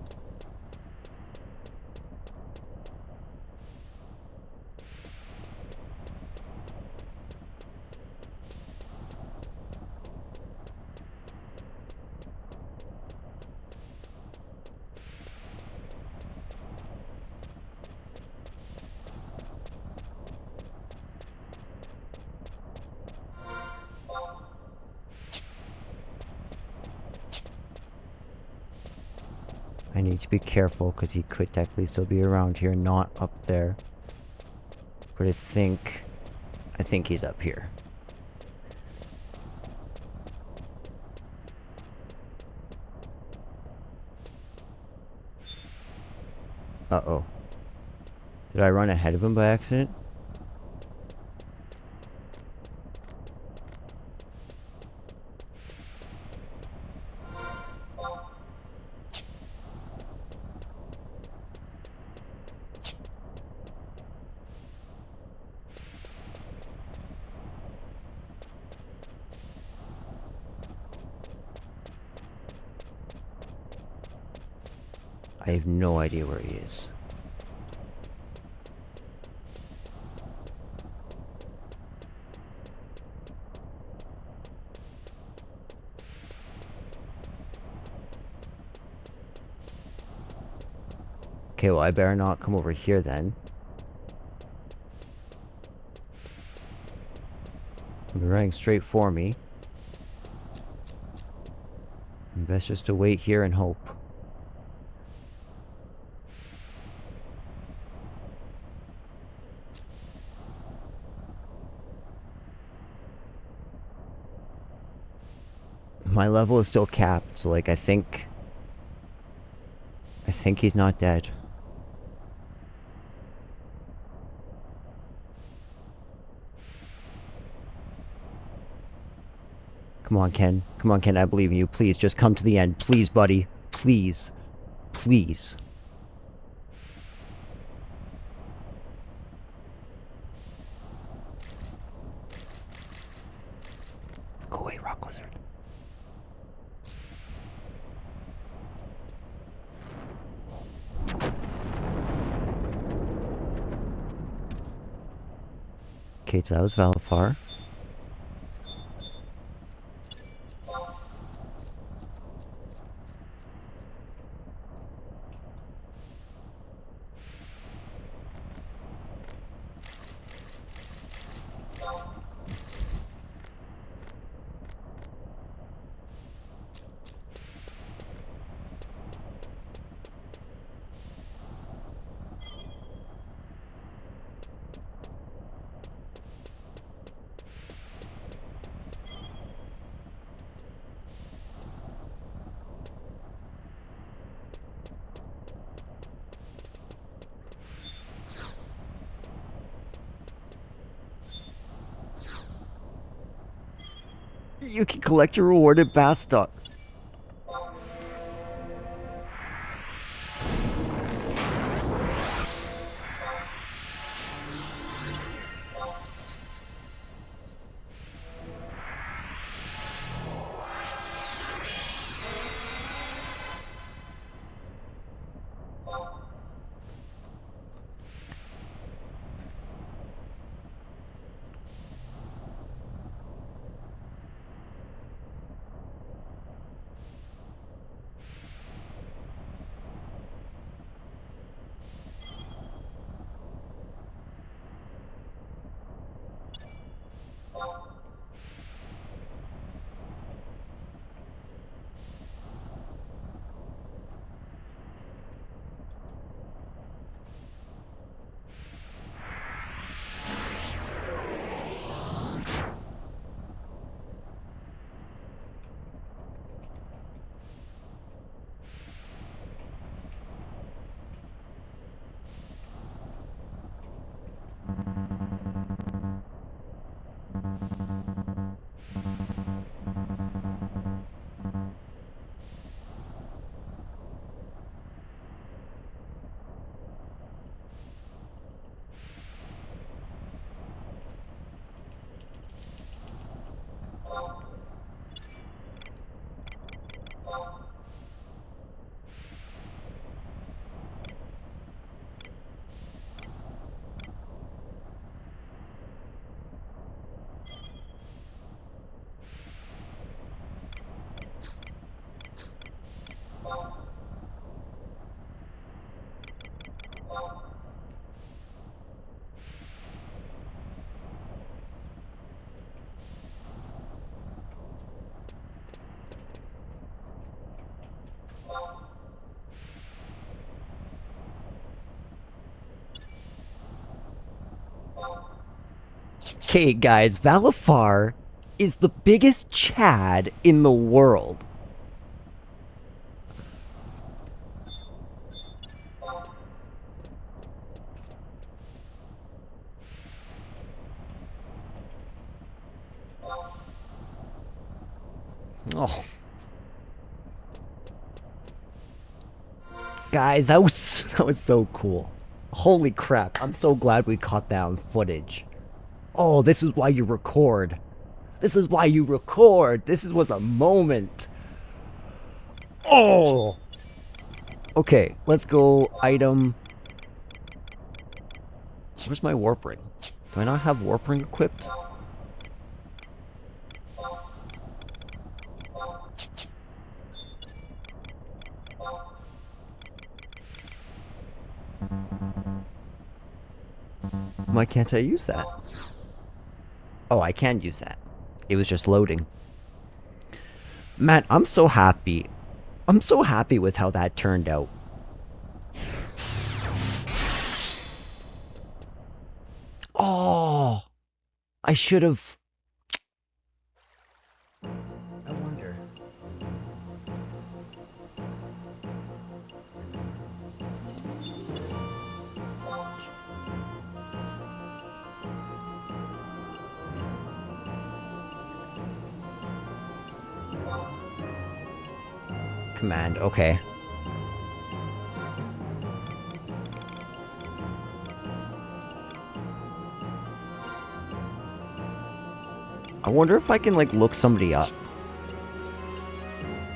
Speaker 1: I need to be careful because he could technically still be around here, not up there. But I think he's up here. Uh-oh. Did I run ahead of him by accident? I have no idea where he is. Okay, well, I better not come over here then. He'll be running straight for me. And best just to wait here and hope. My level is still capped, so like I think he's not dead. Come on, Ken. Come on, Ken. I believe in you. Please, just come to the end. Please, buddy. Please. Please. Go away, rock lizard. Okay, so that was Valafar. You can collect your reward at Bastok. Okay, guys, Valafar is the biggest Chad in the world. Oh. Guys, that was so cool. Holy crap, I'm so glad we caught that on footage. Oh, this is why you record. This is why you record. This was a moment. Oh! Okay, let's go item. Where's my warp ring? Do I not have warp ring equipped? Why can't I use that? Oh, I can use that. It was just loading. Man, I'm so happy. I'm so happy with how that turned out. Oh, I should have. I wonder. command. Okay. I wonder if I can, like, look somebody up.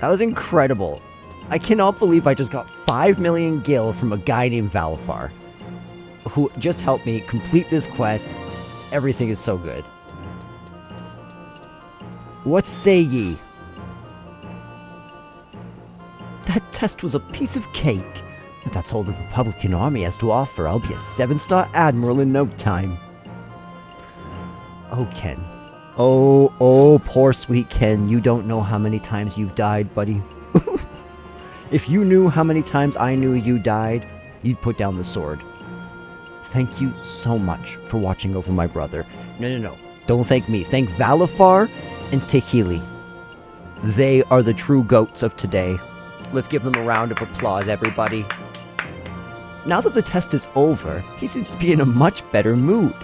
Speaker 1: That was incredible. I cannot believe I just got 5 million gil from a guy named Valafar, who just helped me complete this quest. Everything is so good. What say ye? That test was a piece of cake. If that's all the Republican Army has to offer, I'll be a 7-star admiral in no time. Oh, Ken. Oh, poor sweet Ken. You don't know how many times you've died, buddy. If you knew how many times I knew you died, you'd put down the sword. Thank you so much for watching over my brother. No. Don't thank me. Thank Valafar and Tahili. They are the true goats of today. Let's give them a round of applause, everybody. Now that the test is over, he seems to be in a much better mood.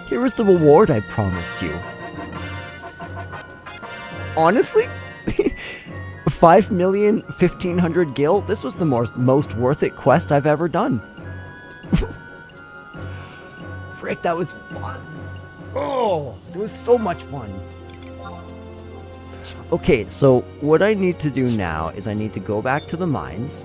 Speaker 1: Here is the reward I promised you. Honestly? 5,1,500 gil? This was the most worth it quest I've ever done. Frick, that was fun. Oh, it was so much fun. Okay, so what I need to do now is I need to go back to the mines.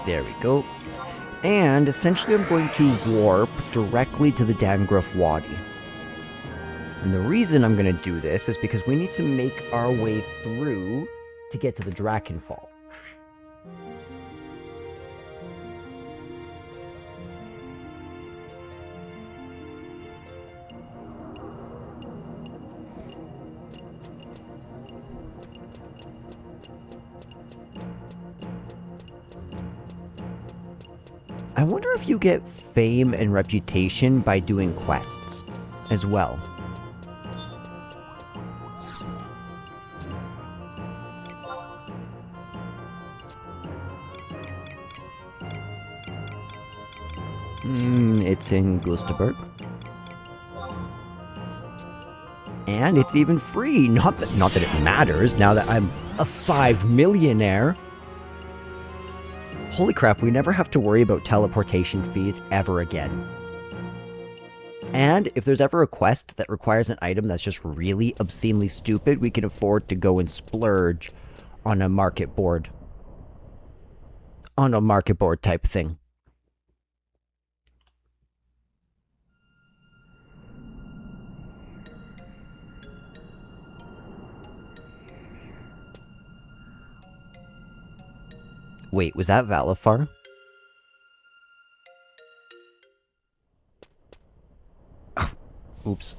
Speaker 1: There we go. And essentially I'm going to warp directly to the Dangruf Wadi. And the reason I'm going to do this is because we need to make our way through to get to the Drakenfall. I wonder if you get fame and reputation by doing quests as well. It's in Gustaberg. And it's even free. Not that it matters now that I'm a 5 millionaire. Holy crap, we never have to worry about teleportation fees ever again. And if there's ever a quest that requires an item that's just really obscenely stupid, we can afford to go and splurge on a market board. On a market board type thing. Wait, was that Valafar? Oh, oops.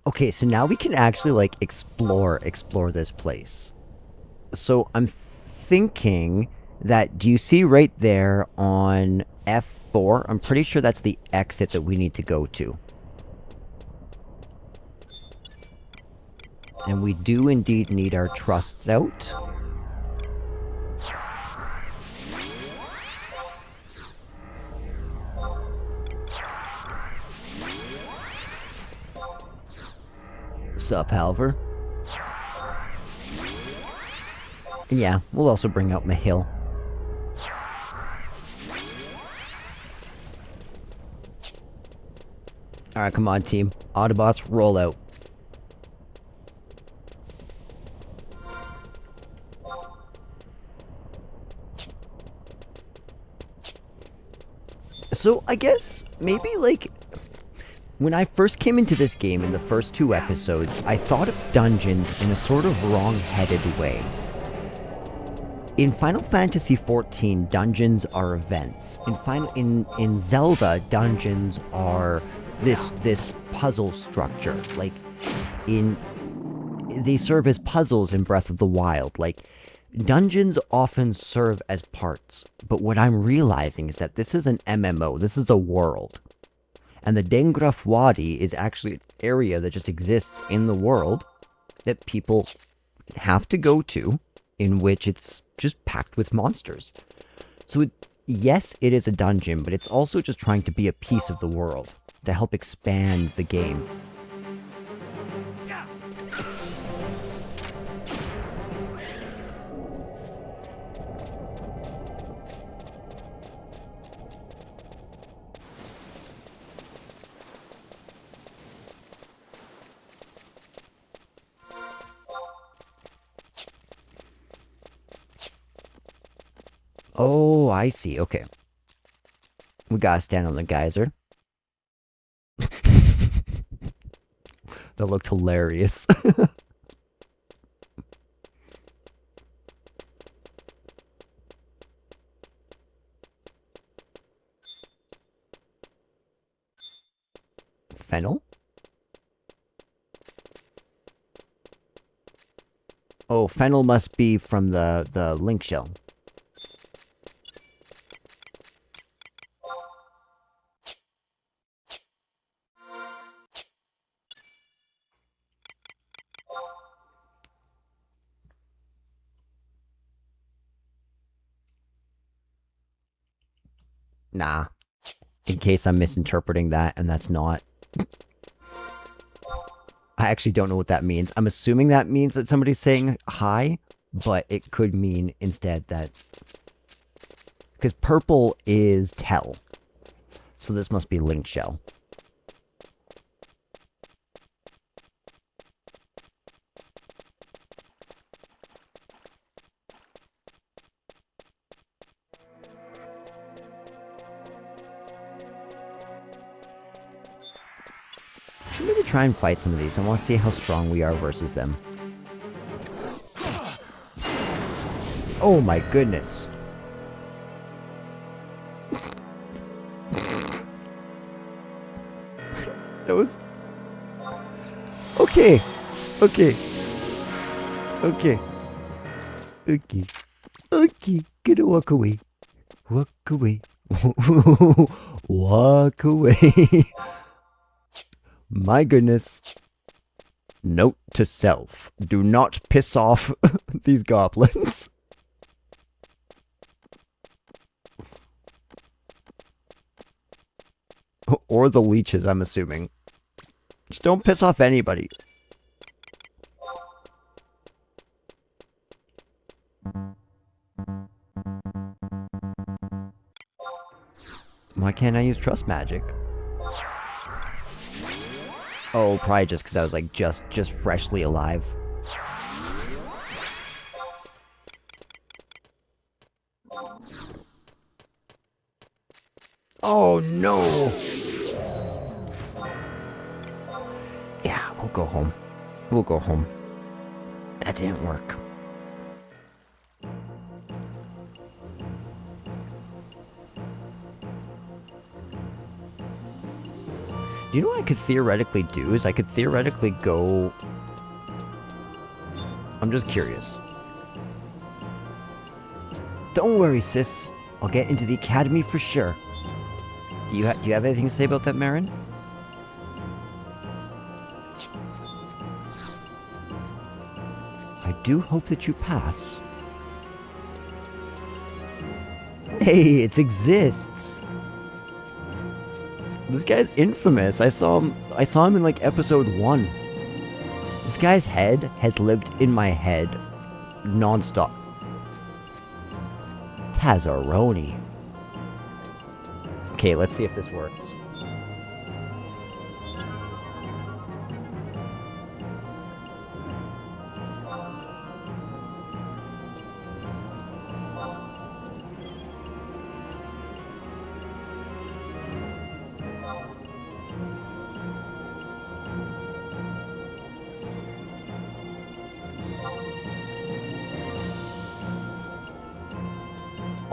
Speaker 1: Okay, so now we can actually, like, explore this place. So I'm thinking that, do you see right there on F4? I'm pretty sure that's the exit that we need to go to. And we do indeed need our trusts out. Sup, Halver? Yeah, we'll also bring out Mahil. Alright, come on, team. Autobots, roll out. So I guess maybe like when I first came into this game in the first 2 episodes, I thought of dungeons in a sort of wrong-headed way. In Final Fantasy XIV, dungeons are events. In Zelda, dungeons are this puzzle structure. Like they serve as puzzles in Breath of the Wild. Like dungeons often serve as parts. But what I'm realizing is that this is an MMO. This is a world. And the Dengraf Wadi is actually an area that just exists in the world that people have to go to, in which it's just packed with monsters. So yes, it is a dungeon, but it's also just trying to be a piece of the world to help expand the game. Oh, I see. Okay. We gotta stand on the geyser. That looked hilarious. Fennel? Oh, fennel must be from the link shell. Nah. In case I'm misinterpreting that, and that's not. I actually don't know what that means. I'm assuming that means that somebody's saying hi, but it could mean instead that... Because purple is tell. So this must be link shell. Should maybe try and fight some of these. I want to see how strong we are versus them. Oh my goodness. That was... Okay. Okay. Okay. Okay. Okay. Gonna walk away. Walk away. Walk away. My goodness. Note to self. Do not piss off these goblins. Or the leeches, I'm assuming. Just don't piss off anybody. Why can't I use trust magic? Oh, probably just because I was like just freshly alive. Oh no! Yeah, we'll go home. We'll go home. That didn't work. You know what I could theoretically do is I could theoretically go... I'm just curious. Don't worry, sis. I'll get into the academy for sure. Do you have anything to say about that, Marin? I do hope that you pass. Hey, it exists. This guy's infamous. I saw him in like episode 1. This guy's head has lived in my head non-stop. Tazzaroni. Okay, let's see if this works.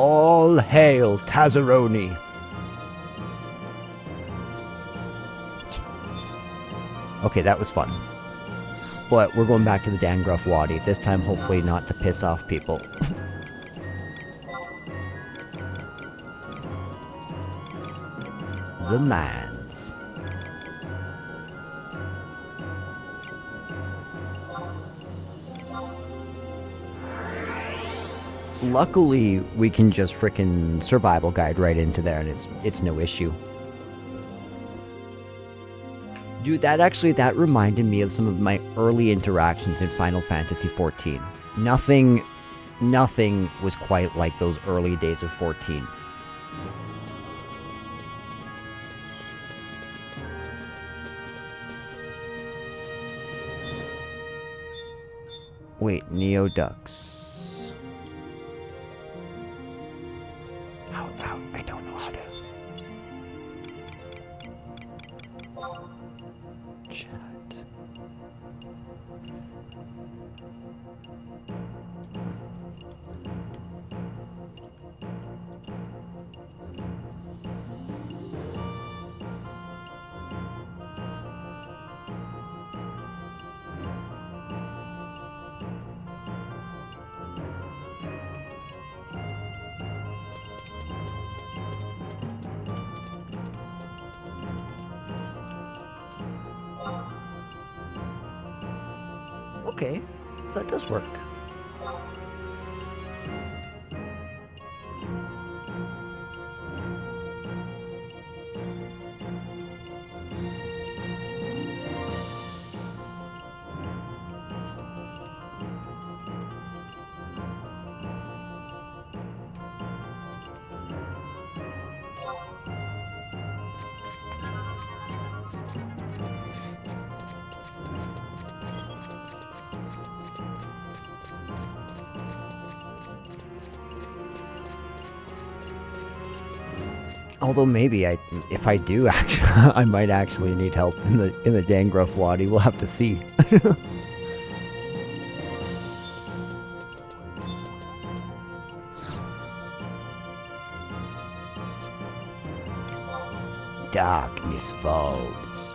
Speaker 1: All hail Tazzaroni. Okay, that was fun. But we're going back to the Dangruff Wadi, this time hopefully not to piss off people. The mines. Luckily, we can just frickin' survival guide right into there and it's no issue. Dude, that reminded me of some of my early interactions in Final Fantasy XIV. Nothing was quite like those early days of 14. Wait, Neo Ducks. How? I don't know how to. Chat. Okay, so that does work. Although maybe if I do actually, I might actually need help in the Dangruff Wadi. We'll have to see. Darkness falls.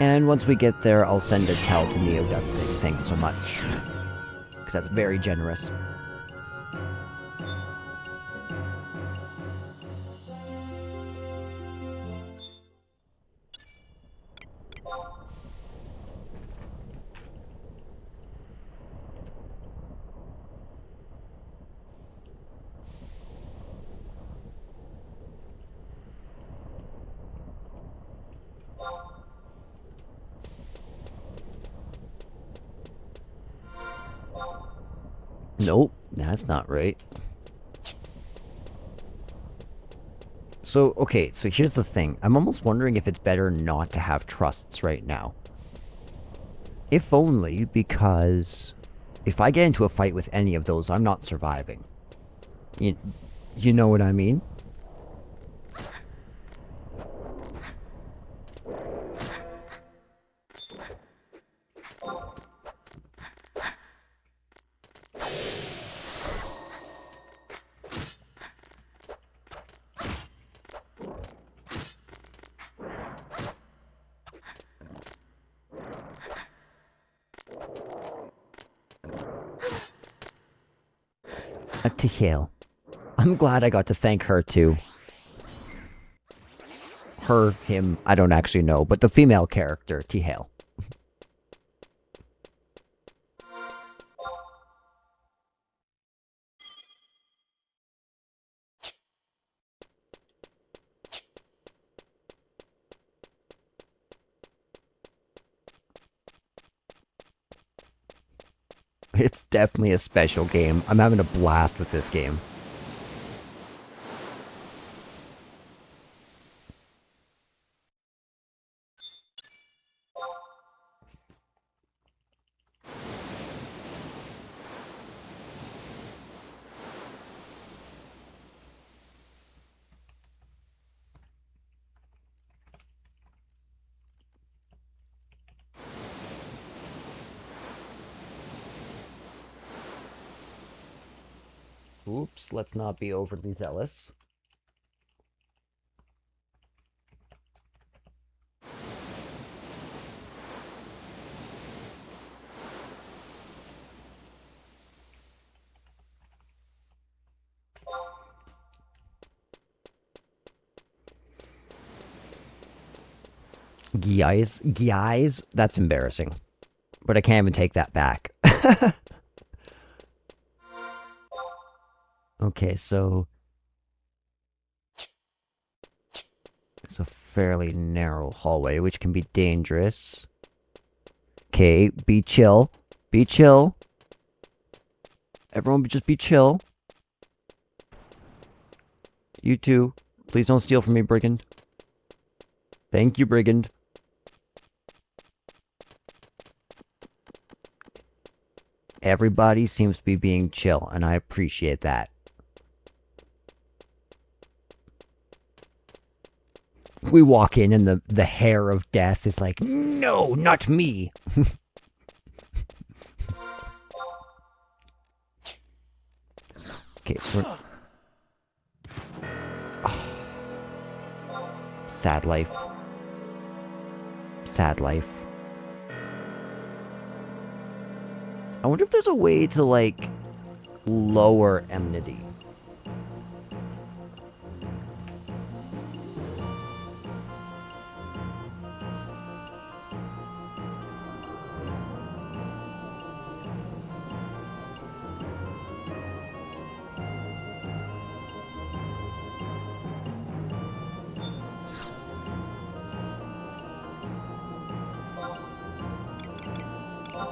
Speaker 1: And once we get there, I'll send a tell to Neo Duck thing. Thanks so much. Because that's very generous. Nope, that's not right. So, okay, so here's the thing. I'm almost wondering if it's better not to have trusts right now. If only because if I get into a fight with any of those, I'm not surviving. You know what I mean? Tehil. I'm glad I got to thank her too. Her, him, I don't actually know, but the female character, Tehil. It's definitely a special game. I'm having a blast with this game. Oops, let's not be overly zealous. Guys, that's embarrassing. But I can't even take that back. Okay, so it's a fairly narrow hallway, which can be dangerous. Okay, be chill. Be chill. Everyone just be chill. You too. Please don't steal from me, brigand. Thank you, brigand. Everybody seems to be being chill, and I appreciate that. We walk in and the hair of death is like, no, not me. Okay, so we're... Oh. Sad life. Sad life. I wonder if there's a way to, like, lower enmity.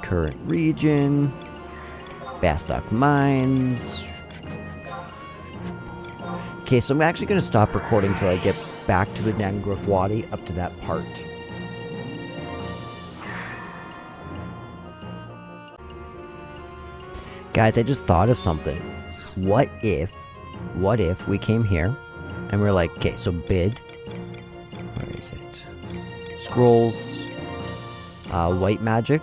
Speaker 1: Current region. Bastok Mines. Okay, so I'm actually going to stop recording till I get back to the Nangrove Wadi, up to that part. Guys, I just thought of something. What if we came here and we're like, okay, so bid. Where is it? Scrolls. White magic.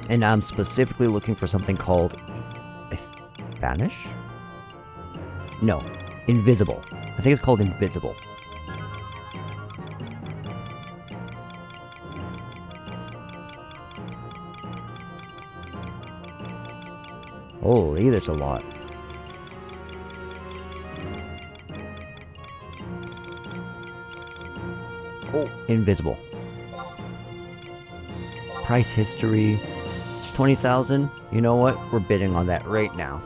Speaker 1: And I'm specifically looking for something called Vanish? No, Invisible. I think it's called Invisible. Holy, there's a lot. Oh, Invisible. Price history. 20,000. You know what? We're bidding on that right now.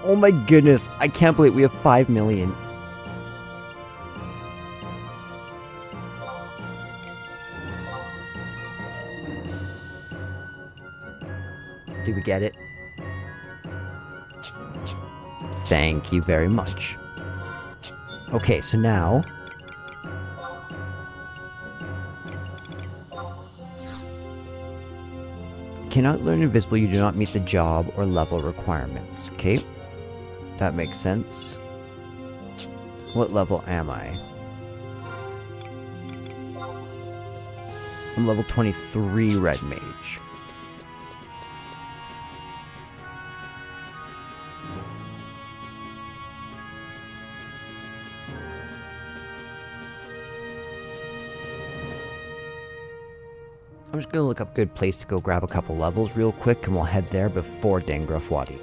Speaker 1: Oh my goodness. I can't believe we have 5 million. Did we get it? Thank you very much. Okay, so now... Cannot learn Invisible, you do not meet the job or level requirements. Okay, that makes sense. What level am I? I'm level 23 Red Mage. I'm just gonna look up a good place to go grab a couple levels real quick, and we'll head there before Nangrove Wadi.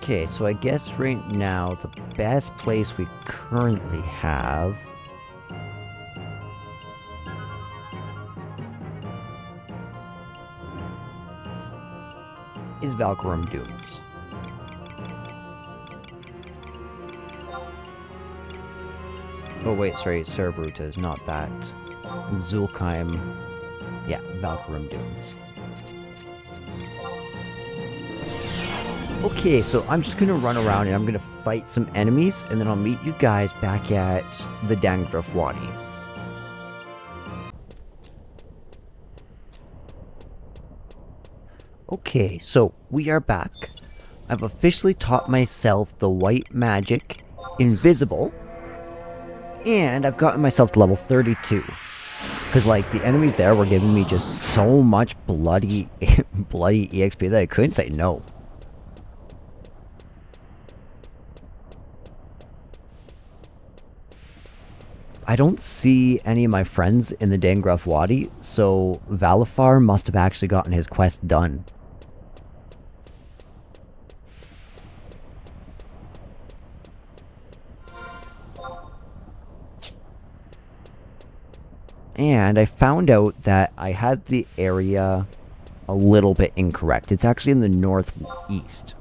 Speaker 1: Okay, so I guess right now the best place we currently have is Valkyrum Dunes. Oh wait, sorry, Cerebruta is not that. Zulkheim, yeah, Valkyrum Dunes. Okay, so I'm just gonna run around and I'm gonna fight some enemies, and then I'll meet you guys back at the Dangraf Wadi. Okay, so we are back. I've officially taught myself the white magic, invisible, and I've gotten myself to level 32. Because, like, the enemies there were giving me just so much bloody EXP that I couldn't say no. I don't see any of my friends in the Dangraf Wadi, so Valifar must have actually gotten his quest done. And I found out that I had the area a little bit incorrect. It's actually in the northeast.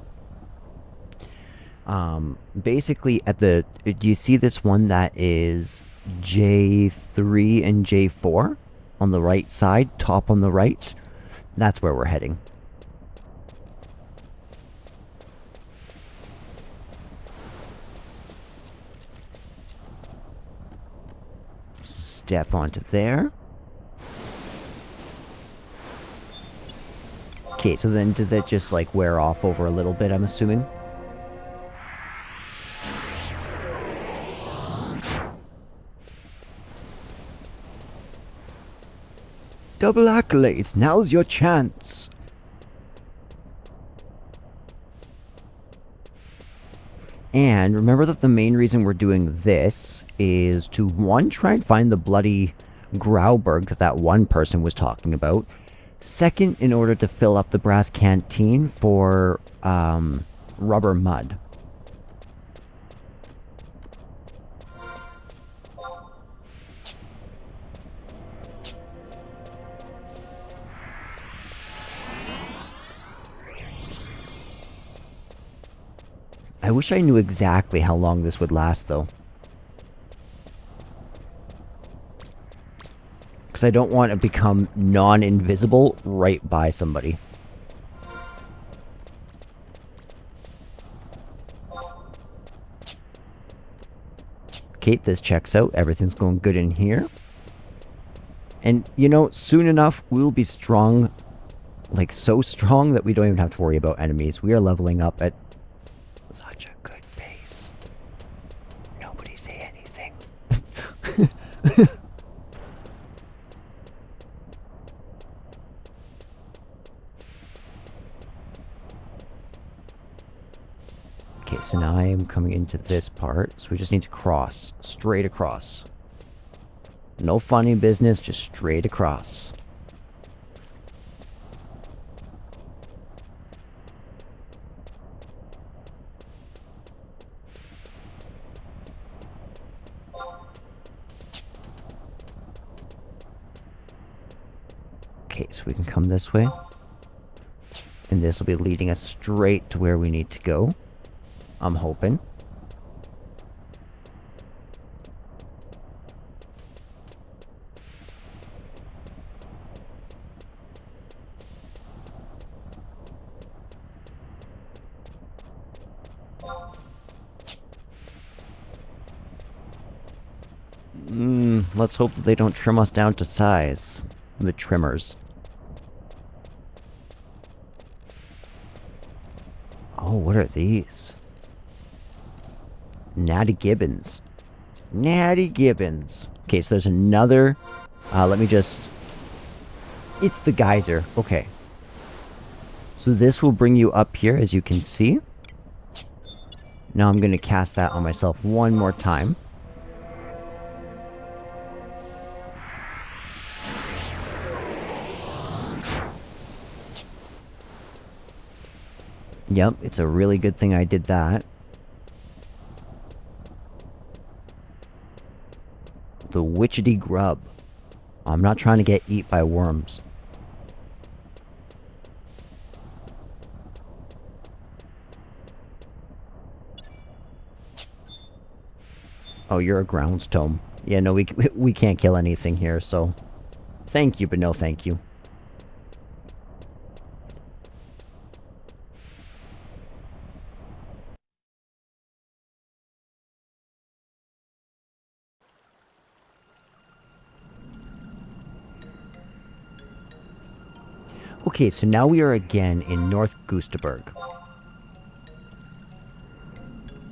Speaker 1: Basically at the... Do you see this one that is J3 and J4 on the right side, top on the right? That's where we're heading. Step onto there. Okay, so then does that just like wear off over a little bit, I'm assuming? Double accolades, now's your chance. And remember that the main reason we're doing this is to, one, try and find the bloody Grauberg that one person was talking about. Second, in order to fill up the brass canteen for rubber mud. I wish I knew exactly how long this would last, though. Because I don't want to become non-invisible right by somebody. Kate, this checks out. Everything's going good in here. And, you know, soon enough, we'll be strong. Like, so strong that we don't even have to worry about enemies. We are leveling up at such a good pace. Nobody say anything. Okay, so now I am coming into this part. So we just need to cross. Straight across. No funny business, just straight across. Okay, so we can come this way. And this will be leading us straight to where we need to go. I'm hoping. Let's hope that they don't trim us down to size. The trimmers. Oh, what are these? Natty Gibbons. Natty Gibbons. Okay, so there's another... let me just... It's the geyser. Okay. So this will bring you up here, as you can see. Now I'm going to cast that on myself one more time. Yep, it's a really good thing I did that. The witchetty grub. I'm not trying to get eat by worms. Oh, you're a grounds tome. Yeah, no, we can't kill anything here, so... Thank you, but no thank you. Okay, so now we are again in North Gustaberg.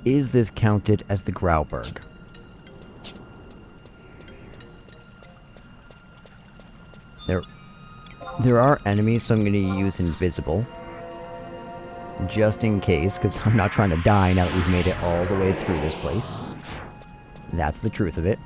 Speaker 1: Is this counted as the Grauberg? There are enemies, so I'm going to use invisible. Just in case, because I'm not trying to die now that we've made it all the way through this place. That's the truth of it.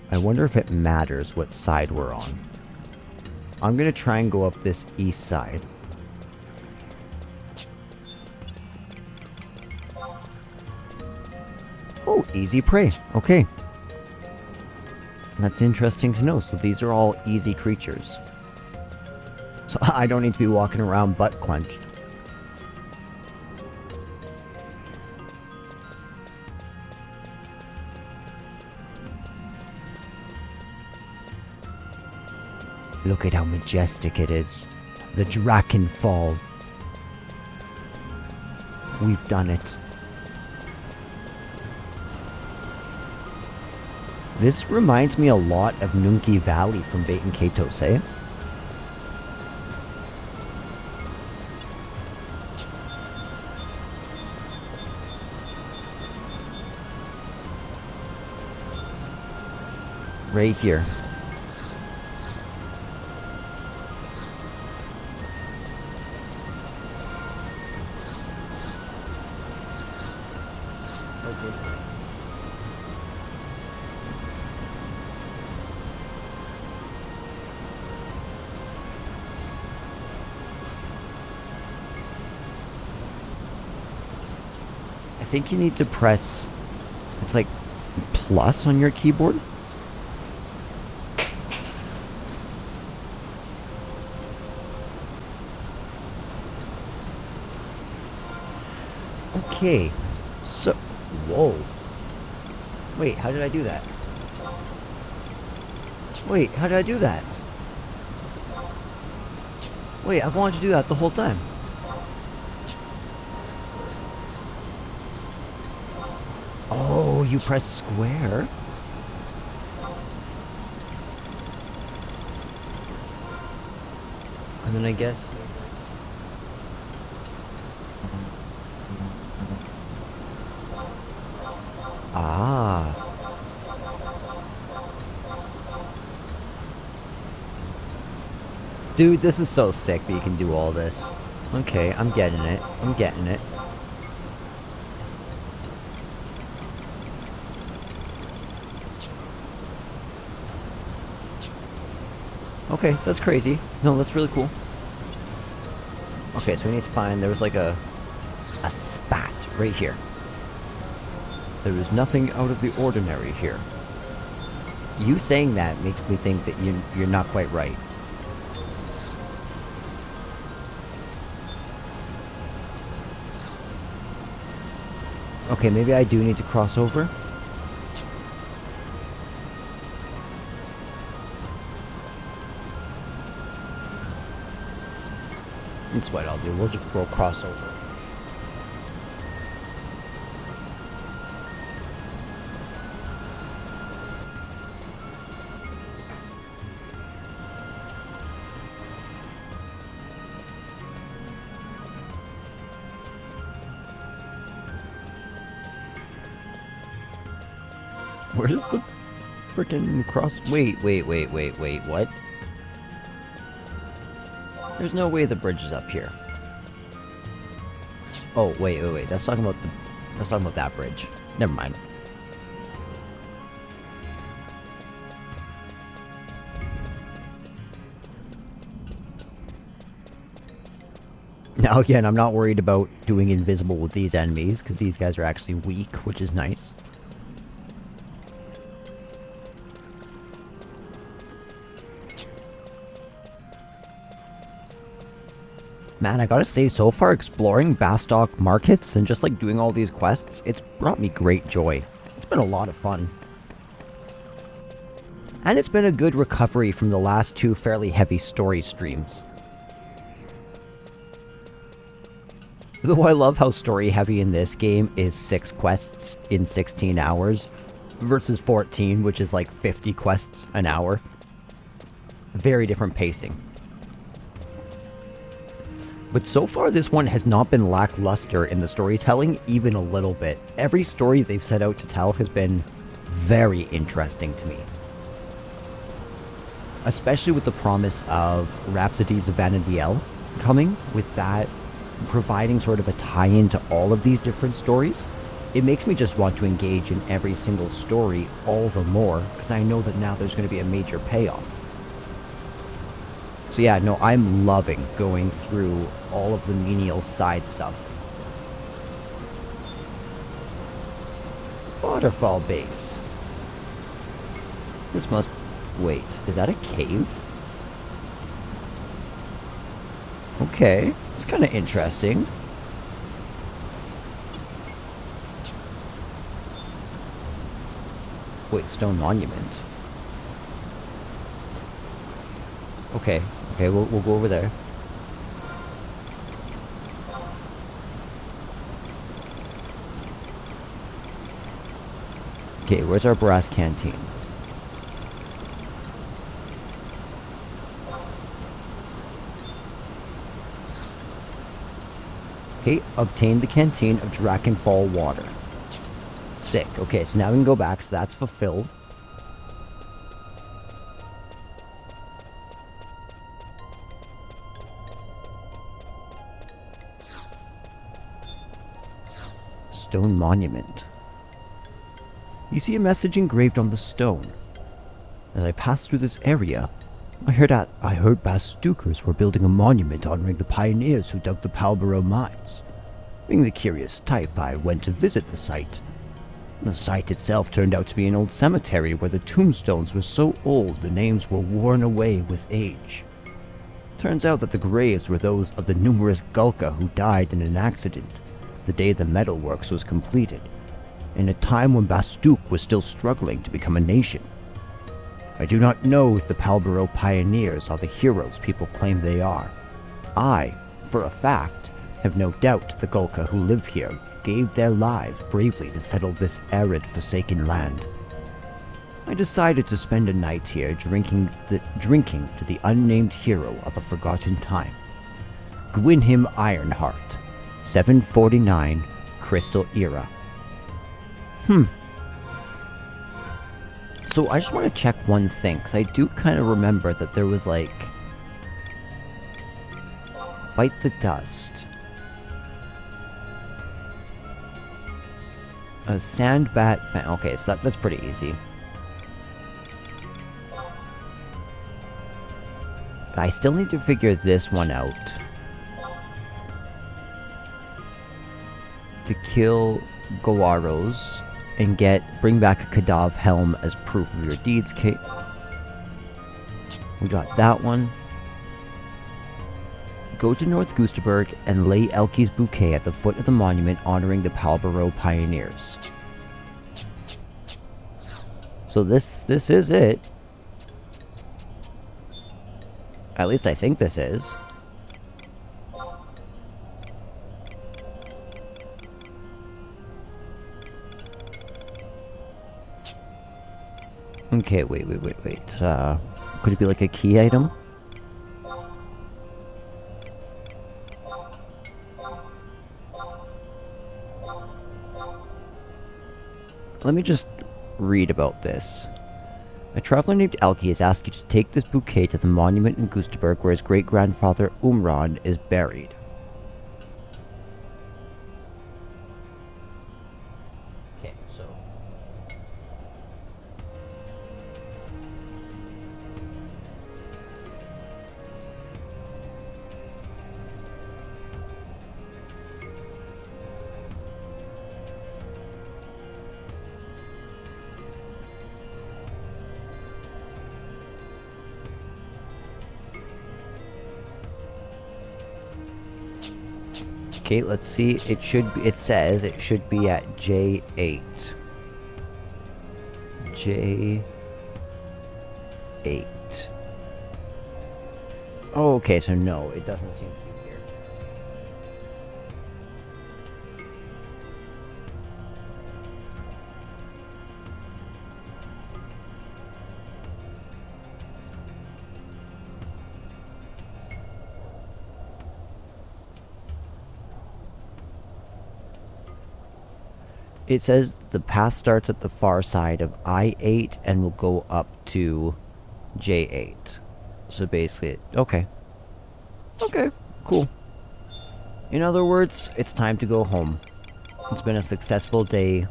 Speaker 1: I wonder if it matters what side we're on. I'm going to try and go up this east side. Oh, easy prey. Okay. That's interesting to know. So these are all easy creatures. So I don't need to be walking around butt clenched. Look at how majestic it is. The Drakenfall. We've done it. This reminds me a lot of Nunki Valley from Bait and Katos, eh? Right here. I think you need to press, it's like plus on your keyboard. Okay, so, whoa. Wait, how did I do that? Wait, how did I do that? Wait, I've wanted to do that the whole time. Oh, you press square? And then I guess... Ah. Dude, this is so sick that you can do all this. Okay, I'm getting it. I'm getting it. Okay, that's crazy. No, that's really cool. Okay, so we need to find... There was like a spat right here. There is nothing out of the ordinary here. You saying that makes me think that you're not quite right. Okay, maybe I do need to cross over. That's what I'll do. We'll cross over. Where's the freaking cross... Wait, what? There's no way the bridge is up here. Oh, wait. That's talking about that bridge. Never mind. Now again, I'm not worried about doing invisible with these enemies, because these guys are actually weak, which is nice. Man, I gotta say, so far exploring Bastok markets and just like doing all these quests, it's brought me great joy. It's been a lot of fun. And it's been a good recovery from the last two fairly heavy story streams. Though I love how story heavy in this game is 6 quests in 16 hours versus 14, which is like 50 quests an hour. Very different pacing. But so far this one has not been lackluster in the storytelling even a little bit. Every story they've set out to tell has been very interesting to me. Especially with the promise of Rhapsodies of Vanadiel coming, with that providing sort of a tie-in to all of these different stories. It makes me just want to engage in every single story all the more, because I know that now there's going to be a major payoff. So yeah, no, I'm loving going through all of the menial side stuff. Waterfall base. This must... Wait, is that a cave? Okay, it's kind of interesting. Wait, stone monument. Okay, we'll go over there. Okay, where's our brass canteen? Okay, obtain the canteen of Drakenfall water. Sick. Okay, so now we can go back, so that's fulfilled. Stone monument. You see a message engraved on the stone. As I passed through this area, I heard Bastukers were building a monument honoring the pioneers who dug the Palborough Mines. Being the curious type, I went to visit the site. The site itself turned out to be an old cemetery where the tombstones were so old the names were worn away with age. Turns out that the graves were those of the numerous Gulka who died in an accident the day the metalworks was completed, in a time when Bastuk was still struggling to become a nation. I do not know if the Palborough pioneers are the heroes people claim they are. I, for a fact, have no doubt the Gulka who live here gave their lives bravely to settle this arid, forsaken land. I decided to spend a night here drinking to the unnamed hero of a forgotten time. Gwynhim Ironheart, 749 Crystal Era. So I just want to check one thing, because I do kind of remember that there was like... Bite the dust. A sandbat fan. Okay, so that's pretty easy. But I still need to figure this one out. To kill Goaros and bring back a Kadav helm as proof of your deeds, Kate. We got that one. Go to North Gustaberg and lay Elke's bouquet at the foot of the monument honoring the Palborough pioneers. So this is it. At least I think this is. Okay, wait. Could it be like a key item? Let me just read about this. A traveler named Elke has asked you to take this bouquet to the monument in Gustaberg where his great-grandfather Umran is buried. Okay, so... Okay, let's see. It says it should be at J8. J8. Oh, okay, so no, it doesn't seem to be here. It says the path starts at the far side of I-8 and will go up to J8. So basically, okay. Okay, cool. In other words, it's time to go home. It's been a successful day.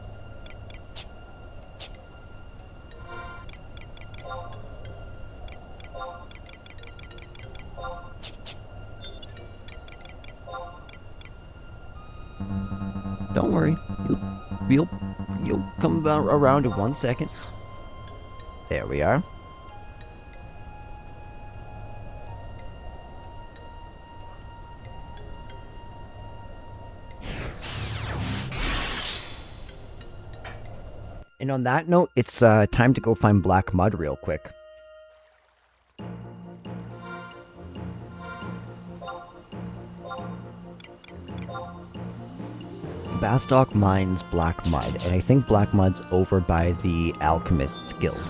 Speaker 1: Don't worry. You'll come around in 1 second. There we are. And on that note, it's time to go find black mud real quick. Bastok Mines black mud, and I think black mud's over by the alchemist's guild.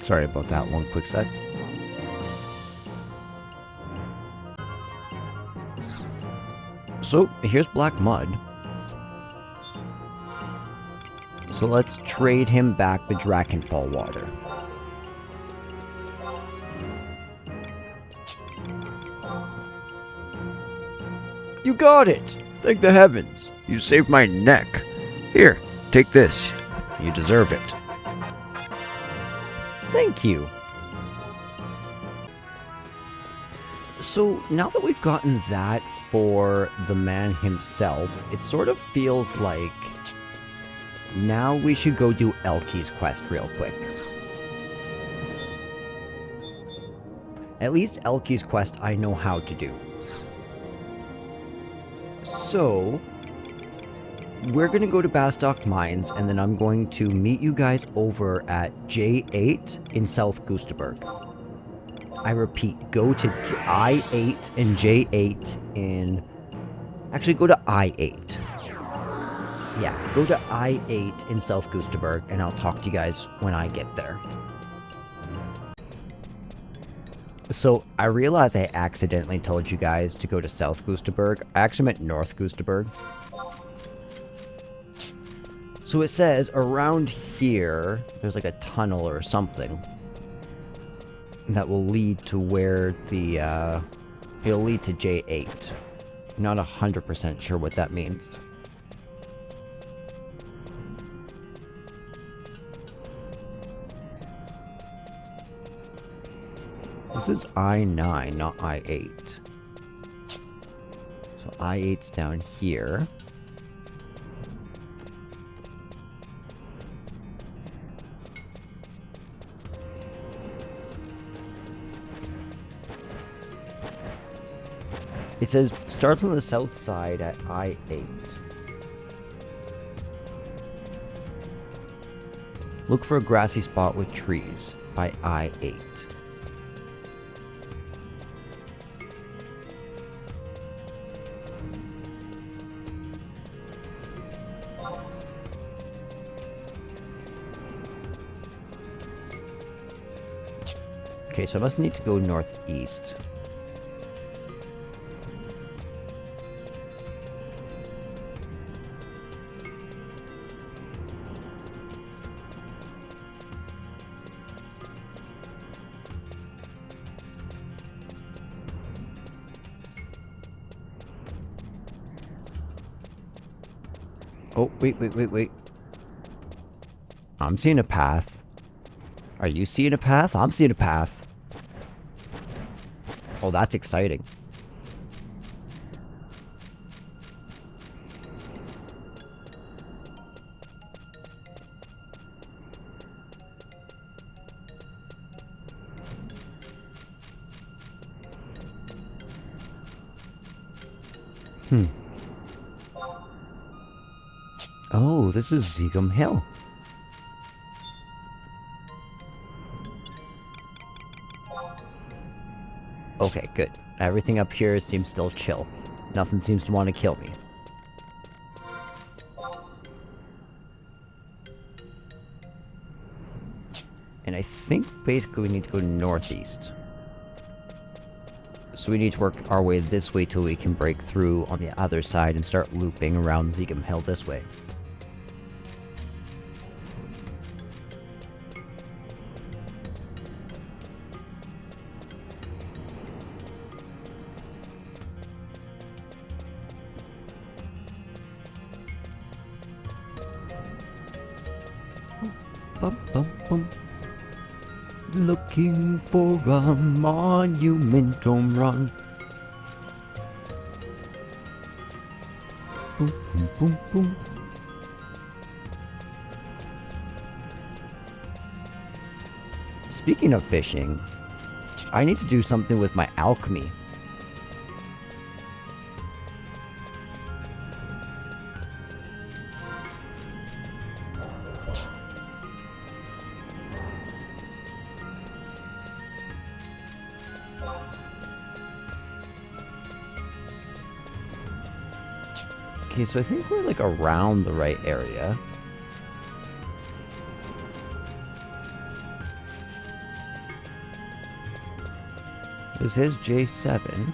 Speaker 1: Sorry about that, one quick sec. So, here's black mud. So let's trade him back the Drakenfall water. You got it! Thank the heavens! You saved my neck. Here, take this. You deserve it. Thank you. So, now that we've gotten that for the man himself, it sort of feels like now we should go do Elke's quest real quick. At least Elke's quest I know how to do. So, we're going to go to Bastok Mines, and then I'm going to meet you guys over at J8 in South Gustaberg. I repeat, go to I8 and J8 in... Actually, go to I8. Yeah, go to I8 in South Gustaberg, and I'll talk to you guys when I get there. So, I realize I accidentally told you guys to go to South Gustaberg. I actually meant North Gustaberg. So it says around here, there's like a tunnel or something that will lead to where the, it'll lead to J8. Not 100% sure what that means. This is I9, not I8. So I8's down here. It says, starts on the south side at I8. Look for a grassy spot with trees by I8. Okay, so I must need to go northeast. Oh, wait. I'm seeing a path. Are you seeing a path? I'm seeing a path. Oh, that's exciting. Oh, this is Zegum Hill. Okay, good. Everything up here seems still chill. Nothing seems to want to kill me. And I think basically we need to go northeast. So we need to work our way this way till we can break through on the other side and start looping around Zegum Hill this way. Bum. Looking for a monumentum run. Boom. Speaking of fishing, I need to do something with my alchemy. Okay, so I think we're like around the right area. This is J7.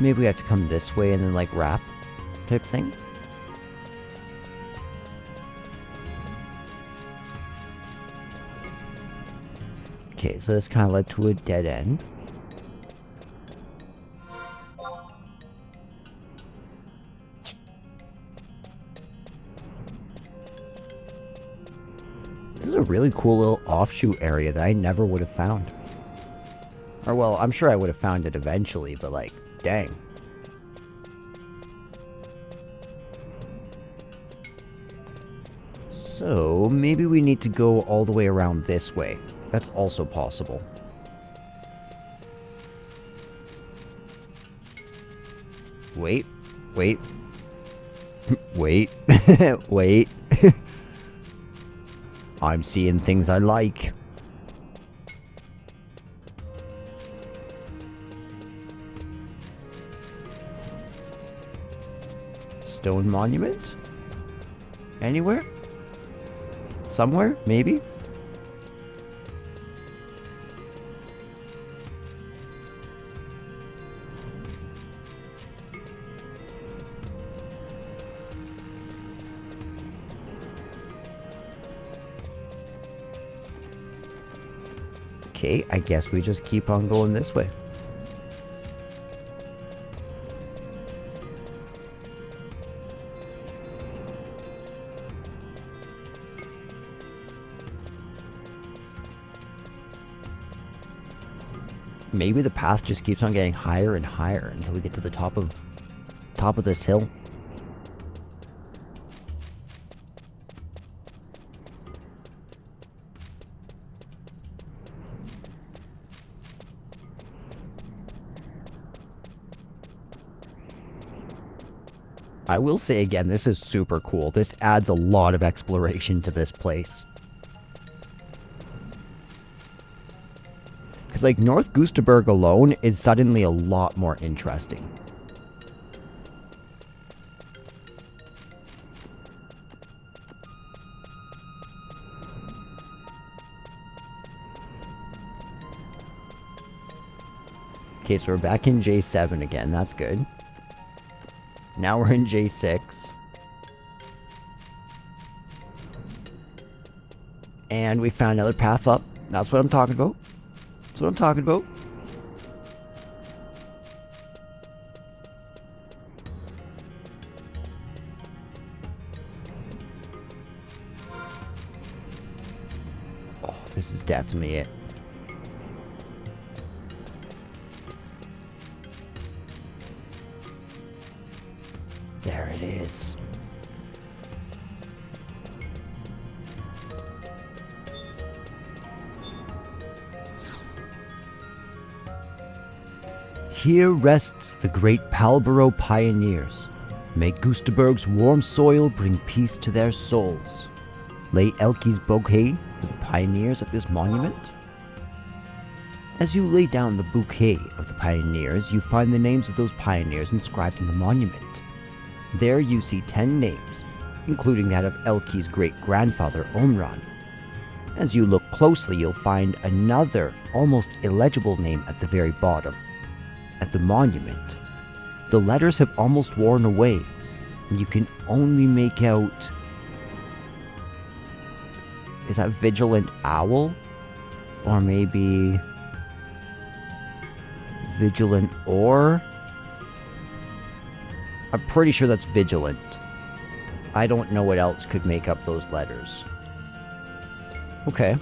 Speaker 1: Maybe we have to come this way and then like wrap type thing. Okay, so this kind of led to a dead end. This is a really cool little offshoot area that I never would have found. Or well, I'm sure I would have found it eventually, but like, dang. So, maybe we need to go all the way around this way. That's also possible. Wait. Wait. I'm seeing things I like. Stone monument? Anywhere? Somewhere? Maybe? Okay, I guess we just keep on going this way. Maybe the path just keeps on getting higher and higher until we get to the top of this hill. I will say again, this is super cool. This adds a lot of exploration to this place. Because, like, North Gustaberg alone is suddenly a lot more interesting. Okay, so we're back in J7 again. That's good. Now we're in J6. And we found another path up. That's what I'm talking about. That's what I'm talking about. Oh, this is definitely it. There it is. Here rests the great Palborough pioneers. May Gustaberg's warm soil bring peace to their souls. Lay Elke's bouquet for the pioneers at this monument. As you lay down the bouquet of the pioneers, you find the names of those pioneers inscribed in the monument. There you see 10 names, including that of Elke's great-grandfather Omran. As you look closely, you'll find another, almost illegible name at the very bottom. At the monument, the letters have almost worn away, and you can only make out... Is that Vigilant Owl? Or maybe... Vigilant Ore? I'm pretty sure that's Vigilant. I don't know what else could make up those letters. Okay.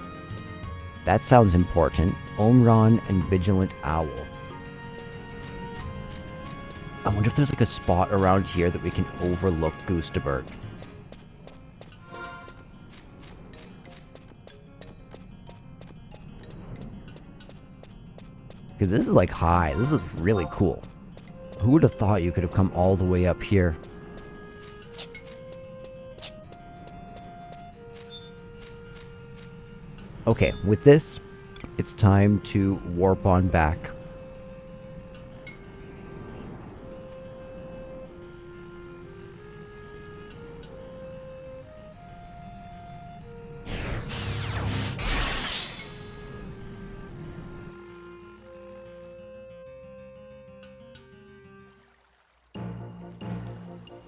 Speaker 1: That sounds important. Omran and Vigilant Owl. I wonder if there's like a spot around here that we can overlook Gustaberg. Because this is like high. This is really cool. Who would have thought you could have come all the way up here? Okay, with this, it's time to warp on back.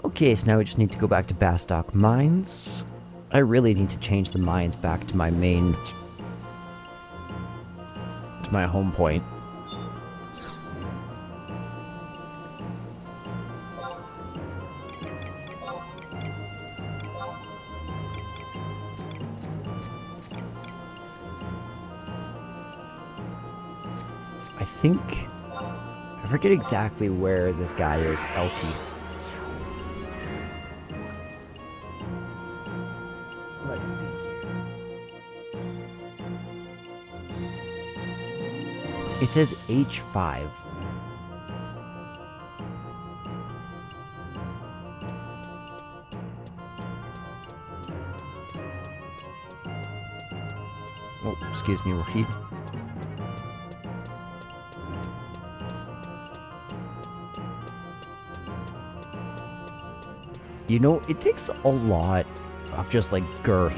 Speaker 1: Okay, so now we just need to go back to Bastok Mines. I really need to change the mines back to my main... to my home point. I think... I forget exactly where this guy is, Elke. It says H5. Oh, excuse me, Wahid. You know, it takes a lot of just like girth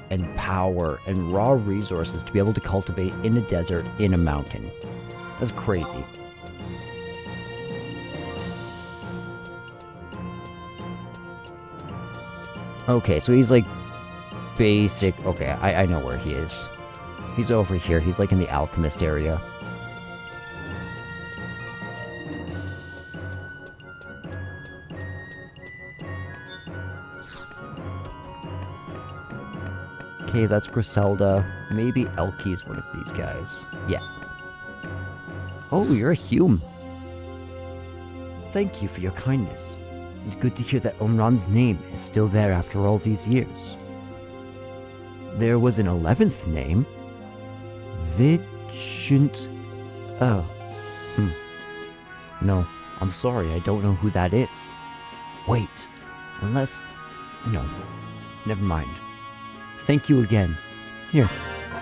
Speaker 1: and power and raw resources to be able to cultivate in a desert, in a mountain. That's crazy. Okay, so he's like basic... Okay, I know where he is. He's over here. He's like in the alchemist area. Okay, that's Griselda. Maybe Elke's one of these guys. Yeah. Oh, you're a Hume. Thank you for your kindness. And good to hear that Omran's name is still there after all these years. There was an 11th name. Vigent... Oh. No, I'm sorry, I don't know who that is. Wait. Unless... No. Never mind. Thank you again. Here,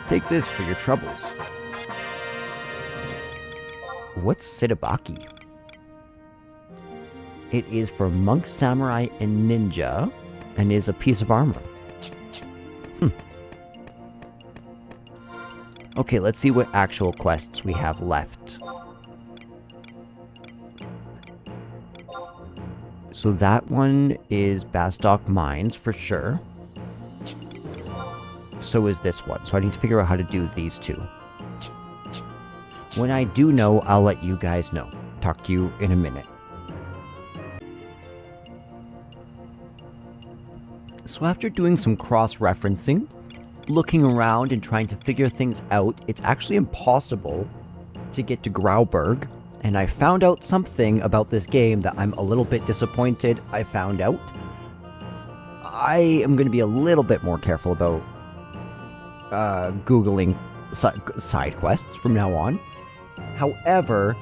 Speaker 1: take this for your troubles. What's Sidabaki? It is for monk, samurai, and ninja, and is a piece of armor. Okay, let's see what actual quests we have left. so that one is Bastok Mines for sure. So is this one. So I need to figure out how to do these two. When I do know, I'll let you guys know. Talk to you in a minute. So after doing some cross-referencing, looking around and trying to figure things out, it's actually impossible to get to Grauberg. And I found out something about this game that I'm a little bit disappointed I found out. I am going to be a little bit more careful about Googling side quests from now on. However,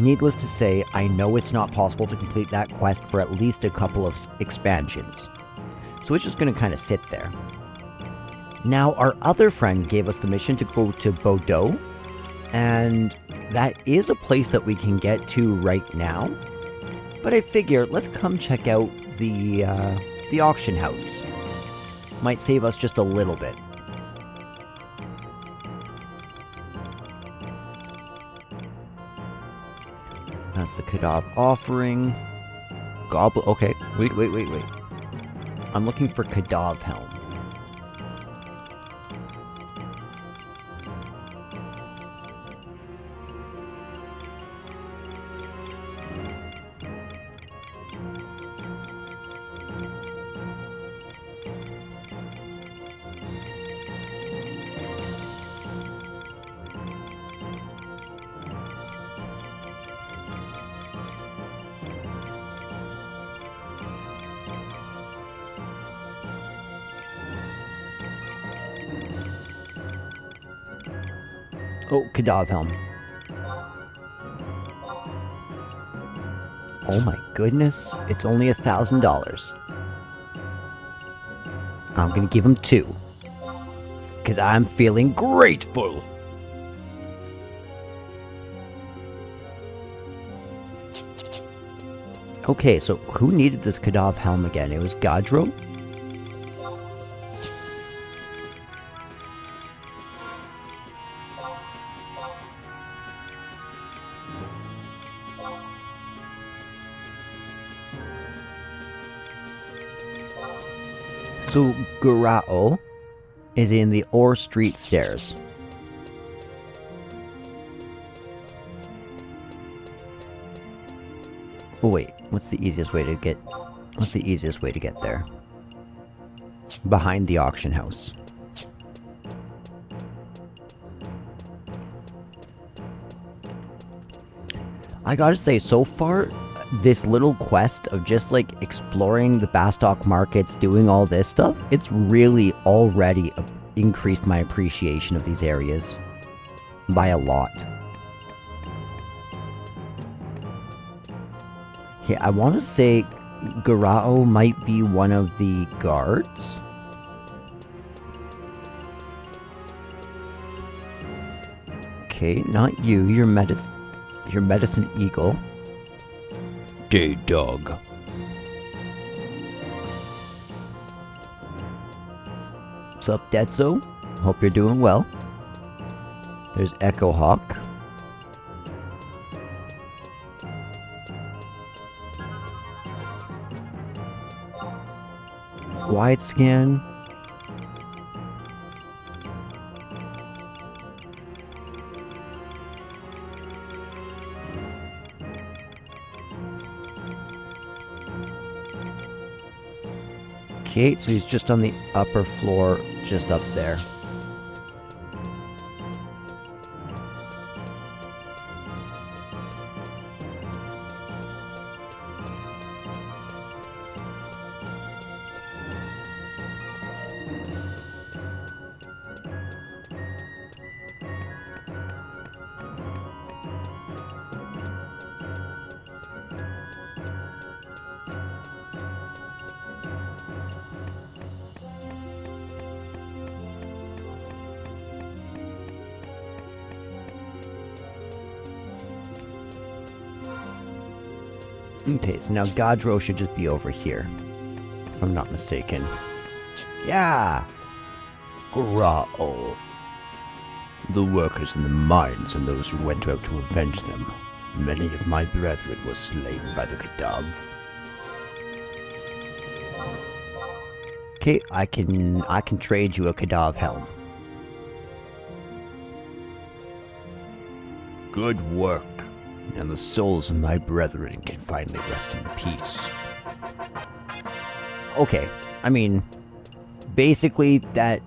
Speaker 1: needless to say, I know it's not possible to complete that quest for at least a couple of expansions. So it's just going to kind of sit there. Now, our other friend gave us the mission to go to Bordeaux, and that is a place that we can get to right now. But I figure, let's come check out the auction house. Might save us just a little bit. That's the Kadav offering. Goblin. Okay, wait. I'm looking for Kadav helm. Oh, Kadav helm. Oh my goodness, it's only $1,000. I'm gonna give him 2. Because I'm feeling grateful. Okay, so who needed this Kadav helm again? It was Gadro? So, Gurao is in the Ore Street stairs. Oh wait, what's the easiest way to get there? Behind the auction house. I gotta say, so far, this little quest of just like exploring the Bastok markets, doing all this stuff, it's really already increased my appreciation of these areas by a lot. Okay, I want to say Gurao might be one of the guards. Okay, not you, you're medicine eagle. Day dog. What's up, Detso? Hope you're doing well. There's Echo Hawk. Wide scan. Okay, so he's just on the upper floor, just up there. Okay, so now Gadro should just be over here, if I'm not mistaken. Yeah! Grao. The workers in the mines and those who went out to avenge them. Many of my brethren were slain by the Kadav. Okay, I can trade you a Kadav helm. Good work. And the souls of my brethren can finally rest in peace. Okay, I mean, basically that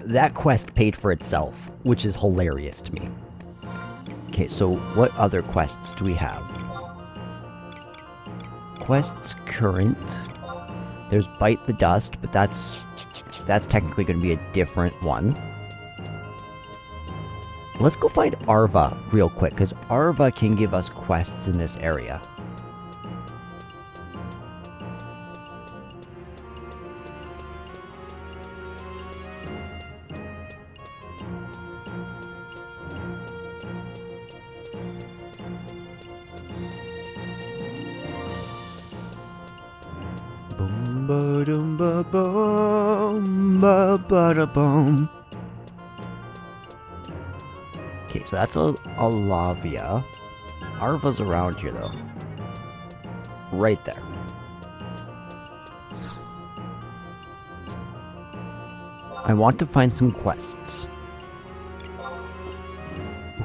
Speaker 1: that quest paid for itself, which is hilarious to me. Okay, so what other quests do we have? Quests current. There's Bite the Dust, but that's technically going to be a different one. Let's go find Arva real quick, because Arva can give us quests in this area. Boom ba dum ba boom ba ba da boom. Okay, so that's a Lavia. Arva's around here, though. Right there. I want to find some quests.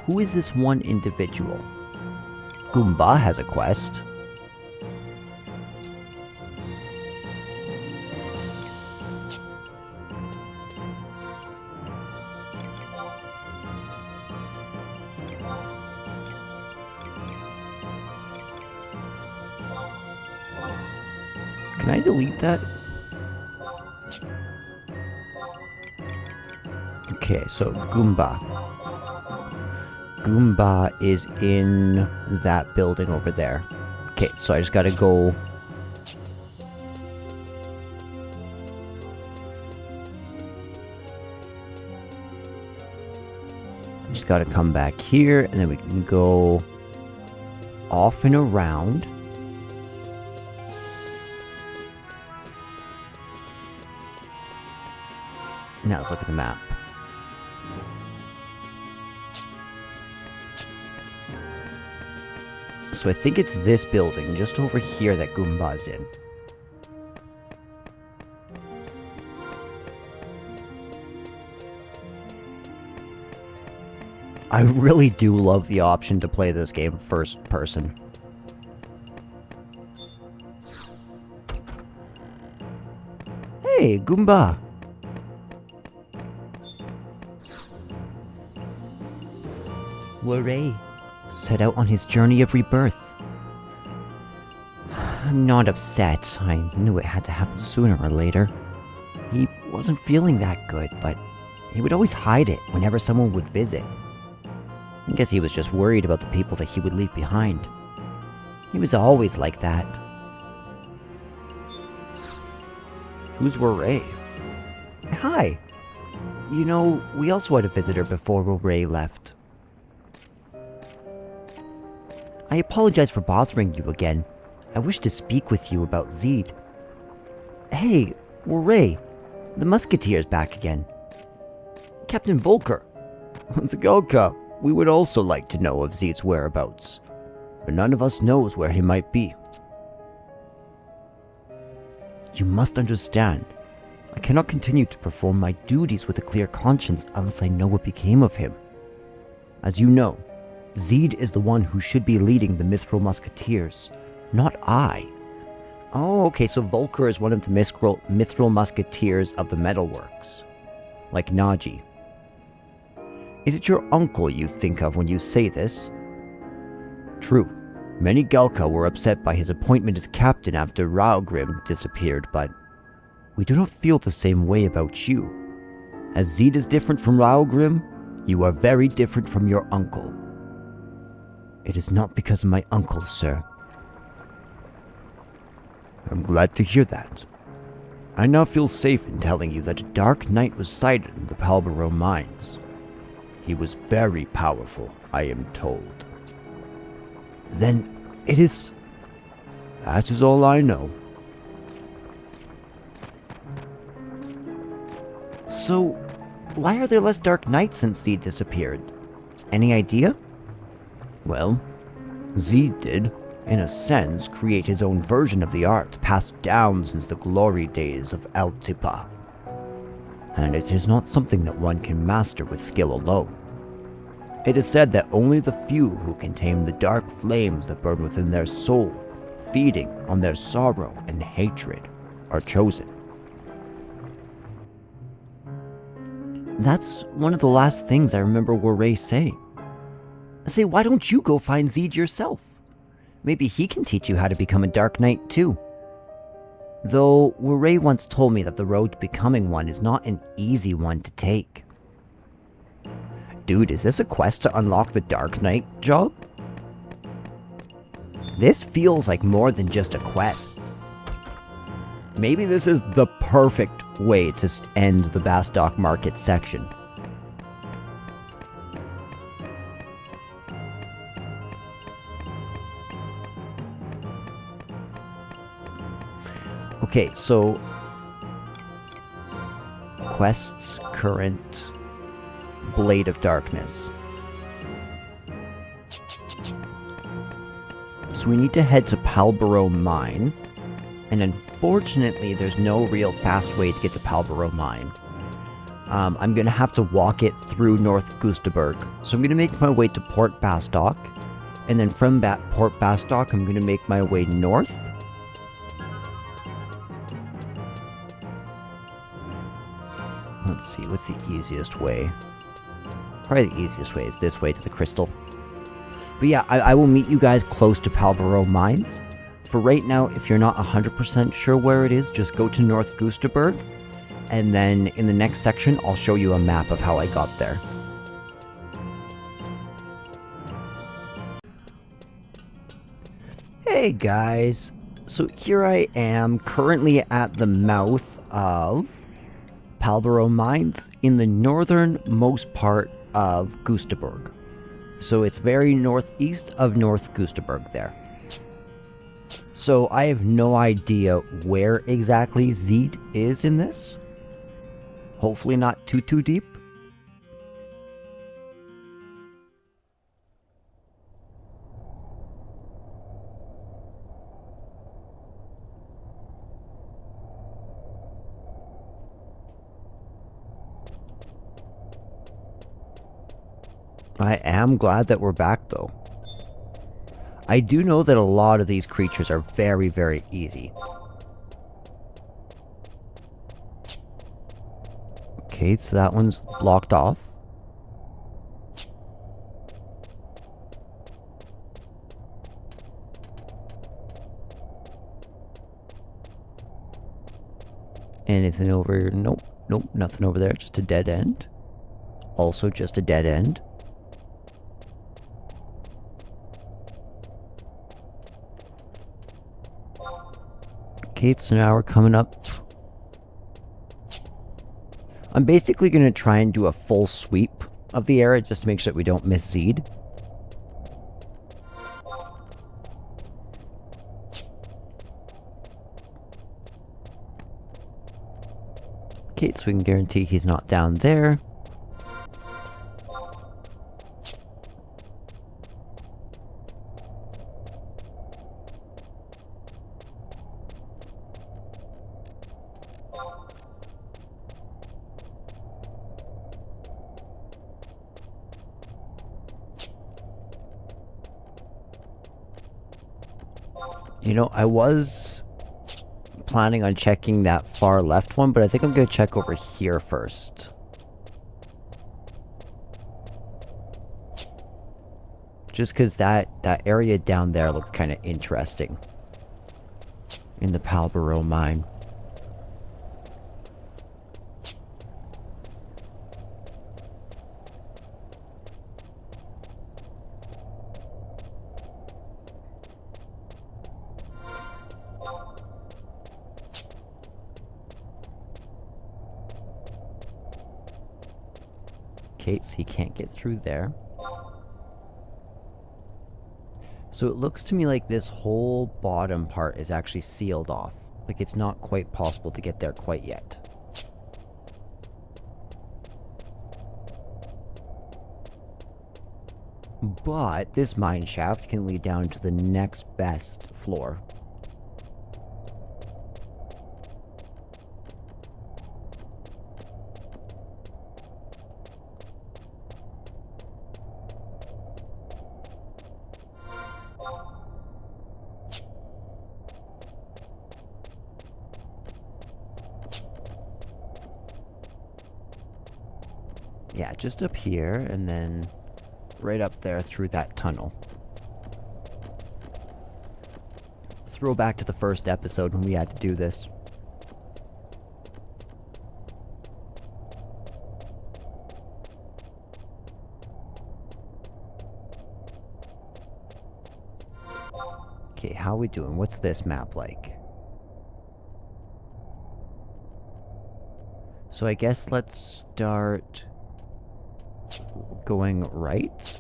Speaker 1: Who is this one individual? Goomba has a quest. Can I delete that? Okay, so Goomba. Goomba is in that building over there. Okay, so I just gotta go... Just gotta come back here, and then we can go off and around. Now let's look at the map. So I think it's this building, just over here, that Goomba's in. I really do love the option to play this game first person. Hey, Goomba! Waray set out on his journey of rebirth. I'm not upset. I knew it had to happen sooner or later. He wasn't feeling that good, but he would always hide it whenever someone would visit. I guess he was just worried about the people that he would leave behind. He was always like that. Who's Waray? Hi! You know, we also had a visitor before Waray left. I apologize for bothering you again. I wish to speak with you about Zeed. Hey, Waray, the Musketeer's back again. Captain Volker. The Galka, we would also like to know of Zeed's whereabouts, but none of us knows where he might be. You must understand, I cannot continue to perform my duties with a clear conscience unless I know what became of him. As you know, Zeed is the one who should be leading the Mithril Musketeers, not I. Oh, okay, so Volker is one of the Mithril Musketeers of the Metalworks. Like Naji. Is it your uncle you think of when you say this? True. Many Galka were upset by his appointment as captain after Raugrim disappeared, but we do not feel the same way about you. As Zeed is different from Raugrim, you are very different from your uncle. It is not because of my uncle, sir. I'm glad to hear that. I now feel safe in telling you that a dark knight was sighted in the Palbaro mines. He was very powerful, I am told. Then it is... That is all I know. So, why are there less dark knights since Zeed disappeared? Any idea? Well, Zeed did, in a sense, create his own version of the art passed down since the glory days of Altipa. And it is not something that one can master with skill alone. It is said that only the few who can tame the dark flames that burn within their soul, feeding on their sorrow and hatred, are chosen. That's one of the last things I remember Waray saying. I say, why don't you go find Zed yourself? Maybe he can teach you how to become a Dark Knight too. Though Waray once told me that the road to becoming one is not an easy one to take. Dude, is this a quest to unlock the Dark Knight job? This feels like more than just a quest. Maybe this is the perfect way to end the Bastok Market section. Okay, so quests, current, Blade of Darkness. So we need to head to Palborough Mine, and unfortunately there's no real fast way to get to Palborough Mine. I'm gonna have to walk it through North Gustaberg. So I'm gonna make my way to Port Bastok, and then from Port Bastok I'm gonna make my way north. Let's see, what's the easiest way? Probably the easiest way is this way to the crystal. But yeah, I will meet you guys close to Palborough Mines. For right now, if you're not 100% sure where it is, just go to North Gustaberg. And then in the next section, I'll show you a map of how I got there. Hey guys, so here I am currently at the mouth of Palborough Mines in the northernmost part of Gustaberg. So it's very northeast of North Gustaberg there. So I have no idea where exactly Zed is in this. Hopefully not too deep. I am glad that we're back though. I do know that a lot of these creatures are very, very easy. Okay, so that one's blocked off. Anything over? Nope, nothing over there. Just a dead end. Also just a dead end. Okay, so now we're coming up. I'm basically going to try and do a full sweep of the area just to make sure that we don't miss Zed. Okay, so we can guarantee he's not down there. You know, I was planning on checking that far left one, but I think I'm going to check over here first. Just because that area down there looked kind of interesting. In the Palborough Mine. Okay, so he can't get through there. So it looks to me like this whole bottom part is actually sealed off. Like it's not quite possible to get there quite yet. But this mine shaft can lead down to the next best floor. Yeah, just up here, and then right up there through that tunnel. Throwback to the first episode when we had to do this. Okay, how are we doing? What's this map like? So I guess let's start going right.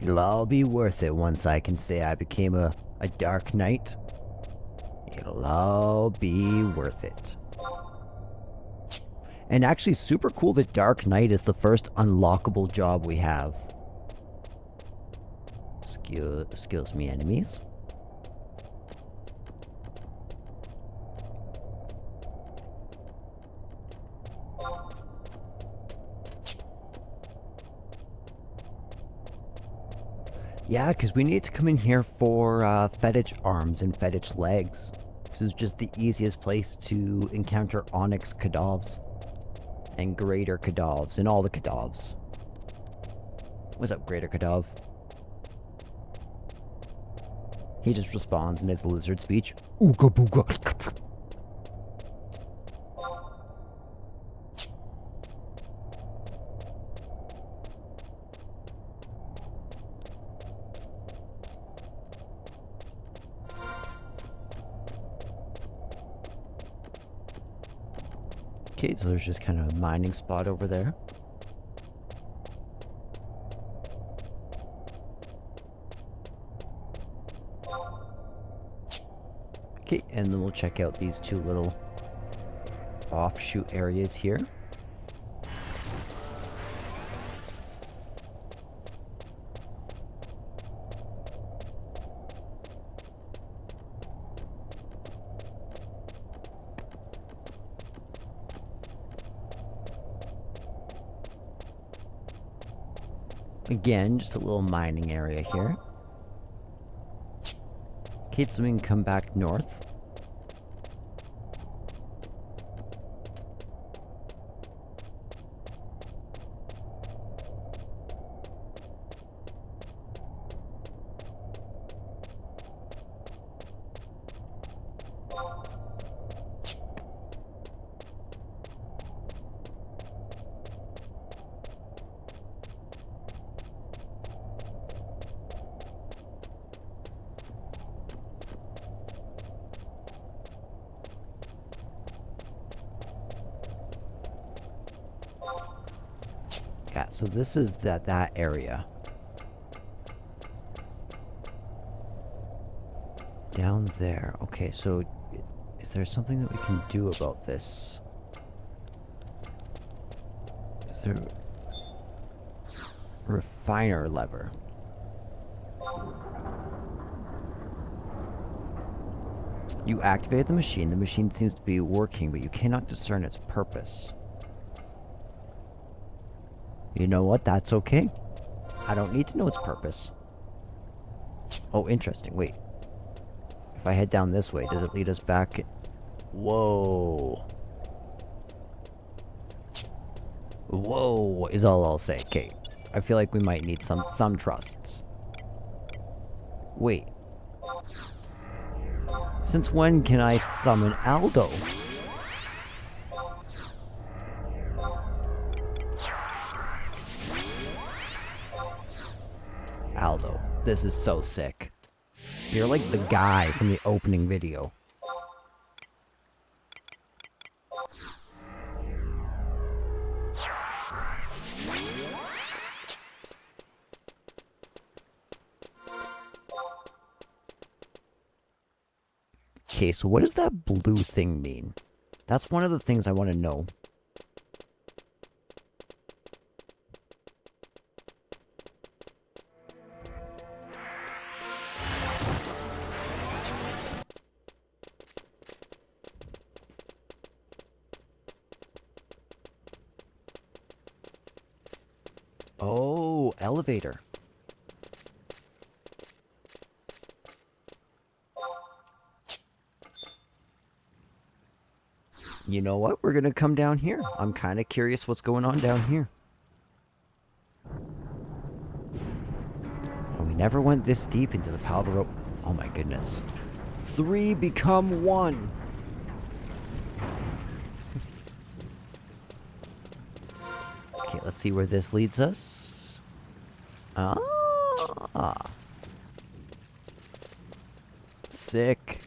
Speaker 1: It'll all be worth it once I can say I became a dark knight. It'll all be worth it. And actually, super cool that Dark Knight is the first unlockable job we have. Excuse me, enemies. Yeah, because we need to come in here for fetish arms and fetish legs. This is just the easiest place to encounter Onyx Kadavs. And Greater Kadavs, and all the Kadavs. What's up, Greater Kadav? He just responds in his lizard speech. Ooga booga. Okay, so there's just kind of a mining spot over there. Okay, and then we'll check out these two little offshoot areas here. Again, just a little mining area here. Okay, so we can come back north. Yeah, so this is that area. Down there. Okay, so is there something that we can do about this? Is there a refiner lever? You activate the machine seems to be working, but you cannot discern its purpose. You know what? That's okay. I don't need to know its purpose. Oh, interesting. Wait. If I head down this way, does it lead us back? Whoa. Whoa is all I'll say. Okay. I feel like we might need some trusts. Wait. Since when can I summon Aldo? Aldo, this is so sick. You're like the guy from the opening video. Okay, so what does that blue thing mean? That's one of the things I want to know. Oh, elevator. You know what? We're gonna come down here. I'm kind of curious what's going on down here. And we never went this deep into the Palbaro. Oh my goodness. 3 become 1. Okay, let's see where this leads us. Ah. Sick.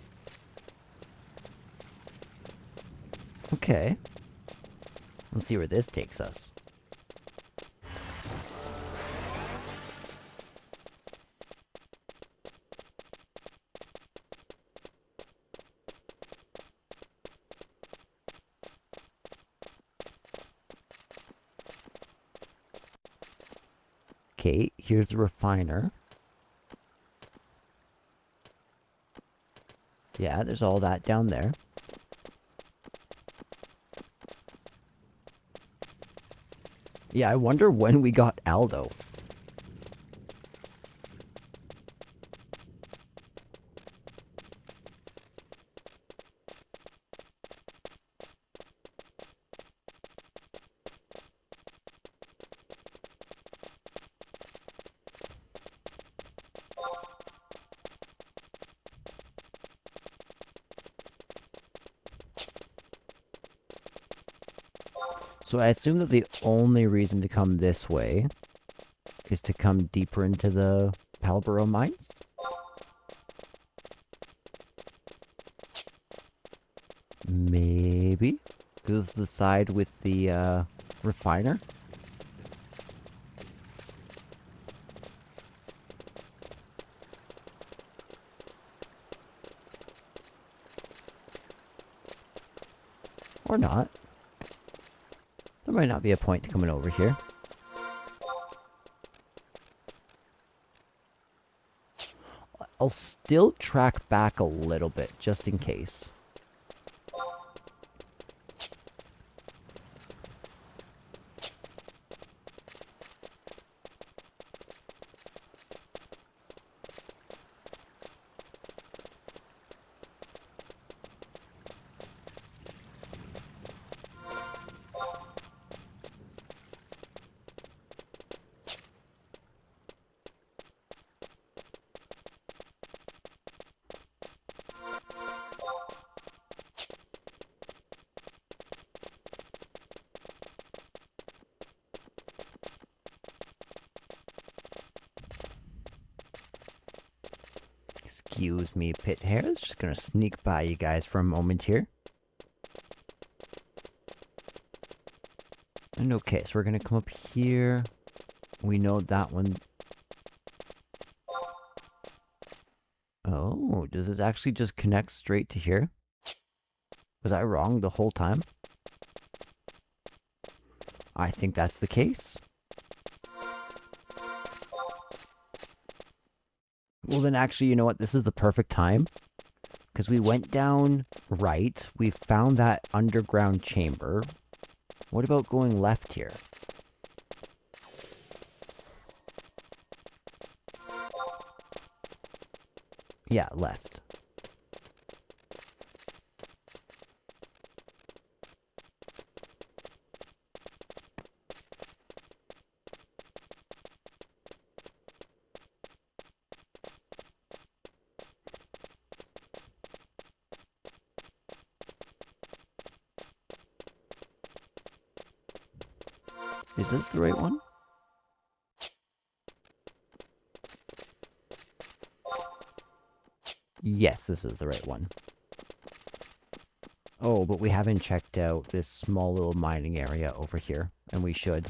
Speaker 1: Okay. Let's see where this takes us. Okay, here's the refiner. Yeah, there's all that down there. Yeah, I wonder when we got Aldo. So I assume that the only reason to come this way is to come deeper into the Palbaro mines? Maybe? This is the side with the refiner? Or not. There might not be a point to coming over here. I'll still track back a little bit, just in case. Excuse me, pit hairs. Just gonna sneak by you guys for a moment here. And okay, so we're gonna come up here. We know that one. Oh, does this actually just connect straight to here? Was I wrong the whole time? I think that's the case. Well, then actually, you know what? This is the perfect time. Because we went down right. We found that underground chamber. What about going left here? Yeah, left. Is this the right one? Yes, this is the right one. Oh, but we haven't checked out this small little mining area over here, and we should.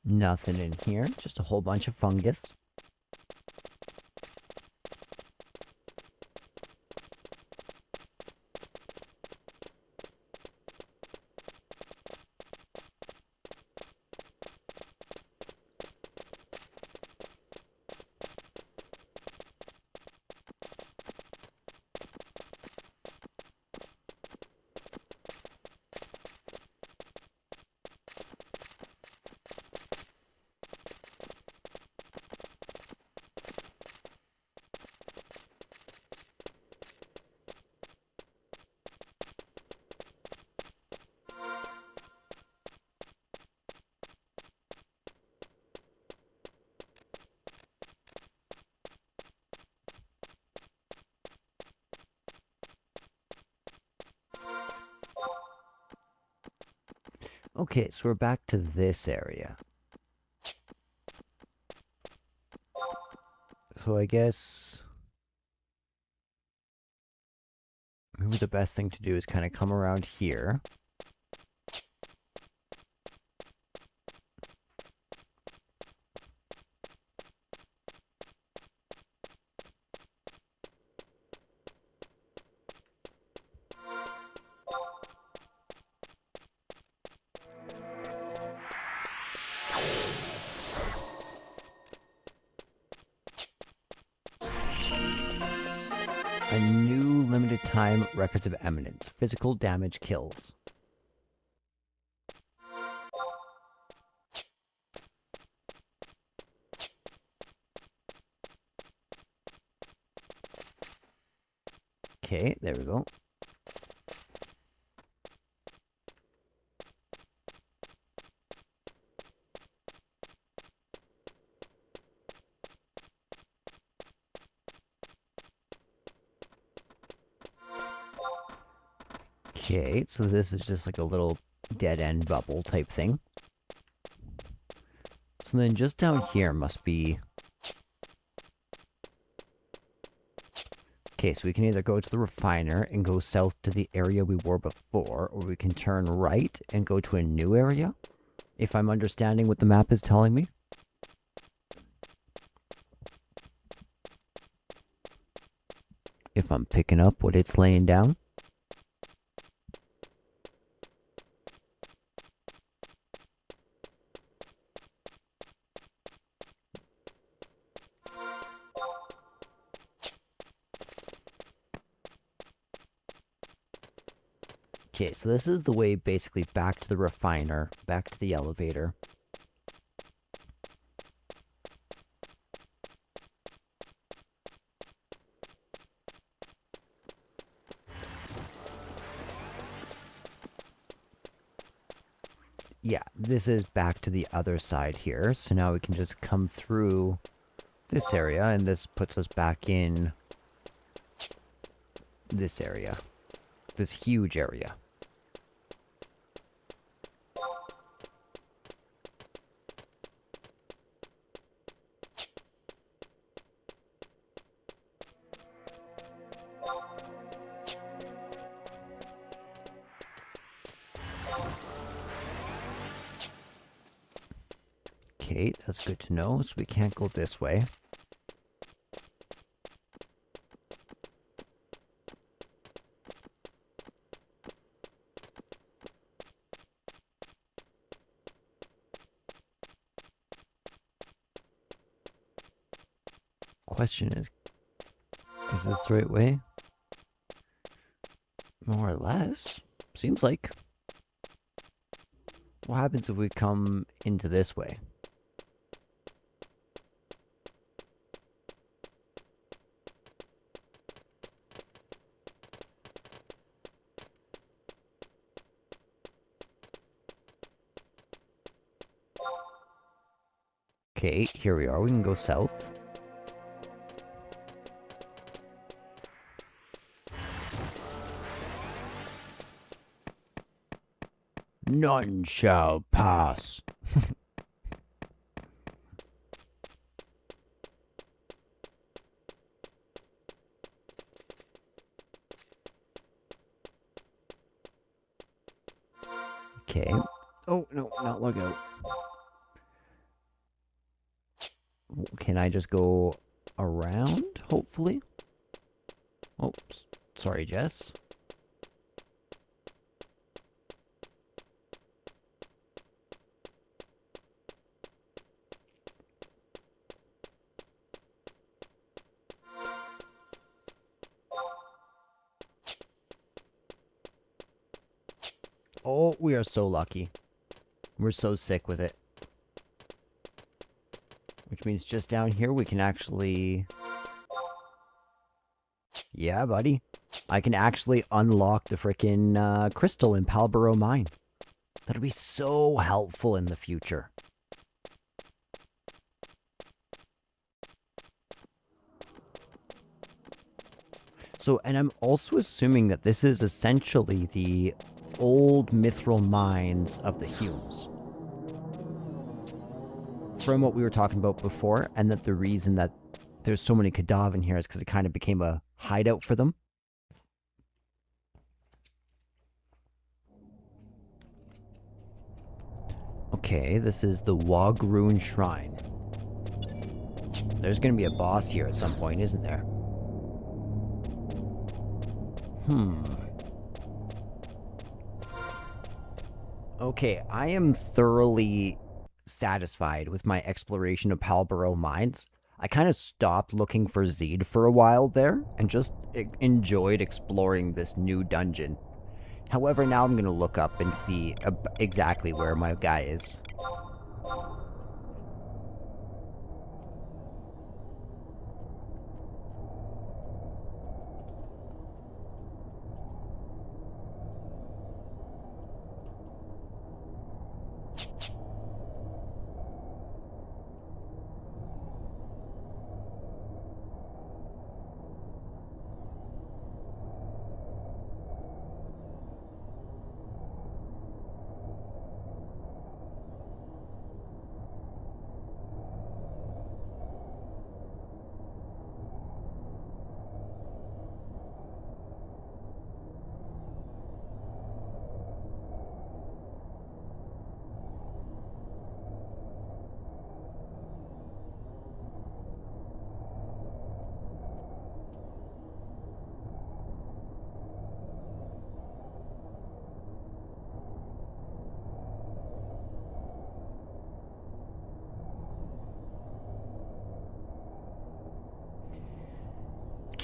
Speaker 1: Nothing in here, just a whole bunch of fungus. Okay, so we're back to this area. So I guess maybe the best thing to do is kind of come around here. A new limited time records of eminence. Physical damage kills. Okay, there we go. Okay, so this is just like a little dead end bubble type thing. So then just down here must be... Okay, so we can either go to the refiner and go south to the area we were before, or we can turn right and go to a new area, if I'm understanding what the map is telling me. If I'm picking up what it's laying down. Okay, so this is the way basically back to the refiner, back to the elevator. Yeah, this is back to the other side here. So now we can just come through this area, and this puts us back in this area. This huge area. Okay, that's good to know. So we can't go this way. Question is this the right way? More or less. Seems like. What happens if we come into this way? Okay, here we are. We can go south. None shall pass. Okay. Oh, no, not look out. Can I just go around, hopefully? Oops. Sorry, Jess. Oh, we are so lucky. We're so sick with it. Which means just down here we can actually... Yeah, buddy. I can actually unlock the frickin' crystal in Palborough Mine. That'll be so helpful in the future. So, and I'm also assuming that this is essentially the old mithril mines of the Humes. From what we were talking about before, and that the reason that there's so many Kadav in here is because it kind of became a hideout for them. Okay, this is the Wagroon Shrine. There's gonna be a boss here at some point, isn't there? Okay, I am thoroughly satisfied with my exploration of Palborough Mines. I kind of stopped looking for Zeed for a while there, and just enjoyed exploring this new dungeon. However, now I'm going to look up and see exactly where my guy is.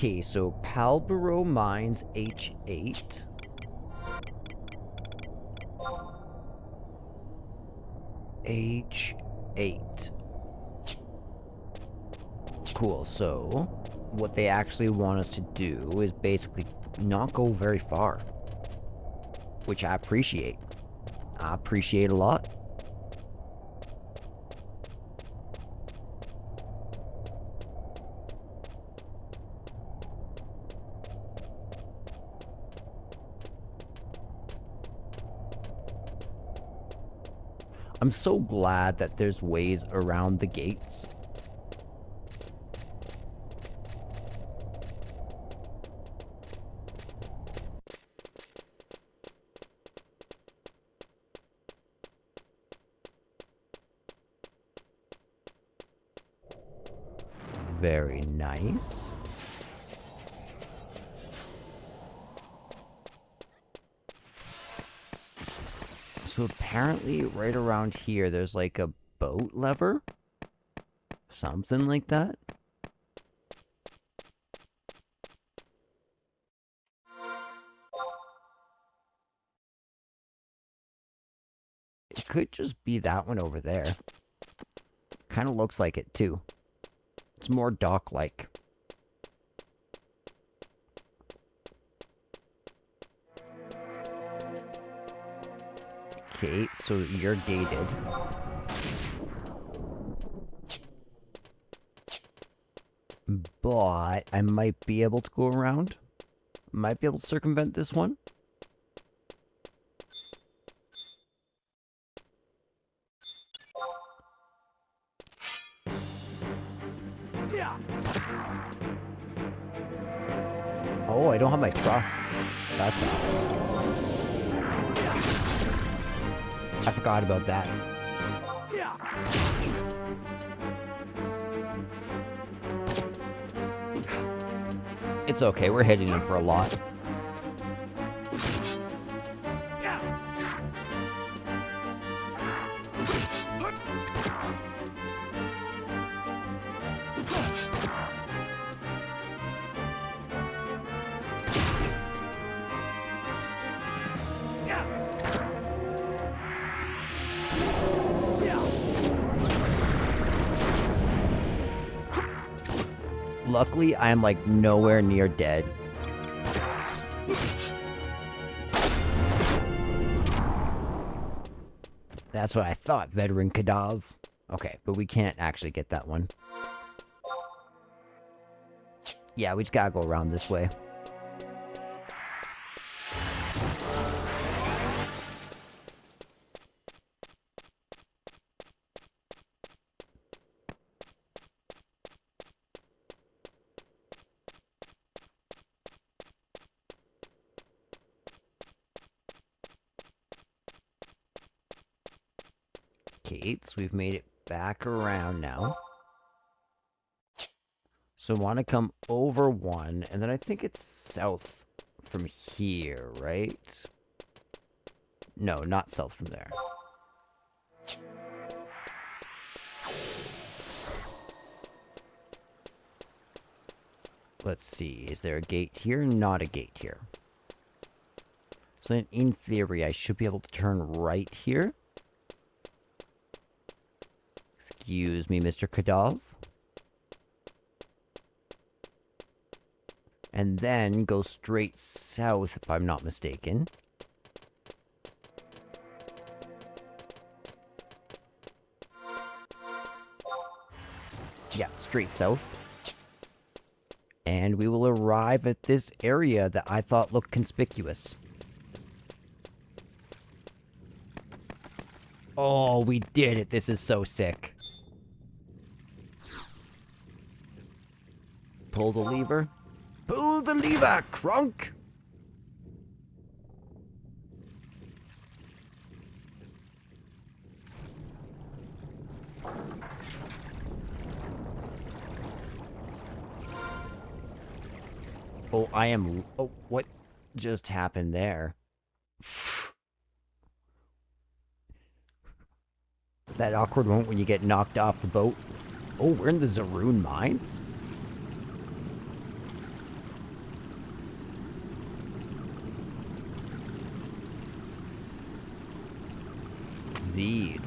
Speaker 1: Okay, so Palborough Mines H8. H8. Cool, so what they actually want us to do is basically not go very far. Which I appreciate. I appreciate a lot. I'm so glad that there's ways around the gates. Very nice. So apparently right around here there's like a boat lever? Something like that? It could just be that one over there. Kind of looks like it too. It's more dock-like. Okay, so you're gated. But I might be able to go around. Might be able to circumvent this one. Oh, I don't have my trusts. That sucks. I forgot about that. It's okay, we're hitting him for a lot. Luckily, I am like nowhere near dead. That's what I thought, veteran Kadav. Okay, but we can't actually get that one. Yeah, we just gotta go around this way. Okay, so we've made it back around now. So want to come over one, and then I think it's south from here, right? No, not south from there. Let's see, is there a gate here? Not a gate here. So then, in theory, I should be able to turn right here. Excuse me, Mr. Kadav. And then go straight south, if I'm not mistaken. Yeah, straight south. And we will arrive at this area that I thought looked conspicuous. Oh, we did it. This is so sick. Pull the lever. Pull the lever, Crunk! Oh, I am... Oh, what just happened there? That awkward moment when you get knocked off the boat. Oh, we're in the Zaroon Mines? Zed.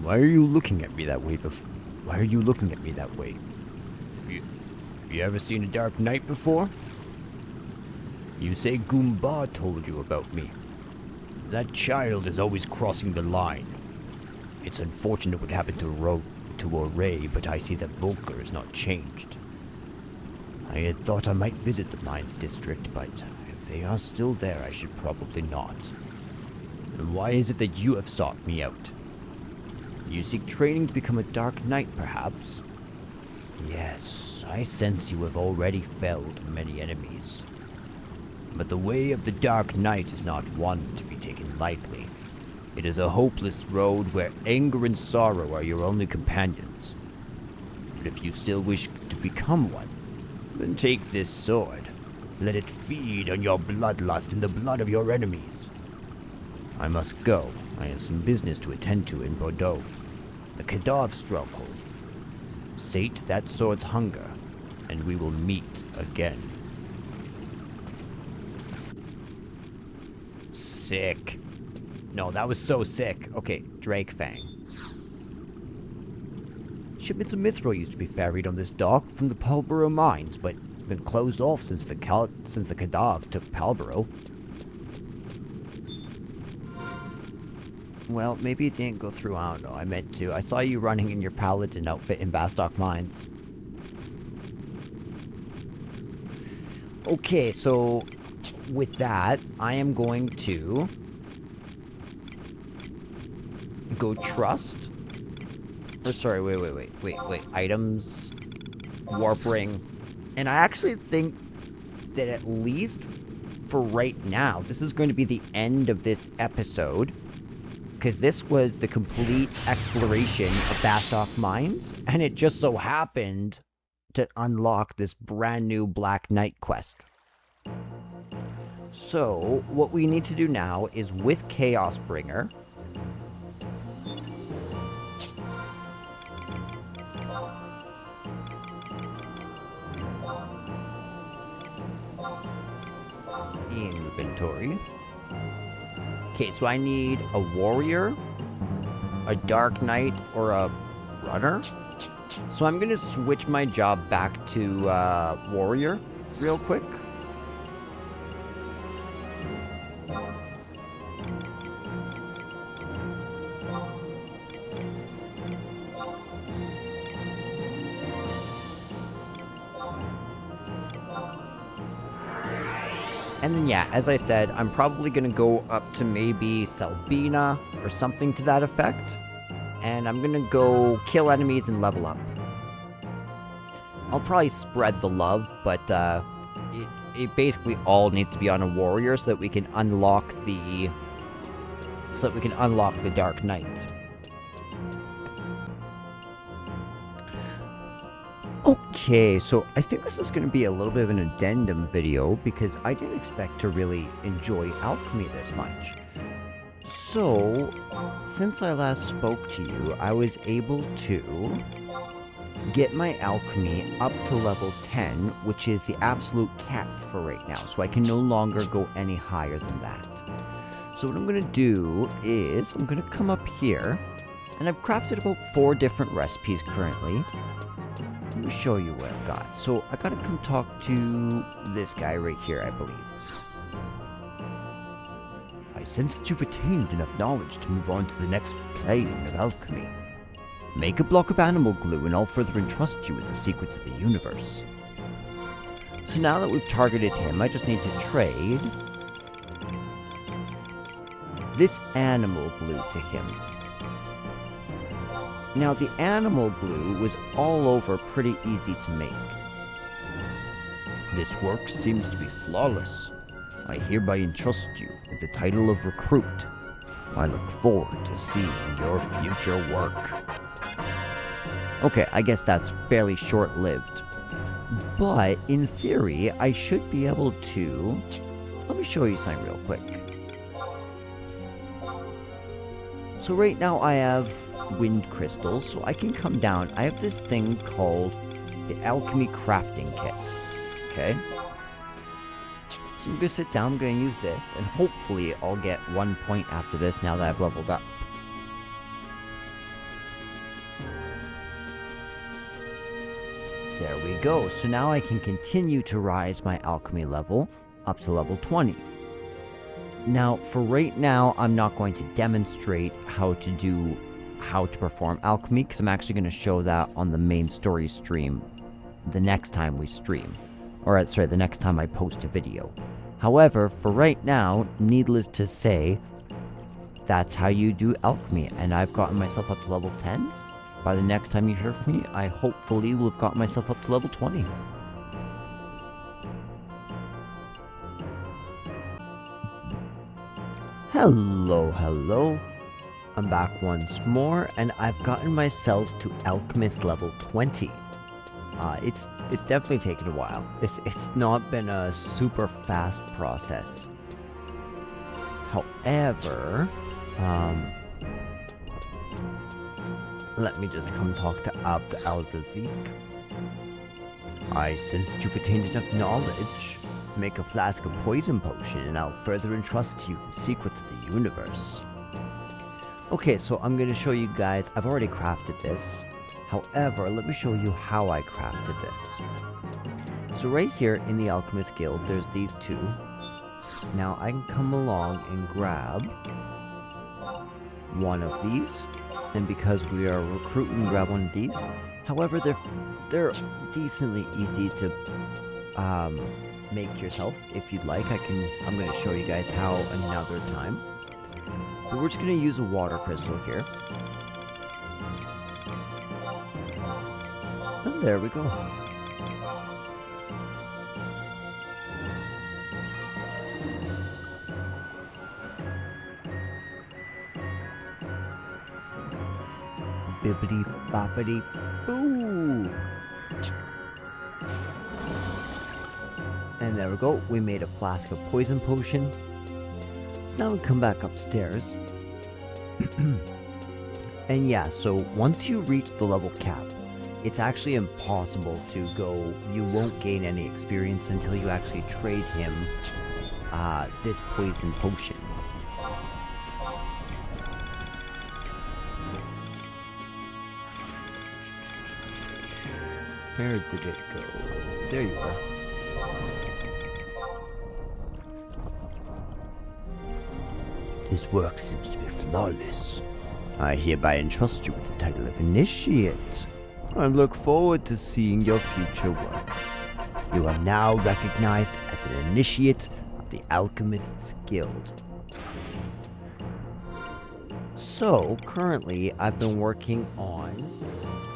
Speaker 1: Why are you looking at me that way Why are you looking at me that way? You ever seen a dark night before? You say Goomba told you about me. That child is always crossing the line. It's unfortunate what happened to Ray, but I see that Volker is not changed. I had thought I might visit the mines district, but if they are still there, I should probably not. And why is it that you have sought me out? You seek training to become a Dark Knight, perhaps? Yes, I sense you have already felled many enemies. But the way of the Dark Knight is not one to be taken lightly. It is a hopeless road where anger and sorrow are your only companions. But if you still wish to become one, then take this sword. Let it feed on your bloodlust and the blood of your enemies. I must go. I have some business to attend to in Bordeaux. The Kadav stronghold. Sate that sword's hunger, and we will meet again. Sick. No, that was so sick. Okay, Drake Fang. Shipments of mithril used to be ferried on this dock from the Palborough mines, but it's been closed off since the Kadav took Palborough. Well, maybe it didn't go through, I don't know, I meant to. I saw you running in your paladin outfit in Bastok Mines. Okay, so with that, I am going to go trust. Or sorry, wait. Items, warp ring. And I actually think that at least for right now, this is going to be the end of this episode. Because this was the complete exploration of Bastok Mines, and it just so happened to unlock this brand new Black Knight quest. So, what we need to do now is with Chaos Bringer, inventory. Okay, so I need a warrior, a dark knight, or a runner. So I'm gonna switch my job back to warrior real quick. And then yeah, as I said, I'm probably gonna go up to maybe Selbina or something to that effect. And I'm gonna go kill enemies and level up. I'll probably spread the love, but it basically all needs to be on a warrior so that we can unlock the Dark Knight. Okay, so I think this is going to be a little bit of an addendum video because I didn't expect to really enjoy alchemy this much. So, since I last spoke to you, I was able to get my alchemy up to level 10, which is the absolute cap for right now, so I can no longer go any higher than that. So what I'm going to do is, I'm going to come up here, and I've crafted about 4 different recipes currently. Let me show you what I've got. So I gotta come talk to this guy right here, I believe. I sense that you've attained enough knowledge to move on to the next plane of alchemy. Make a block of animal glue and I'll further entrust you with the secrets of the universe. So now that we've targeted him, I just need to trade this animal glue to him. Now, the animal glue was all over pretty easy to make. This work seems to be flawless. I hereby entrust you with the title of Recruit. I look forward to seeing your future work. Okay, I guess that's fairly short-lived. But, in theory, I should be able to... Let me show you something real quick. So right now I have wind crystals, so I can come down. I have this thing called the alchemy crafting kit. Okay? So I'm gonna sit down, I'm gonna use this, and hopefully I'll get 1 point after this now that I've leveled up. There we go. So now I can continue to rise my alchemy level up to level 20. Now, for right now, I'm not going to demonstrate how to perform alchemy, because I'm actually going to show that on the main story stream the next time we stream. Or, sorry, the next time I post a video. However, for right now, needless to say, that's how you do alchemy, and I've gotten myself up to level 10. By the next time you hear from me, I hopefully will have gotten myself up to level 20. Hello. I'm back once more, and I've gotten myself to alchemist level 20. It's definitely taken a while. It's not been a super fast process. However, let me just come talk to Abd al-Razik. I sense you've attained enough knowledge. Make a flask of poison potion and I'll further entrust to you the secrets of the universe. Okay, so I'm going to show you guys, I've already crafted this. However, let me show you how I crafted this. So right here in the Alchemist Guild, there's these 2. Now I can come along and grab one of these. And because we are recruiting, grab one of these. However, they're decently easy to make yourself if you'd like. I'm going to show you guys how another time. But we're just going to use a water crystal here. And there we go. Bibbidi boppity boo! And there we go. We made a flask of poison potion. So now we come back upstairs. And yeah, so once you reach the level cap, it's actually impossible to go. You won't gain any experience until you actually trade him this poison potion. Where did it go? There you are. This work seems to be flawless. I hereby entrust you with the title of Initiate. I look forward to seeing your future work. You are now recognized as an Initiate of the Alchemist's Guild. So, currently, I've been working on...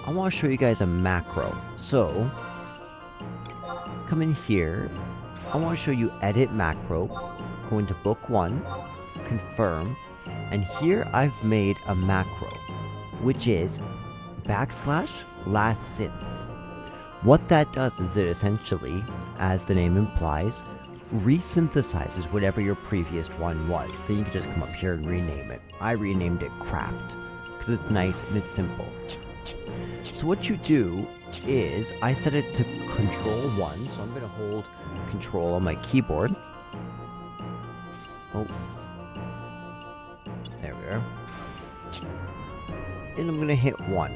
Speaker 1: I want to show you guys a macro. So, come in here. I want to show you Edit Macro. Go into Book 1. Confirm. And here I've made a macro, which is \last synth. What that does is it essentially, as the name implies, resynthesizes whatever your previous one was. Then you can just come up here and rename it. I renamed it Craft because it's nice and it's simple. So what you do is I set it to Control 1, so I'm going to hold Control on my keyboard. Oh. There we are. And I'm going to hit 1.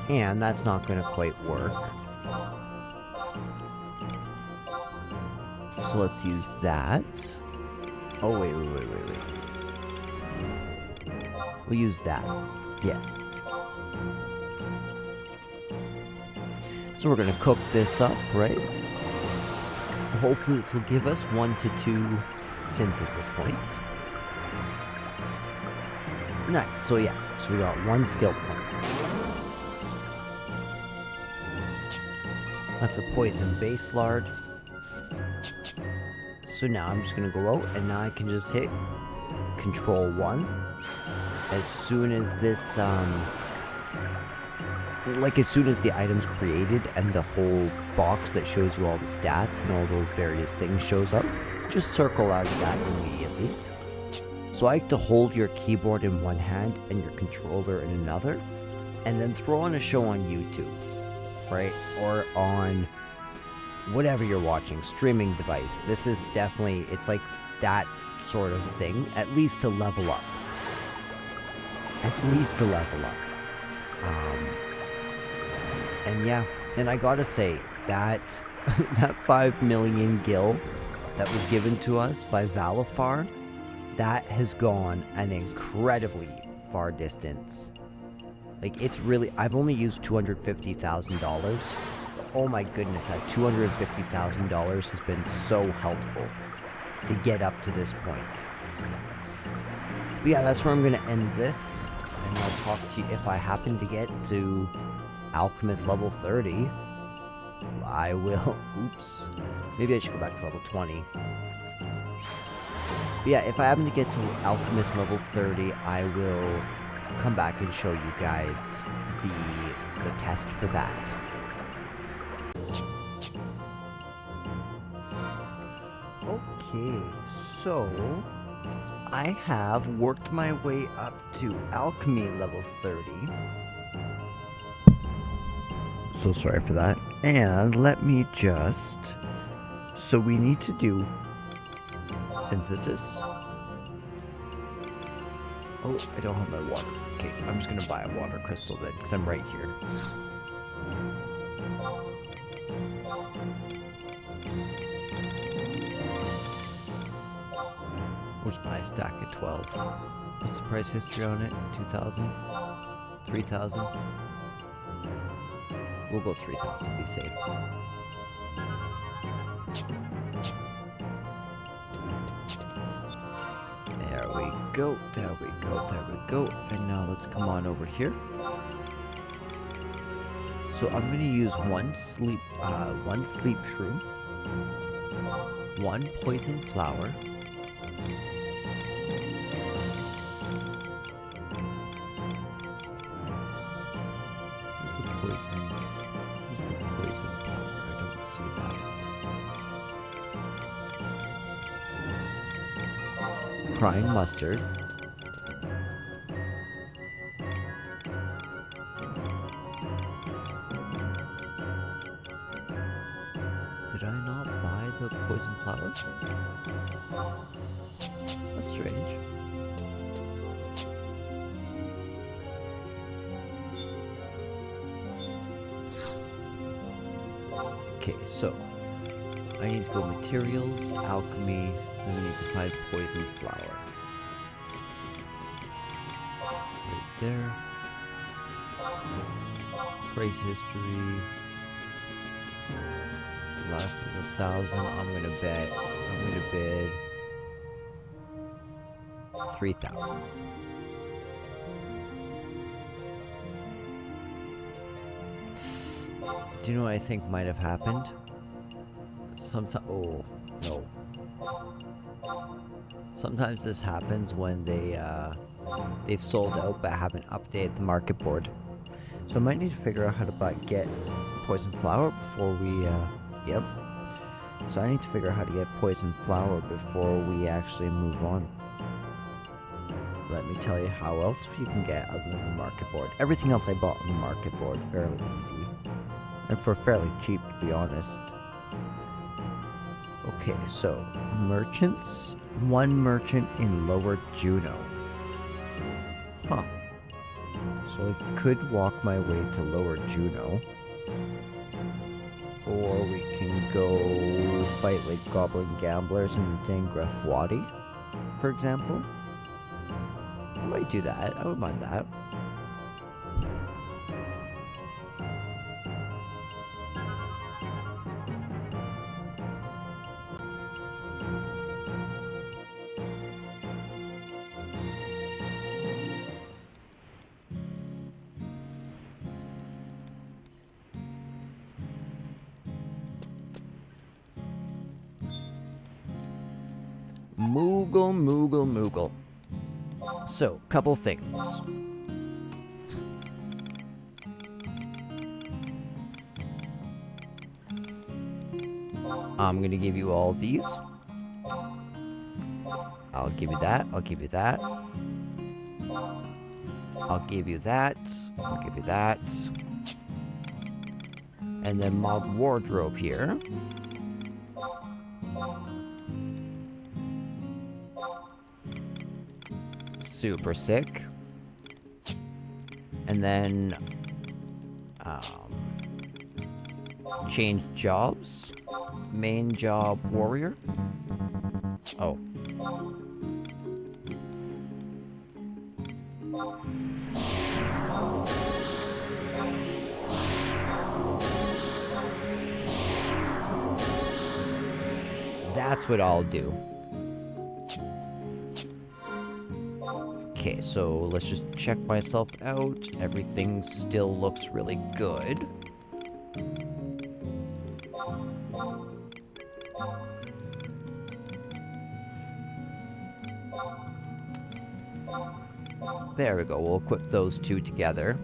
Speaker 1: And that's not going to quite work. So let's use that. Oh, wait. We'll use that. Yeah. So we're going to cook this up, right? Hopefully this will give us 1 to 2 synthesis points. Nice. So yeah. So we got 1 skill point. That's a poison base lard. So now I'm just going to go out and now I can just hit Control 1. As soon as this, as soon as the item's created and the whole box that shows you all the stats and all those various things shows up, just circle out of that immediately. So I like to hold your keyboard in one hand and your controller in another, and then throw on a show on YouTube, right? Or on whatever you're watching, streaming device. This is definitely, it's like that sort of thing, at least to level up. And yeah, and I gotta say, that 5 million gil that was given to us by Valifar, that has gone an incredibly far distance. Like, it's really, I've only used $250,000. Oh my goodness, that $250,000 has been so helpful to get up to this point. But yeah, that's where I'm going to end this, and I'll talk to you if I happen to get to Alchemist level 30. I will, oops, maybe I should go back to level 20. But yeah, if I happen to get to Alchemist level 30, I will come back and show you guys the test for that. Okay, so I have worked my way up to alchemy level 30. So sorry for that. And let me just... So we need to do synthesis. Oh, I don't have my water. Okay, I'm just gonna buy a water crystal then, because I'm right here. We'll just buy a stack at 12. What's the price history on it? 2,000? 3,000? We'll go 3,000, be safe. There we go, there we go, there we go. And now let's come on over here. So I'm gonna use one sleep shroom, 1 poison flower, Where's the poison flower? crying mustard. Did I not buy the poison flower? That's strange. Okay, so I need to go materials, alchemy, then we need to find poison flower. Right there. Race history. Less than 1,000. I'm gonna bid 3,000. Do you know what I think might have happened? Oh, no. Sometimes this happens when they've sold out but haven't updated the market board. So I might need to figure out how to get poison flower before we, yep. So I need to figure out how to get poison flower before we actually move on. Let me tell you how else you can get other than the market board. Everything else I bought on the market board, fairly easy. And for fairly cheap, to be honest. Okay, so merchants. One merchant in Lower Juno. Huh. So I could walk my way to Lower Juno. Or we can go fight like goblin gamblers in the Dangref Wadi, for example. I might do that. I wouldn't mind that. Moogle. So, couple things. I'm gonna give you all of these. I'll give you that. I'll give you that. I'll give you that. I'll give you that. And then mob wardrobe here. Super sick. And then change jobs. Main job warrior. Oh. That's what I'll do. Okay, so let's just check myself out. Everything still looks really good. There we go, we'll equip those two together.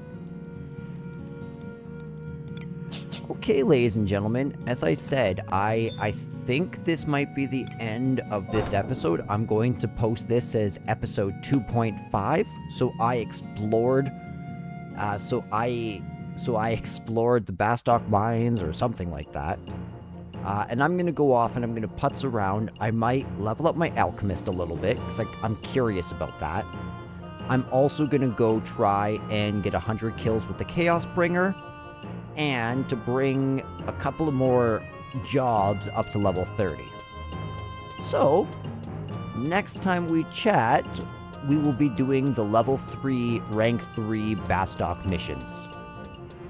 Speaker 1: Okay, ladies and gentlemen, as I said, I think this might be the end of this episode. I'm going to post this as episode 2.5. So I explored the Bastok Mines or something like that. And I'm going to go off and I'm going to putz around. I might level up my alchemist a little bit because I'm curious about that. I'm also going to go try and get 100 kills with the Chaos Bringer and to bring a couple of more jobs up to level 30. So, next time we chat, we will be doing the level 3, rank 3 Bastok missions.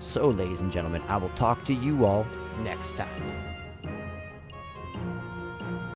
Speaker 1: So, ladies and gentlemen, I will talk to you all next time.